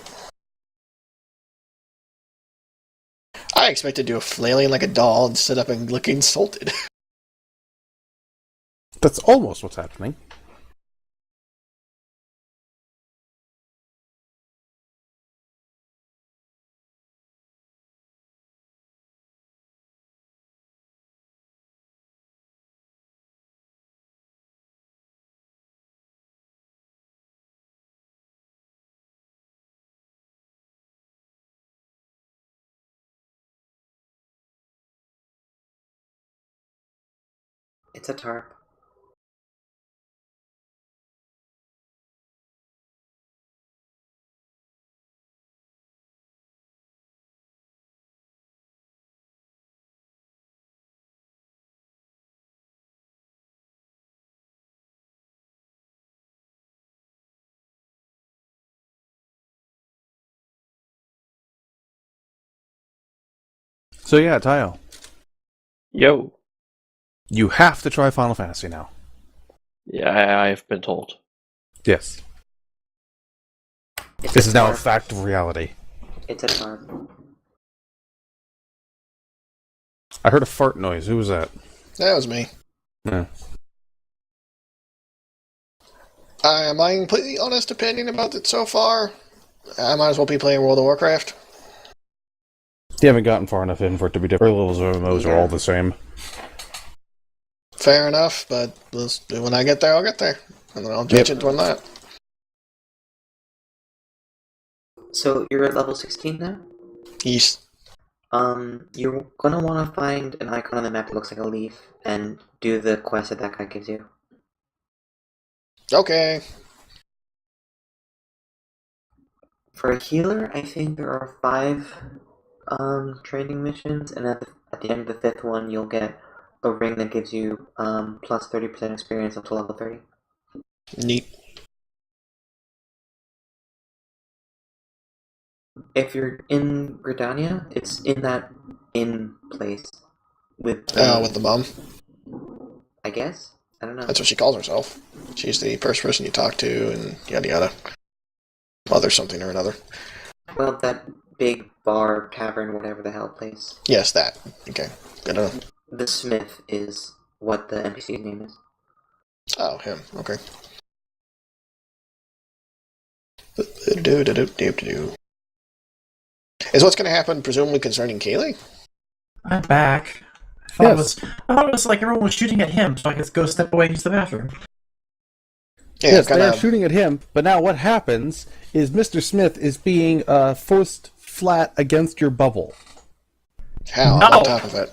I expected to do a flailing like a doll and sit up and look insulted. That's almost what's happening. It's a tarp. So yeah, Tayo. Yo. You have to try Final Fantasy now. Yeah, I've been told. Yes. It's This a is now a tarp. fact of reality. It's a tarp. I heard a fart noise. Who was that? That was me. Yeah. My completely honest opinion about it so far, I might as well be playing World of Warcraft. You haven't gotten far enough in for it to be different. Levels of MMOs are all the same. Fair enough, but when I get there, I'll get there. And then I'll judge it when that. So you're at level 16 now? Yes. You're gonna want to find an icon on the map that looks like a leaf and do the quest that guy gives you. Okay. For a healer, I think there are 5 training missions, and at the end of the 5th one, you'll get a ring that gives you plus 30% experience up to level 30. Neat. If you're in Gridania, it's in that inn place with With the mom. I guess? I don't know. That's what she calls herself. She's the first person you talk to, and yada yada. Mother something or another. Well, that big bar, tavern, whatever the hell place. Yes, that. Okay, good to know. The Smith is what the NPC's name is. Oh, him. Okay. Is what's going to happen presumably concerning Kaylee? I'm back. I thought it was like everyone was shooting at him, so I could go step away and use the bathroom. Yeah, Yes, kinda... they are shooting at him, but now what happens is Mr. Smith is being forced flat against your bubble. How? No. On top of it.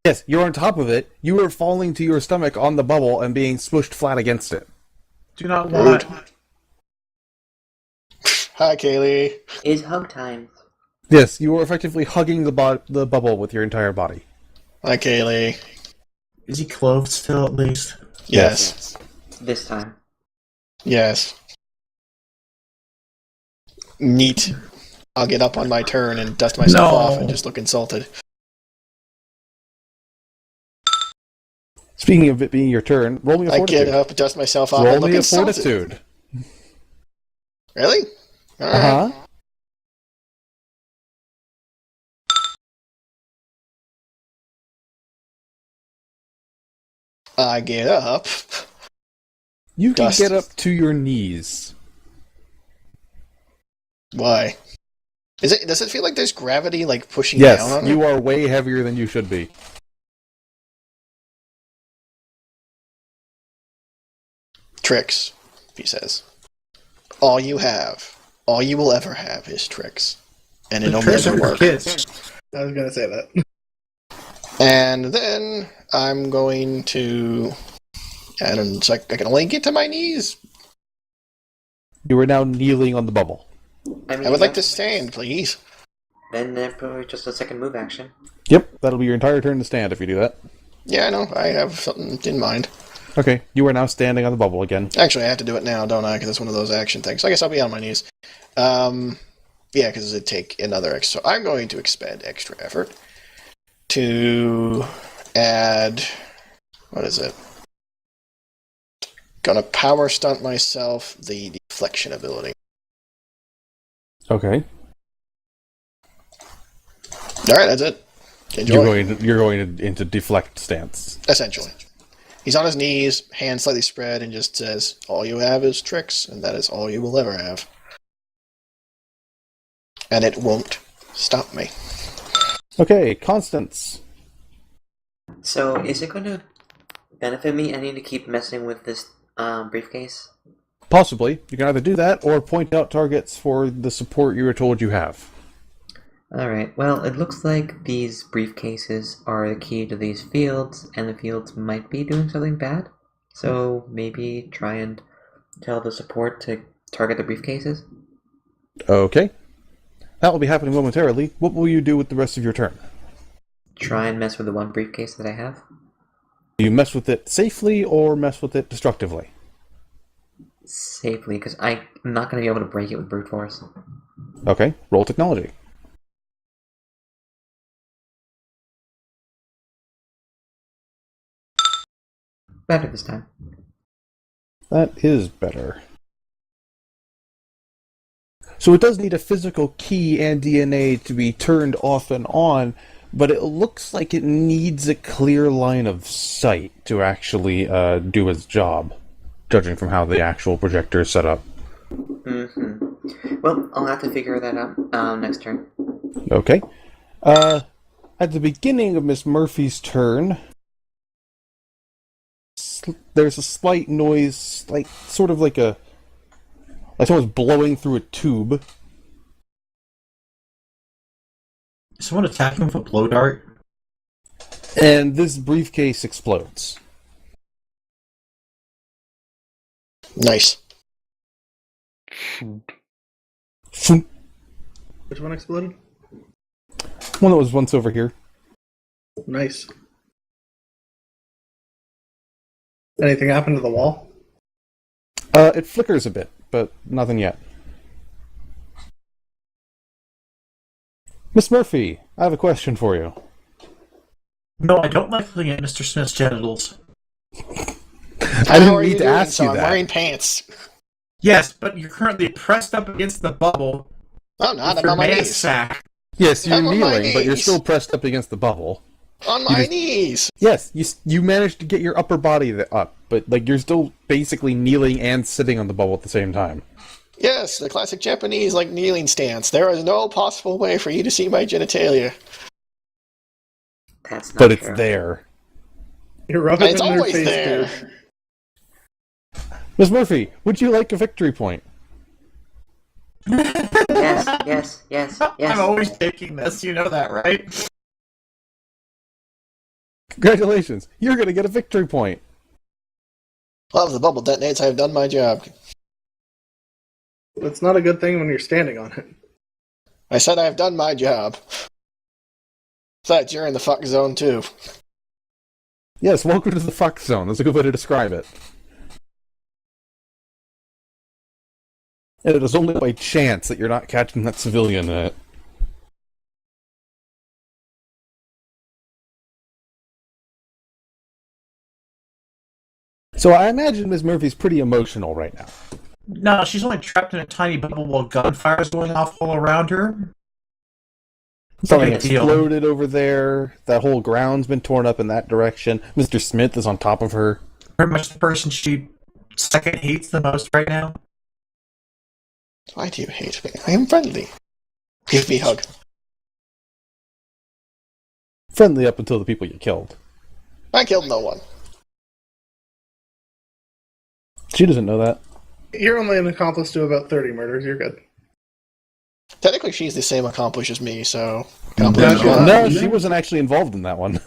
Yes, you're on top of it. You are falling to your stomach on the bubble and being smushed flat against it. Do not want. Hi, Kaylee. Is hug time. Yes, you are effectively hugging the bubble with your entire body. Hi, Kaylee. Is he clothed still, at least? Yes. This time. Yes. Neat. I'll get up on my turn and dust myself off and just look insulted. Speaking of it being your turn, roll me a I fortitude. get up, dust myself off, Roll and look me a insulted. fortitude. Really? All right. Uh-huh. I get up. You can Dust. get up to your knees. Why? Does it feel like there's gravity like pushing Yes, down on you it? are way heavier than you should be. Tricks, he says. All you will ever have is tricks. And it'll Tricks never are for work. kids. I was gonna say that. And then I'm going to... And it's like I can only get to my knees. You are now kneeling on the bubble. I mean, I would like to stand, please. Then probably just a second move action. Yep, that'll be your entire turn to stand if you do that. Yeah, I know. I have something in mind. Okay, you are now standing on the bubble again. Actually, I have to do it now, don't I? Because it's one of those action things. So I guess I'll be on my knees. Yeah, because it'd take another extra... So I'm going to expend extra effort to add... What is it? Gonna power stunt myself the deflection ability. Okay. Alright, that's it. Enjoy. You're going into deflect stance. Essentially. He's on his knees, hands slightly spread, and just says, all you have is tricks, and that is all you will ever have. And it won't stop me. Okay, Constance. So, is it going to benefit me any to keep messing with this briefcase? Possibly. You can either do that or point out targets for the support you were told you have. Alright, well, it looks like these briefcases are the key to these fields, and the fields might be doing something bad. So, maybe try and tell the support to target the briefcases? Okay. That will be happening momentarily. What will you do with the rest of your turn? Try and mess with the one briefcase that I have? Do you mess with it safely or mess with it destructively? Safely, because I'm not going to be able to break it with brute force. Okay, roll technology. Better this time. That is better. So it does need a physical key and DNA to be turned off and on, but it looks like it needs a clear line of sight to actually do its job, judging from how the actual projector is set up. Mm-hmm. Well, I'll have to figure that out next turn. Okay. At the beginning of Miss Murphy's turn, there's a slight noise, like sort of like someone's blowing through a tube. Is someone attacking him with a blow dart? And this briefcase explodes. Nice. One Which one exploded? that was once over here. Nice. Anything happened to the wall? It flickers a bit, but nothing yet. Miss Murphy, I have a question for you. No, I don't like looking at Mr. Smith's genitals. I How didn't are need you to doing ask so? you I'm that. wearing pants. Yes, but you're currently pressed up against the bubble. I'm not. with I'm your on my man knees. sack. Yes, you're I'm on my kneeling, but you're knees. still pressed up against the bubble. On my knees. Yes, you managed to get your upper body up, but like you're still basically kneeling and sitting on the bubble at the same time. Yes, the classic Japanese like kneeling stance. There is no possible way for you to see my genitalia. That's not But it's true. there. You're rubbing It's it in her always face, there. dude. Ms. Murphy, would you like a victory point? Yes. I'm always taking this, you know that, right? Congratulations, you're gonna get a victory point. Well, if the bubble detonates, I have done my job. It's not a good thing when you're standing on it. I said I have done my job. Besides, you're in the fuck zone too. Yes, welcome to the fuck zone. That's a good way to describe it. And it is only by chance that you're not catching that civilian in it. So I imagine Ms. Murphy's pretty emotional right now. No, she's only trapped in a tiny bubble while gunfire is going off all around her. Something Big deal. exploded over there. That whole ground's been torn up in that direction. Mr. Smith is on top of her. Pretty much the person she second hates the most right now. Why do you hate me? I am friendly. Give me a hug. Friendly up until the people you killed. I killed no one. She doesn't know that. You're only an accomplice to about 30 murders. You're good. Technically, she's the same accomplice as me, so... No, No, she wasn't actually involved in that one.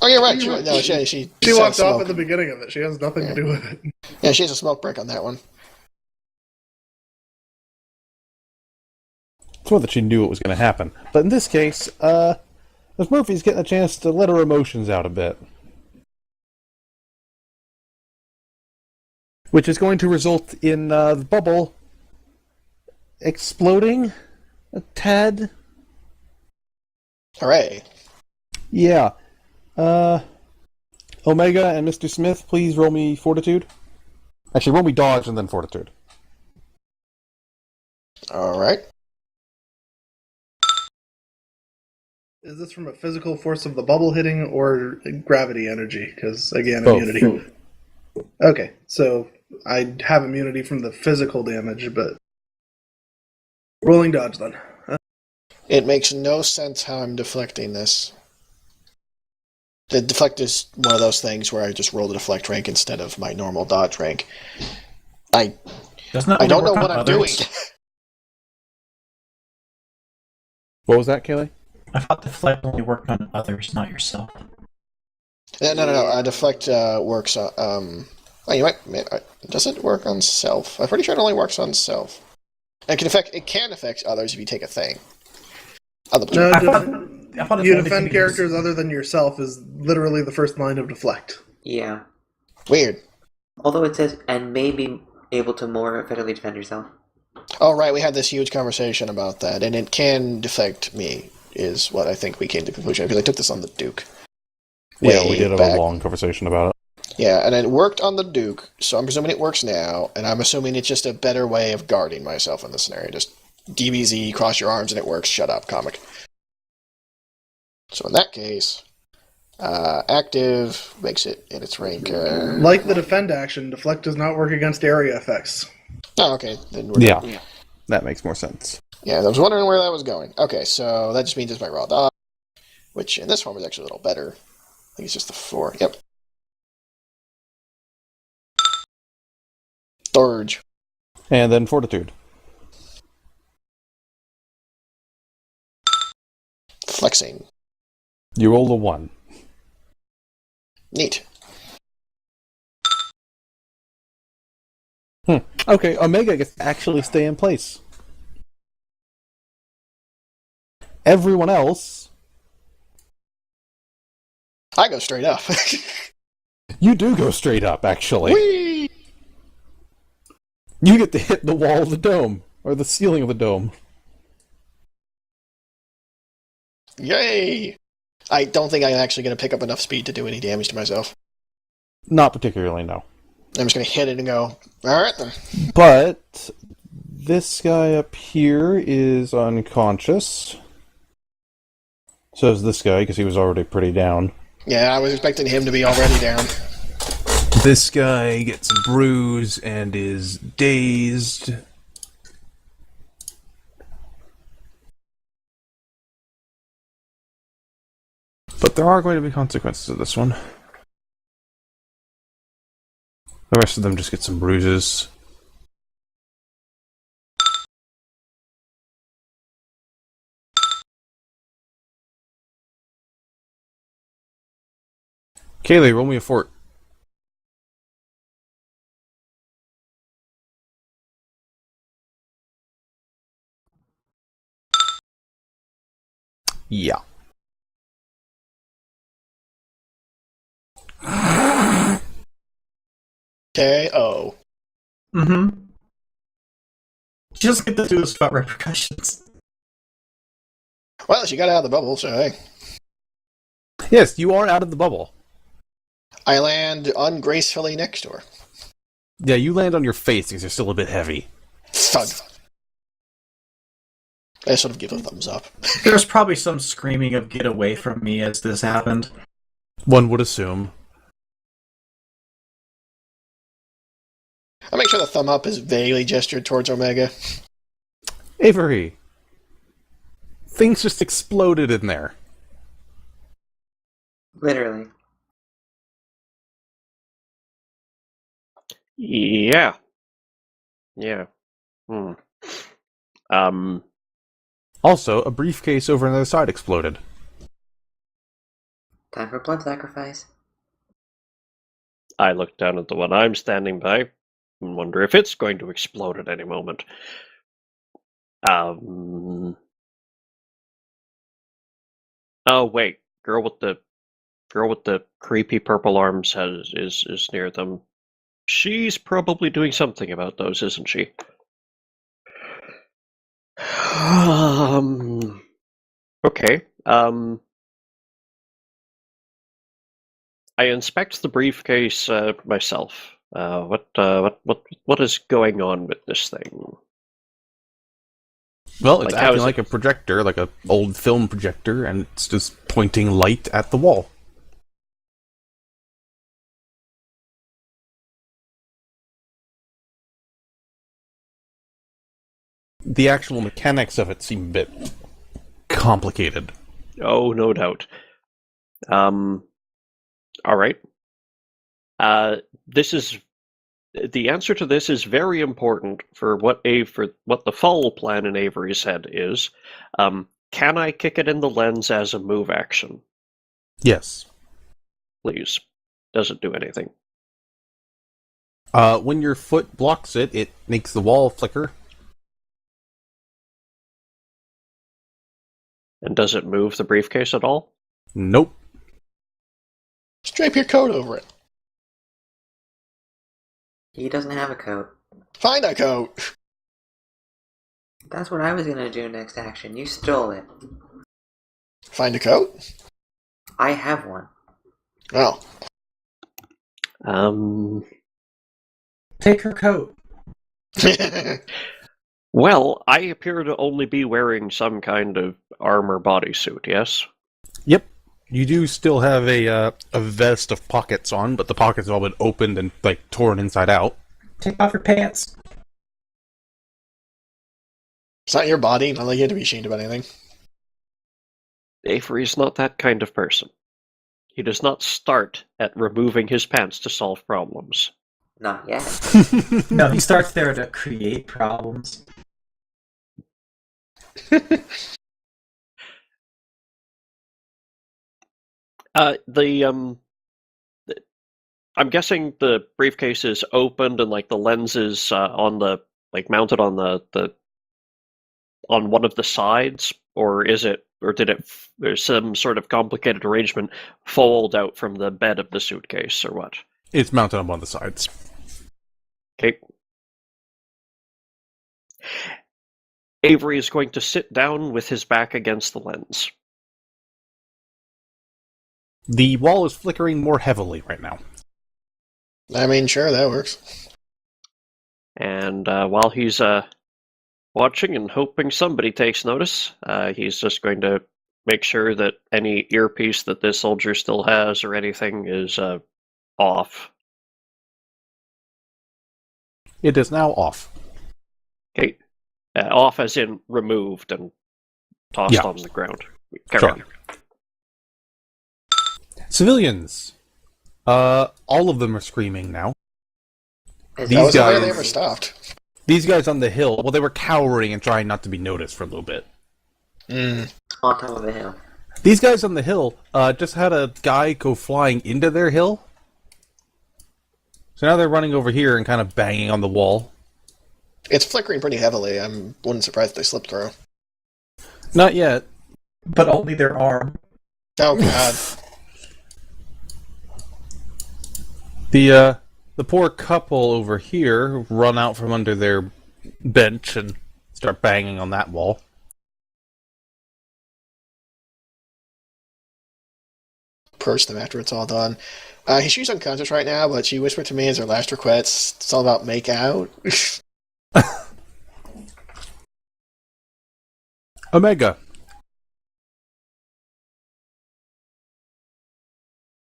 Oh, you're right. She She set walked off smoke. at the beginning of it. She has nothing to do with it. Yeah, she has a smoke break on that one. It's more that she knew it was going to happen. But in this case, Ms. Murphy's getting a chance to let her emotions out a bit. Which is going to result in the bubble exploding a tad. Hooray. Yeah. Omega and Mr. Smith, please roll me fortitude. Actually, roll me dodge and then fortitude. Alright. Is this from a physical force of the bubble hitting or gravity energy? Because, again, Both. immunity. Okay, so I have immunity from the physical damage, but... Rolling dodge, then. It makes no sense how I'm deflecting this. The deflect is one of those things where I just roll the deflect rank instead of my normal dodge rank. I Doesn't that I don't know work what on I'm doing. others? What was that, Kaylee? I thought the deflect only worked on others, not yourself. No. Deflect works on... Oh, you might... Does it work on self? I'm pretty sure it only works on self. It can affect others if you take a thing. No, I thought you it's only defend if characters other than yourself is literally the first line of deflect. Yeah. Weird. Although it says, and may be able to more effectively defend yourself. Oh, right, we had this huge conversation about that, and it can defect me, is what I think we came to the conclusion, because I took this on the Duke. Yeah, way we did have back. a long conversation about it. Yeah, and it worked on the Duke, so I'm presuming it works now, and I'm assuming it's just a better way of guarding myself in this scenario. Just DBZ, cross your arms, and it works. Shut up, comic. So in that case, active makes it in its rank. Like the defend action, deflect does not work against area effects. Oh, okay. Then we're Yeah, that makes more sense. Yeah, I was wondering where that was going. Okay, so that just means it's my raw dodge, which in this form is actually a little better. I think it's just the 4. Yep. Dodge. And then fortitude. Flexing. You rolled a 1. Neat. Okay, Omega gets to actually stay in place. Everyone else, I go straight up. you do go straight up, actually. Whee! You get to hit the wall of the dome, or the ceiling of the dome. Yay! I don't think I'm actually going to pick up enough speed to do any damage to myself. Not particularly, no. I'm just going to hit it and go, alright then. But this guy up here is unconscious. So is this guy, because he was already pretty down. Yeah, I was expecting him to be already down. This guy gets a bruise and is dazed. But there are going to be consequences to this one. The rest of them just get some bruises. Kaylee, roll me a fort. Yeah. KO. Mm-hmm. She doesn't get to do this about repercussions. Well, she got out of the bubble, so hey. Yes, you are out of the bubble. I land ungracefully next to her. Yeah, you land on your face because you're still a bit heavy. Thud. I sort of give a thumbs up. There's probably some screaming of "get away from me" as this happened. One would assume. I make sure the thumb up is vaguely gestured towards Omega. Avery! Things just exploded in there. Literally. Yeah. Yeah. Also, a briefcase over on the other side exploded. Time for blood sacrifice. I look down at the one I'm standing by and wonder if it's going to explode at any moment. Oh wait, girl with the creepy purple arms is near them. She's probably doing something about those, isn't she? Okay. I inspect the briefcase myself. What is going on with this thing? Well, it's Like, how acting is like a projector, like an old film projector, and it's just pointing light at the wall. The actual mechanics of it seem a bit complicated. Oh, no doubt. All right. This is the answer to this is very important for what the fall plan in Avery's head is. Can I kick it in the lens as a move action? Yes. Please. Does it do anything? When your foot blocks it, it makes the wall flicker. And does it move the briefcase at all? Nope. Drape your coat over it. He doesn't have a coat. Find a coat. That's what I was gonna do next action. You stole it. Find a coat? I have one. Oh. Take her coat. Well, I appear to only be wearing some kind of armor bodysuit, yes? Yep. You do still have a vest of pockets on, but the pockets have all been opened and, like, torn inside out. Take off your pants. It's not your body, not like you have to be ashamed about anything. Avery's not that kind of person. He does not start at removing his pants to solve problems. Not yet. No, he starts there to create problems. I'm guessing the briefcase is opened and like the lens is on the mounted on the on one of the sides, or did it there's some sort of complicated arrangement fold out from the bed of the suitcase or what? It's mounted on one of the sides. Okay. Avery is going to sit down with his back against the lens. The wall is flickering more heavily right now. I mean, sure, that works. And while he's watching and hoping somebody takes notice, he's just going to make sure that any earpiece that this soldier still has or anything is off. It is now off. Okay. Off as in removed and tossed on the ground. Carry on. Civilians. All of them are screaming now. Is That These was the way guys- they ever stopped. These guys on the hill, well, they were cowering and trying not to be noticed for a little bit. Mm. on top of a hill? These guys on the hill just had a guy go flying into their hill. So now they're running over here and kind of banging on the wall. It's flickering pretty heavily. I wouldn't surprise if they slip through. Not yet. But only their arm. Oh, God. The poor couple over here run out from under their bench and start banging on that wall. Purge them after it's all done. She's unconscious right now, but she whispered to me as her last request. It's all about make out. Omega.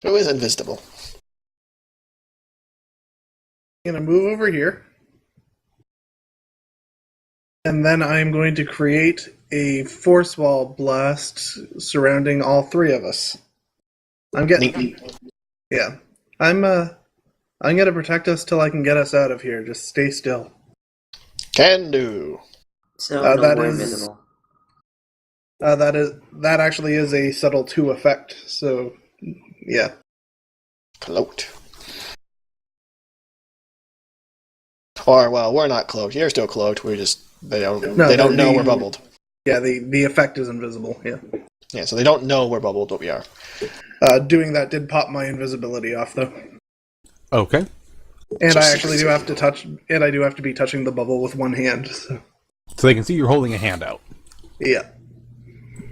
Who is invisible? I'm going to move over here. And then I'm going to create a force wall blast surrounding all three of us. I'm getting... Neat. Yeah. I'm going to protect us till I can get us out of here. Just stay still. Can do. So no that more is- invisible. That actually is a subtle 2 effect, so yeah. Cloaked. Or, well, we're not cloaked. You're still cloaked. We're just... They don't know we're bubbled. Yeah, the effect is invisible, yeah. Yeah, so they don't know we're bubbled, but we are. Doing that did pop my invisibility off, though. Okay. And So I actually do have to touch... And I do have to be touching the bubble with one hand, so... So they can see you're holding a hand out. Yeah.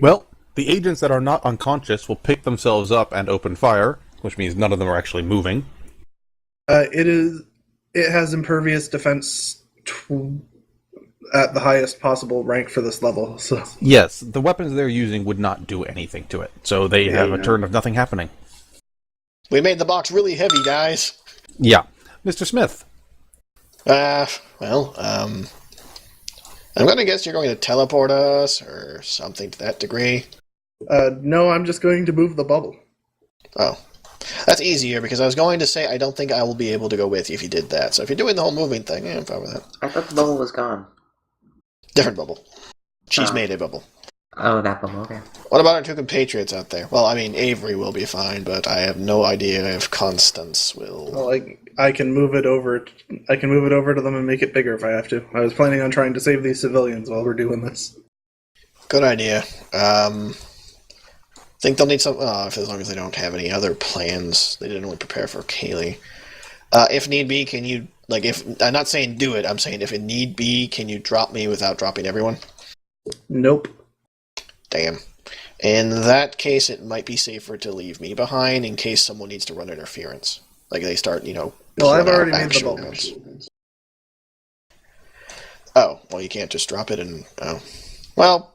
Well, the agents that are not unconscious will pick themselves up and open fire, which means none of them are actually moving. It has impervious defense at the highest possible rank for this level, so... Yes, the weapons they're using would not do anything to it, so they have a turn of nothing happening. We made the box really heavy, guys. Yeah. Mr. Smith. I'm gonna guess you're going to teleport us, or something to that degree. No, I'm just going to move the bubble. Oh. That's easier, because I was going to say I don't think I will be able to go with you if you did that. So if you're doing the whole moving thing, yeah, I'm fine with that. I thought the bubble was gone. Different bubble. She's Oh. made a bubble. Oh, that bubble, okay. What about our two compatriots out there? Well, I mean, Avery will be fine, but I have no idea if Constance will... Well, I can move it over. I can move it over to them and make it bigger if I have to. I was planning on trying to save these civilians while we're doing this. Good idea. Think they'll need some... as long as they don't have any other plans. They didn't really prepare for Kaylee. If need be, can you... if I'm not saying do it, I'm saying if it need be, can you drop me without dropping everyone? Nope. Damn. In that case, it might be safer to leave me behind in case someone needs to run interference. They start, Well, pulling I've out already made the actual bubble. guns. Oh, well, you can't just drop it and... Oh. Well,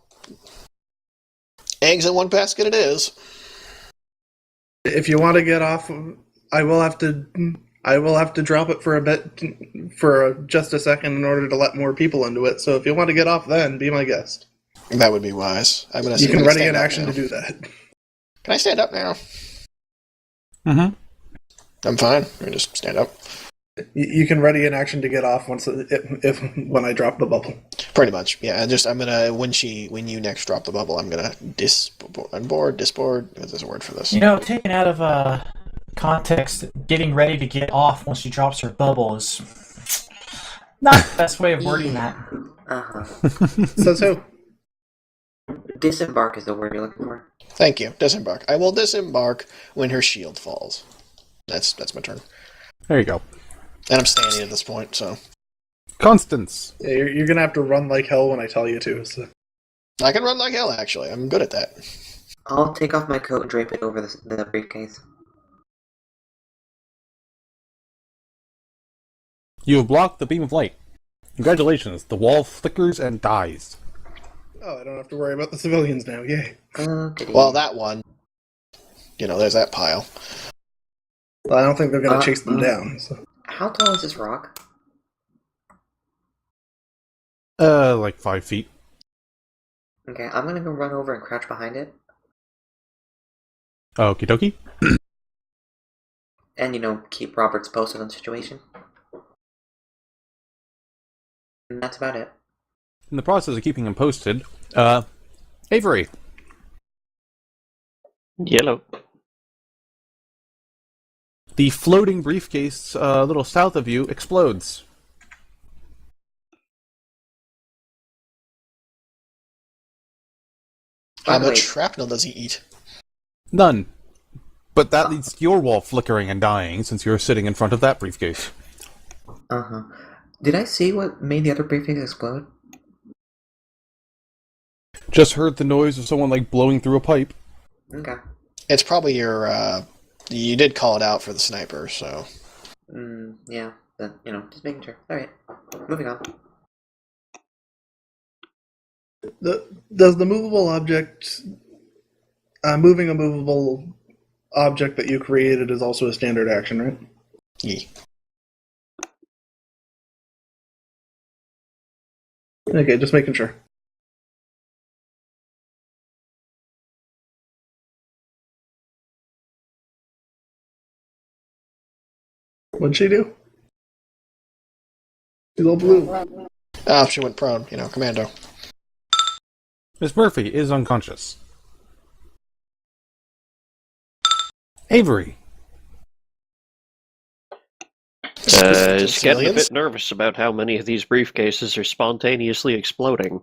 eggs in one basket it is. If you want to get off, I will have to drop it for a bit, for just a second, in order to let more people into it. So if you want to get off, then be my guest. That would be wise. I'm gonna. You can I'm ready stand an up action now. to do that. Can I stand up now? Mm-hmm. I'm fine. I can just stand up. You can ready an action to get off when I drop the bubble. Pretty much, yeah. I'm gonna when you next drop the bubble, I'm gonna disboard. There's a word for this. You know, taken out of context, getting ready to get off once she drops her bubble is not the best way of wording that. Uh-huh. Says who? Disembark is the word you're looking for. Thank you. Disembark. I will disembark when her shield falls. That's my turn. There you go. And I'm standing at this point, so Constance. Yeah, you're gonna have to run like hell when I tell you to. So. I can run like hell. Actually, I'm good at that. I'll take off my coat and drape it over the briefcase. You have blocked the beam of light. Congratulations, the wall flickers and dies. Oh, I don't have to worry about the civilians now. Yay. Okay. Well, that one. There's that pile. Well, I don't think they're going to chase them down. So. How tall is this rock? Like 5 feet. Okay, I'm gonna go run over and crouch behind it. Okie dokie. And, keep Roberts posted on the situation. And that's about it. In the process of keeping him posted, Avery. Yellow. The floating briefcase a little south of you explodes. How By the much way- shrapnel does he eat? None. But that leads to your wall flickering and dying since you're sitting in front of that briefcase. Uh-huh. Did I see what made the other briefcase explode? Just heard the noise of someone blowing through a pipe. Okay. It's probably your, you did call it out for the sniper, so. Yeah. But, just making sure. Alright. Moving on. Does the movable object... moving a movable object that you created is also a standard action, right? Yeah. Okay, just making sure. What'd she do? She's all blue. Oh, she went prone, commando. Miss Murphy is unconscious. Is Avery. getting a Civilians? bit nervous about how many of these briefcases are spontaneously exploding.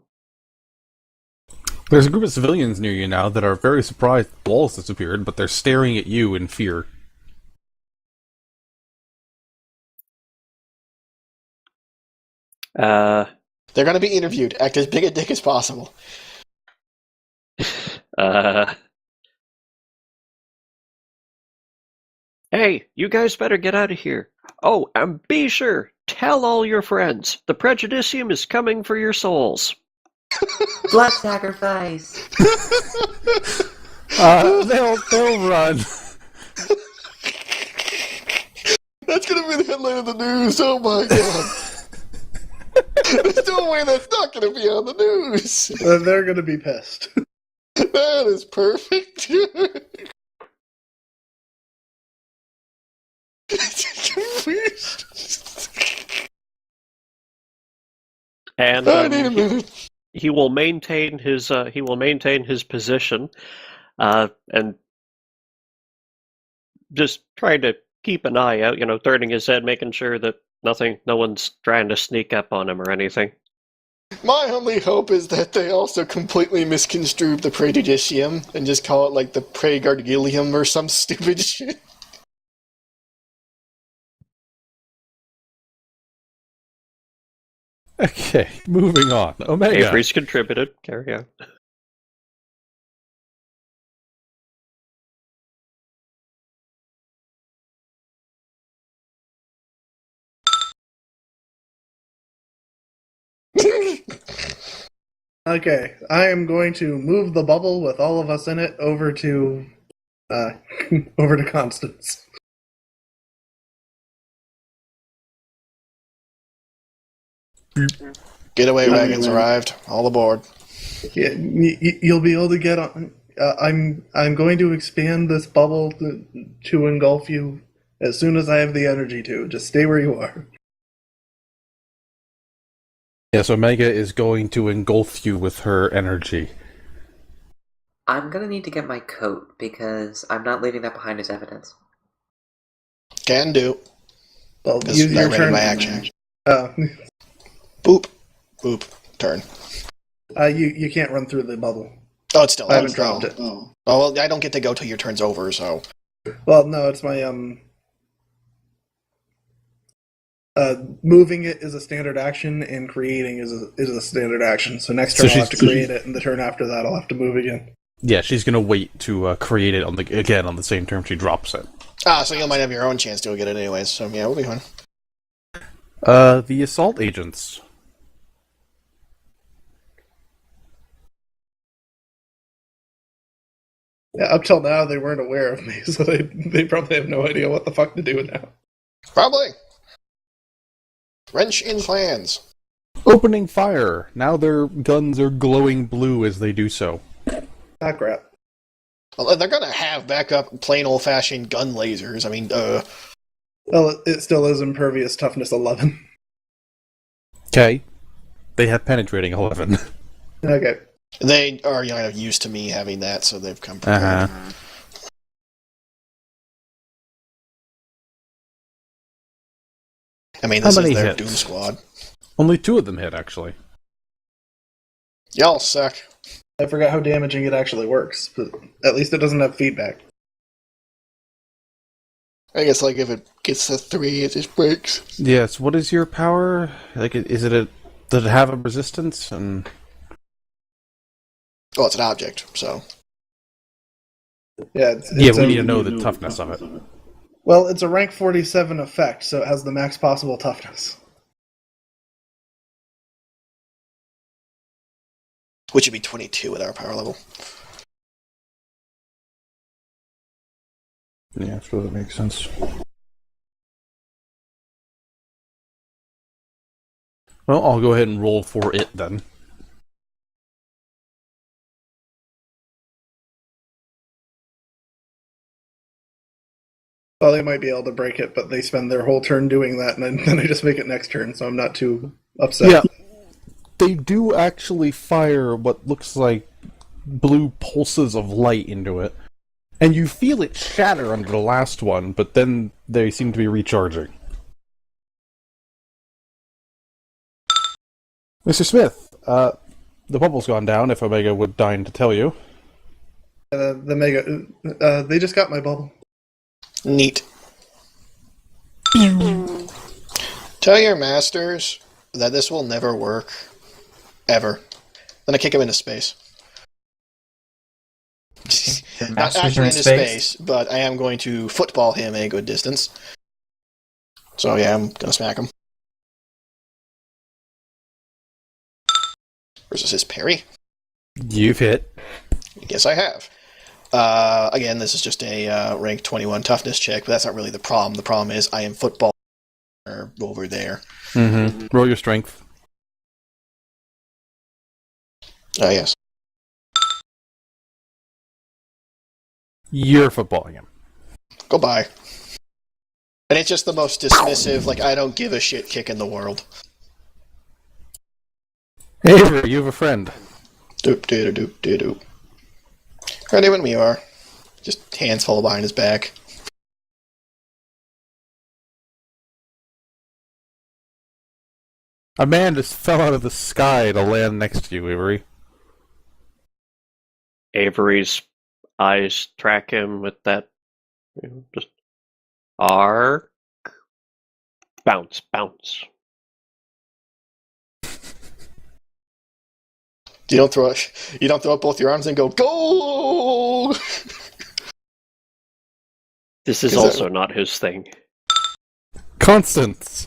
There's a group of civilians near you now that are very surprised the walls disappeared, but they're staring at you in fear. They're going to be interviewed. Act as big a dick as possible. Hey, you guys better get out of here. Oh, and be sure, tell all your friends. The Praejudicium is coming for your souls. Blood sacrifice! They'll run. That's going to be the headline of the news. Oh my god. There's no way that's not going to be on the news. They're going to be pissed. That is perfect. And I need a minute. he will maintain his position, and just trying to keep an eye out. Turning his head, making sure that no one's trying to sneak up on him or anything. My only hope is that they also completely misconstrued the Praejudicium and just call it the Praejudicium or some stupid shit. Okay, moving on. Omega. Avery's contributed. Carry on. Okay, I am going to move the bubble with all of us in it over to over to Constance. Getaway wagons arrived. All aboard. Yeah, you'll be able to get on. I'm going to expand this bubble to engulf you as soon as I have the energy to. Just stay where you are. Yes, Omega is going to engulf you with her energy. I'm gonna need to get my coat, because I'm not leaving that behind as evidence. Can do. Well, Because use I your ready turn. my action. Uh, Boop. Boop. Turn. you can't run through the bubble. Oh, it's still I haven't oh. dropped it. Oh, well, I don't get to go till your turn's over, so. Well, no, it's my moving it is a standard action, and creating is a standard action. So next turn I'll have to create it, and the turn after that I'll have to move again. Yeah, she's going to wait to create it on the same turn she drops it. So you might have your own chance to go get it anyways, so yeah, we'll be fine. The assault agents. Yeah, up till now, they weren't aware of me, so they probably have no idea what the fuck to do now. Probably. Wrench in plans. Opening fire. Now their guns are glowing blue as they do so. Ah, crap. Well, they're gonna have backup plain old-fashioned gun lasers. I mean, Well, it still is impervious toughness 11. Okay. They have penetrating 11. Okay. they are kind of used to me having that, so they've come prepared. I mean, How this is many their hits? Doom Squad. Only 2 of them hit, actually. Y'all suck. I forgot how damaging it actually works, but at least it doesn't have feedback. I guess, like, if it gets to 3, it just breaks. Yes, what is your power? Like, is it a... Does it have a resistance? And Well, it's an object, so... Yeah, we need to know the toughness of it. Well, it's a rank 47 effect, so it has the max possible toughness. Which would be 22 with our power level. Yeah, I suppose that makes sense. Well, I'll go ahead and roll for it then. Well, they might be able to break it, but they spend their whole turn doing that, and then I just make it next turn, so I'm not too upset. Yeah, they do actually fire what looks like blue pulses of light into it. And you feel it shatter under the last one, but then they seem to be recharging. Mr. Smith, the bubble's gone down, if Omega would deign to tell you. They just got my bubble. Neat. Tell your masters that this will never work. Ever. Then I kick him into space. Not Masters are actually in into space. space, but I am going to football him a good distance. So yeah, I'm gonna smack him. Versus his parry. You've hit. Yes, I have. Again, this is just a rank 21 toughness check, but that's not really the problem. The problem is I am football over there. Mm-hmm. Roll your strength. Oh, yes. You're footballing him. Goodbye. And it's just the most dismissive, like, I don't give a shit kick in the world. Avery, you have a friend. Doop, doop, doop, doop, doop. Ready when we are. Just hands fall behind his back. A man just fell out of the sky to land next to you, Avery. Avery's eyes track him with that, just arc, bounce, bounce. You don't throw up both your arms and go, go! This is Is also that- not his thing. Constance,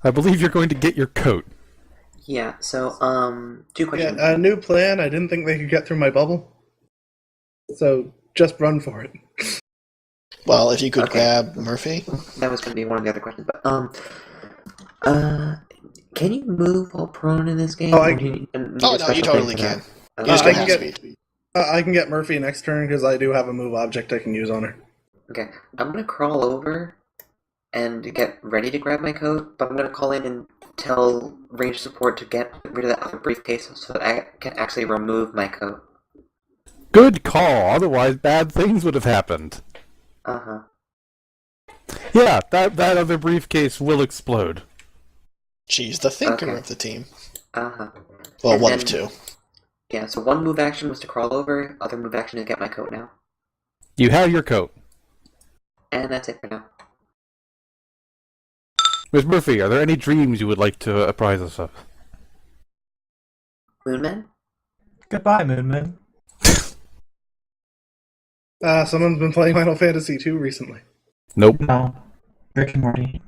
I believe you're going to get your coat. Yeah, so, 2 questions. Yeah, a new plan. I didn't think they could get through my bubble. So, just run for it. Well, if you could Okay. grab Murphy. That was going to be one of the other questions, but, can you move while prone in this game? Oh, Or do you need a Oh, no, special you thing totally for that? can. You Okay. just I get can half get- speed. I can get Murphy next turn, because I do have a move object I can use on her. Okay, I'm gonna crawl over and get ready to grab my coat, but I'm gonna call in and tell range support to get rid of that other briefcase so that I can actually remove my coat. Good call, otherwise bad things would have happened. Uh-huh. Yeah, that other briefcase will explode. She's the thinker Okay. of the team. Uh-huh. Well, And one of then- two. Yeah, so one move action was to crawl over, other move action is to get my coat now. You have your coat. And that's it for now. Miss Murphy, are there any dreams you would like to apprise us of? Moonman? Goodbye, Moonman. Someone's been playing Final Fantasy II recently. Nope. No. Rick and Morty.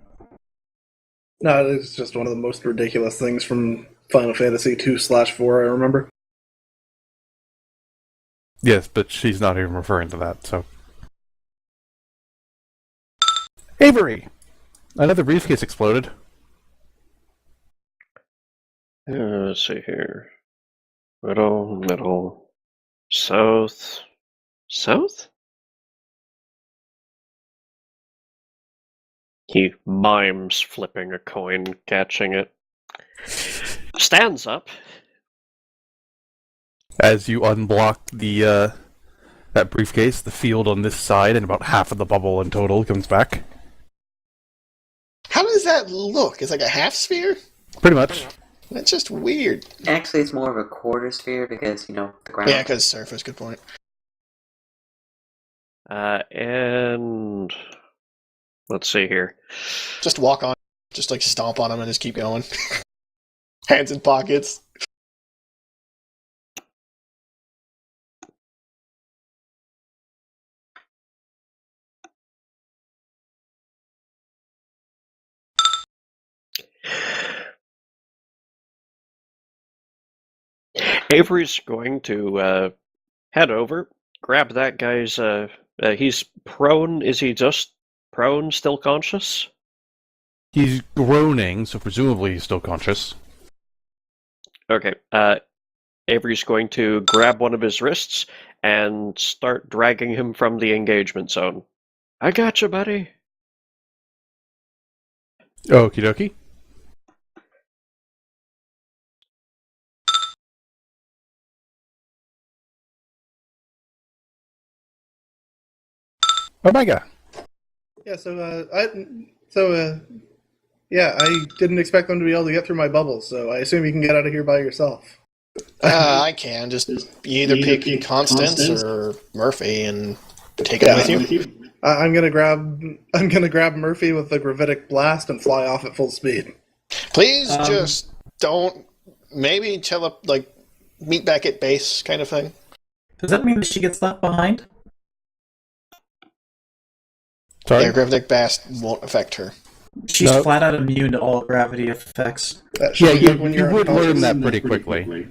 No, it's just one of the most ridiculous things from Final Fantasy 2/4, I remember. Yes, but she's not even referring to that, so... Avery! Another briefcase exploded. Let's see here. Middle, south. South? He mimes flipping a coin, catching it. Stands up. As you unblock the, that briefcase, the field on this side, and about half of the bubble in total comes back. How does that look? It's like a half sphere? Pretty much. That's just weird. Actually, it's more of a quarter sphere because, the ground. Yeah, because surface, good point. And let's see here. Just walk on, just like stomp on him and just keep going. Hands in pockets. Avery's going to head over, grab that guy's. He's prone. Is he just prone, still conscious? He's groaning, so presumably he's still conscious. Okay. Avery's going to grab one of his wrists and start dragging him from the engagement zone. I gotcha, buddy. Okie dokie. Omega. Yeah, I didn't expect them to be able to get through my bubbles, so I assume you can get out of here by yourself. I can. Just either pick Constance or Murphy and take it with you. I'm gonna grab Murphy with the gravitic blast and fly off at full speed. Please just don't. Maybe meet back at base kind of thing. Does that mean that she gets left behind? Sorry? Yeah, gravitic blast won't affect her. She's No. flat out immune to all gravity effects. That should Yeah, be you good when you're would learn unconscious. that pretty quickly.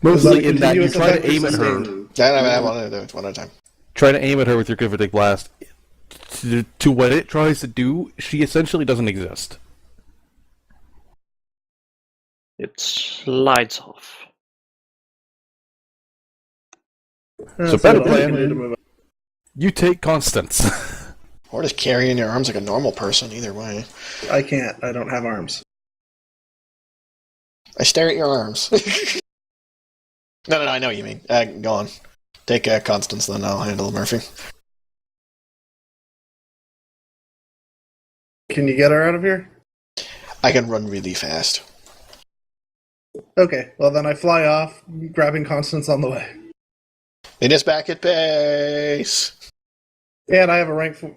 Mostly in that you try to aim at her. I want to do it one at a time. Try to aim at her with your gravitic blast. To what it tries to do, she essentially doesn't exist. It slides off. So better what I can plan. do to move on. You take Constance. Or just carry in your arms like a normal person, either way. I can't. I don't have arms. I stare at your arms. No, I know what you mean. Go on. Take Constance, then I'll handle Murphy. Can you get her out of here? I can run really fast. Okay, well then I fly off, grabbing Constance on the way. Meet us back at base. And I have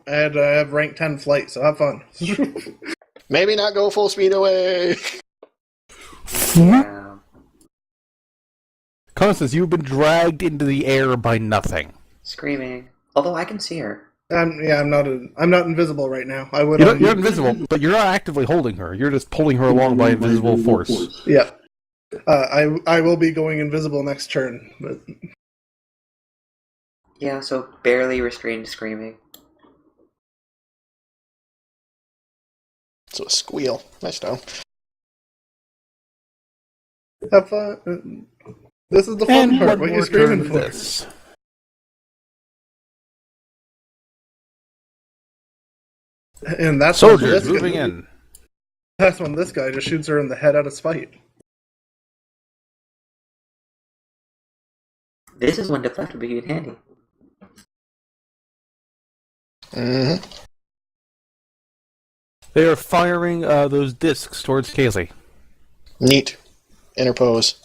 I have rank 10 flight, so have fun. Maybe not go full speed away. Yeah. Constance, you've been dragged into the air by nothing. Screaming. Although I can see her. I'm not invisible right now. I would. You're invisible, but you're not actively holding her. You're just pulling her along by invisible force. Yeah. I will be going invisible next turn, but Yeah, so barely restrained screaming. So a squeal. Nice though. have fun. This is the fun part. What are you screaming for? This. And that's Soldiers moving in. That's when this guy just shoots her in the head out of spite. This is when deflect would be handy. Mm-hmm. They are firing those discs towards Kaylee. Neat. Interpose.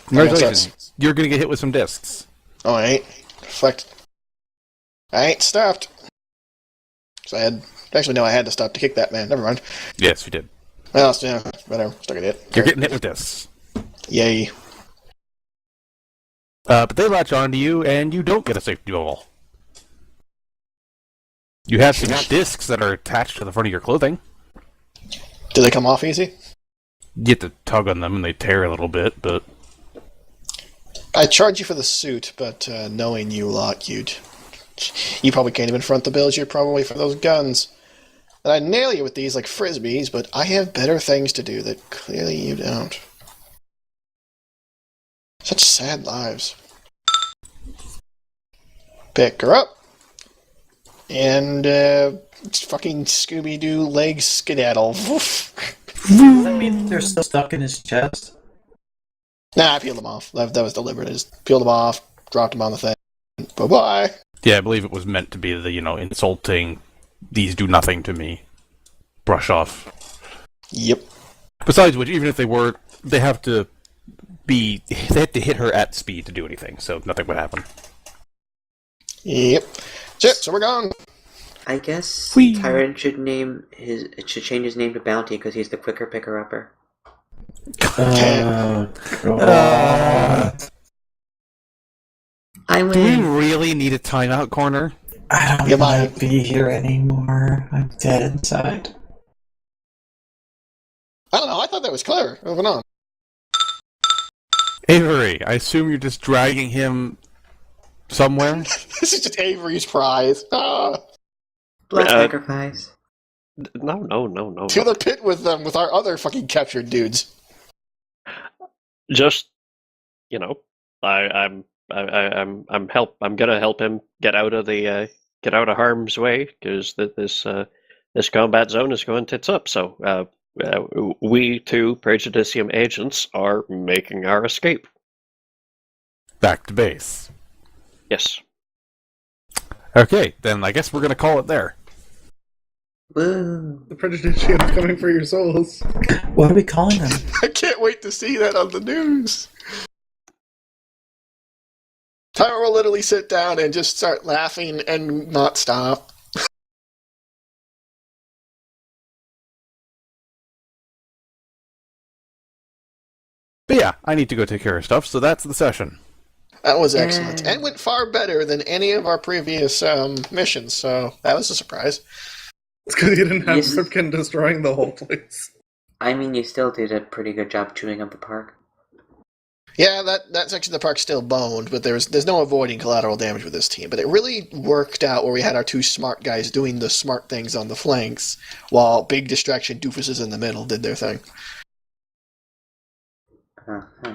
Congratulations. You're going to get hit with some discs. Oh, I ain't. Deflect. I ain't stopped. So I had to stop to kick that man. Never mind. Yes, you did. Well, yeah, whatever. Stuck at it. You're getting hit with discs. Yay. But they latch onto you, and you don't get a safety bubble. You have some discs that are attached to the front of your clothing. Do they come off easy? You get to tug on them and they tear a little bit, but... I charge you for the suit, but knowing you lot, you probably can't even front the bills. You're probably for those guns. And I'd nail you with these like frisbees, but I have better things to do that clearly you don't. Such sad lives. Pick her up. And fucking Scooby-Doo legs skedaddle. I mean, they're still stuck in his chest. Nah, I peeled them off. That was deliberate. I just peeled them off, dropped them on the thing. Bye-bye. Yeah, I believe it was meant to be the, insulting, these do nothing to me. Brush off. Yep. Besides which, even if they were, they have to hit her at speed to do anything, so nothing would happen. Yep. That's it, so we're gone. I guess Whee! Tyrant should change his name to Bounty because he's the quicker picker-upper. God. I Do we win. really need a timeout corner? I don't Goodbye. want to be here anymore. I'm dead inside. I don't know, I thought that was clever. Moving on. Avery, I assume you're just dragging him somewhere? This is just Avery's prize. Ah. Blood Uh, sacrifice. No. To the pit with them, with our other fucking captured dudes. Just, I'm gonna help him get out of harm's way because this combat zone is going tits up. So we two Praejudicium agents are making our escape. Back to base. Yes. Okay, then I guess we're gonna call it there. Woo. The Praejudicium is coming for your souls. What are we calling them? I can't wait to see that on the news. Tyra will literally sit down and just start laughing and not stop. But yeah, I need to go take care of stuff, so that's the session. That was excellent. And went far better than any of our previous missions, so that was a surprise. It's because you didn't have Yes. Ripken destroying the whole place. I mean, you still did a pretty good job chewing up the park. Yeah, that section of the park's still boned, but there's no avoiding collateral damage with this team. But it really worked out where we had our two smart guys doing the smart things on the flanks, while big distraction doofuses in the middle did their thing. Uh-huh.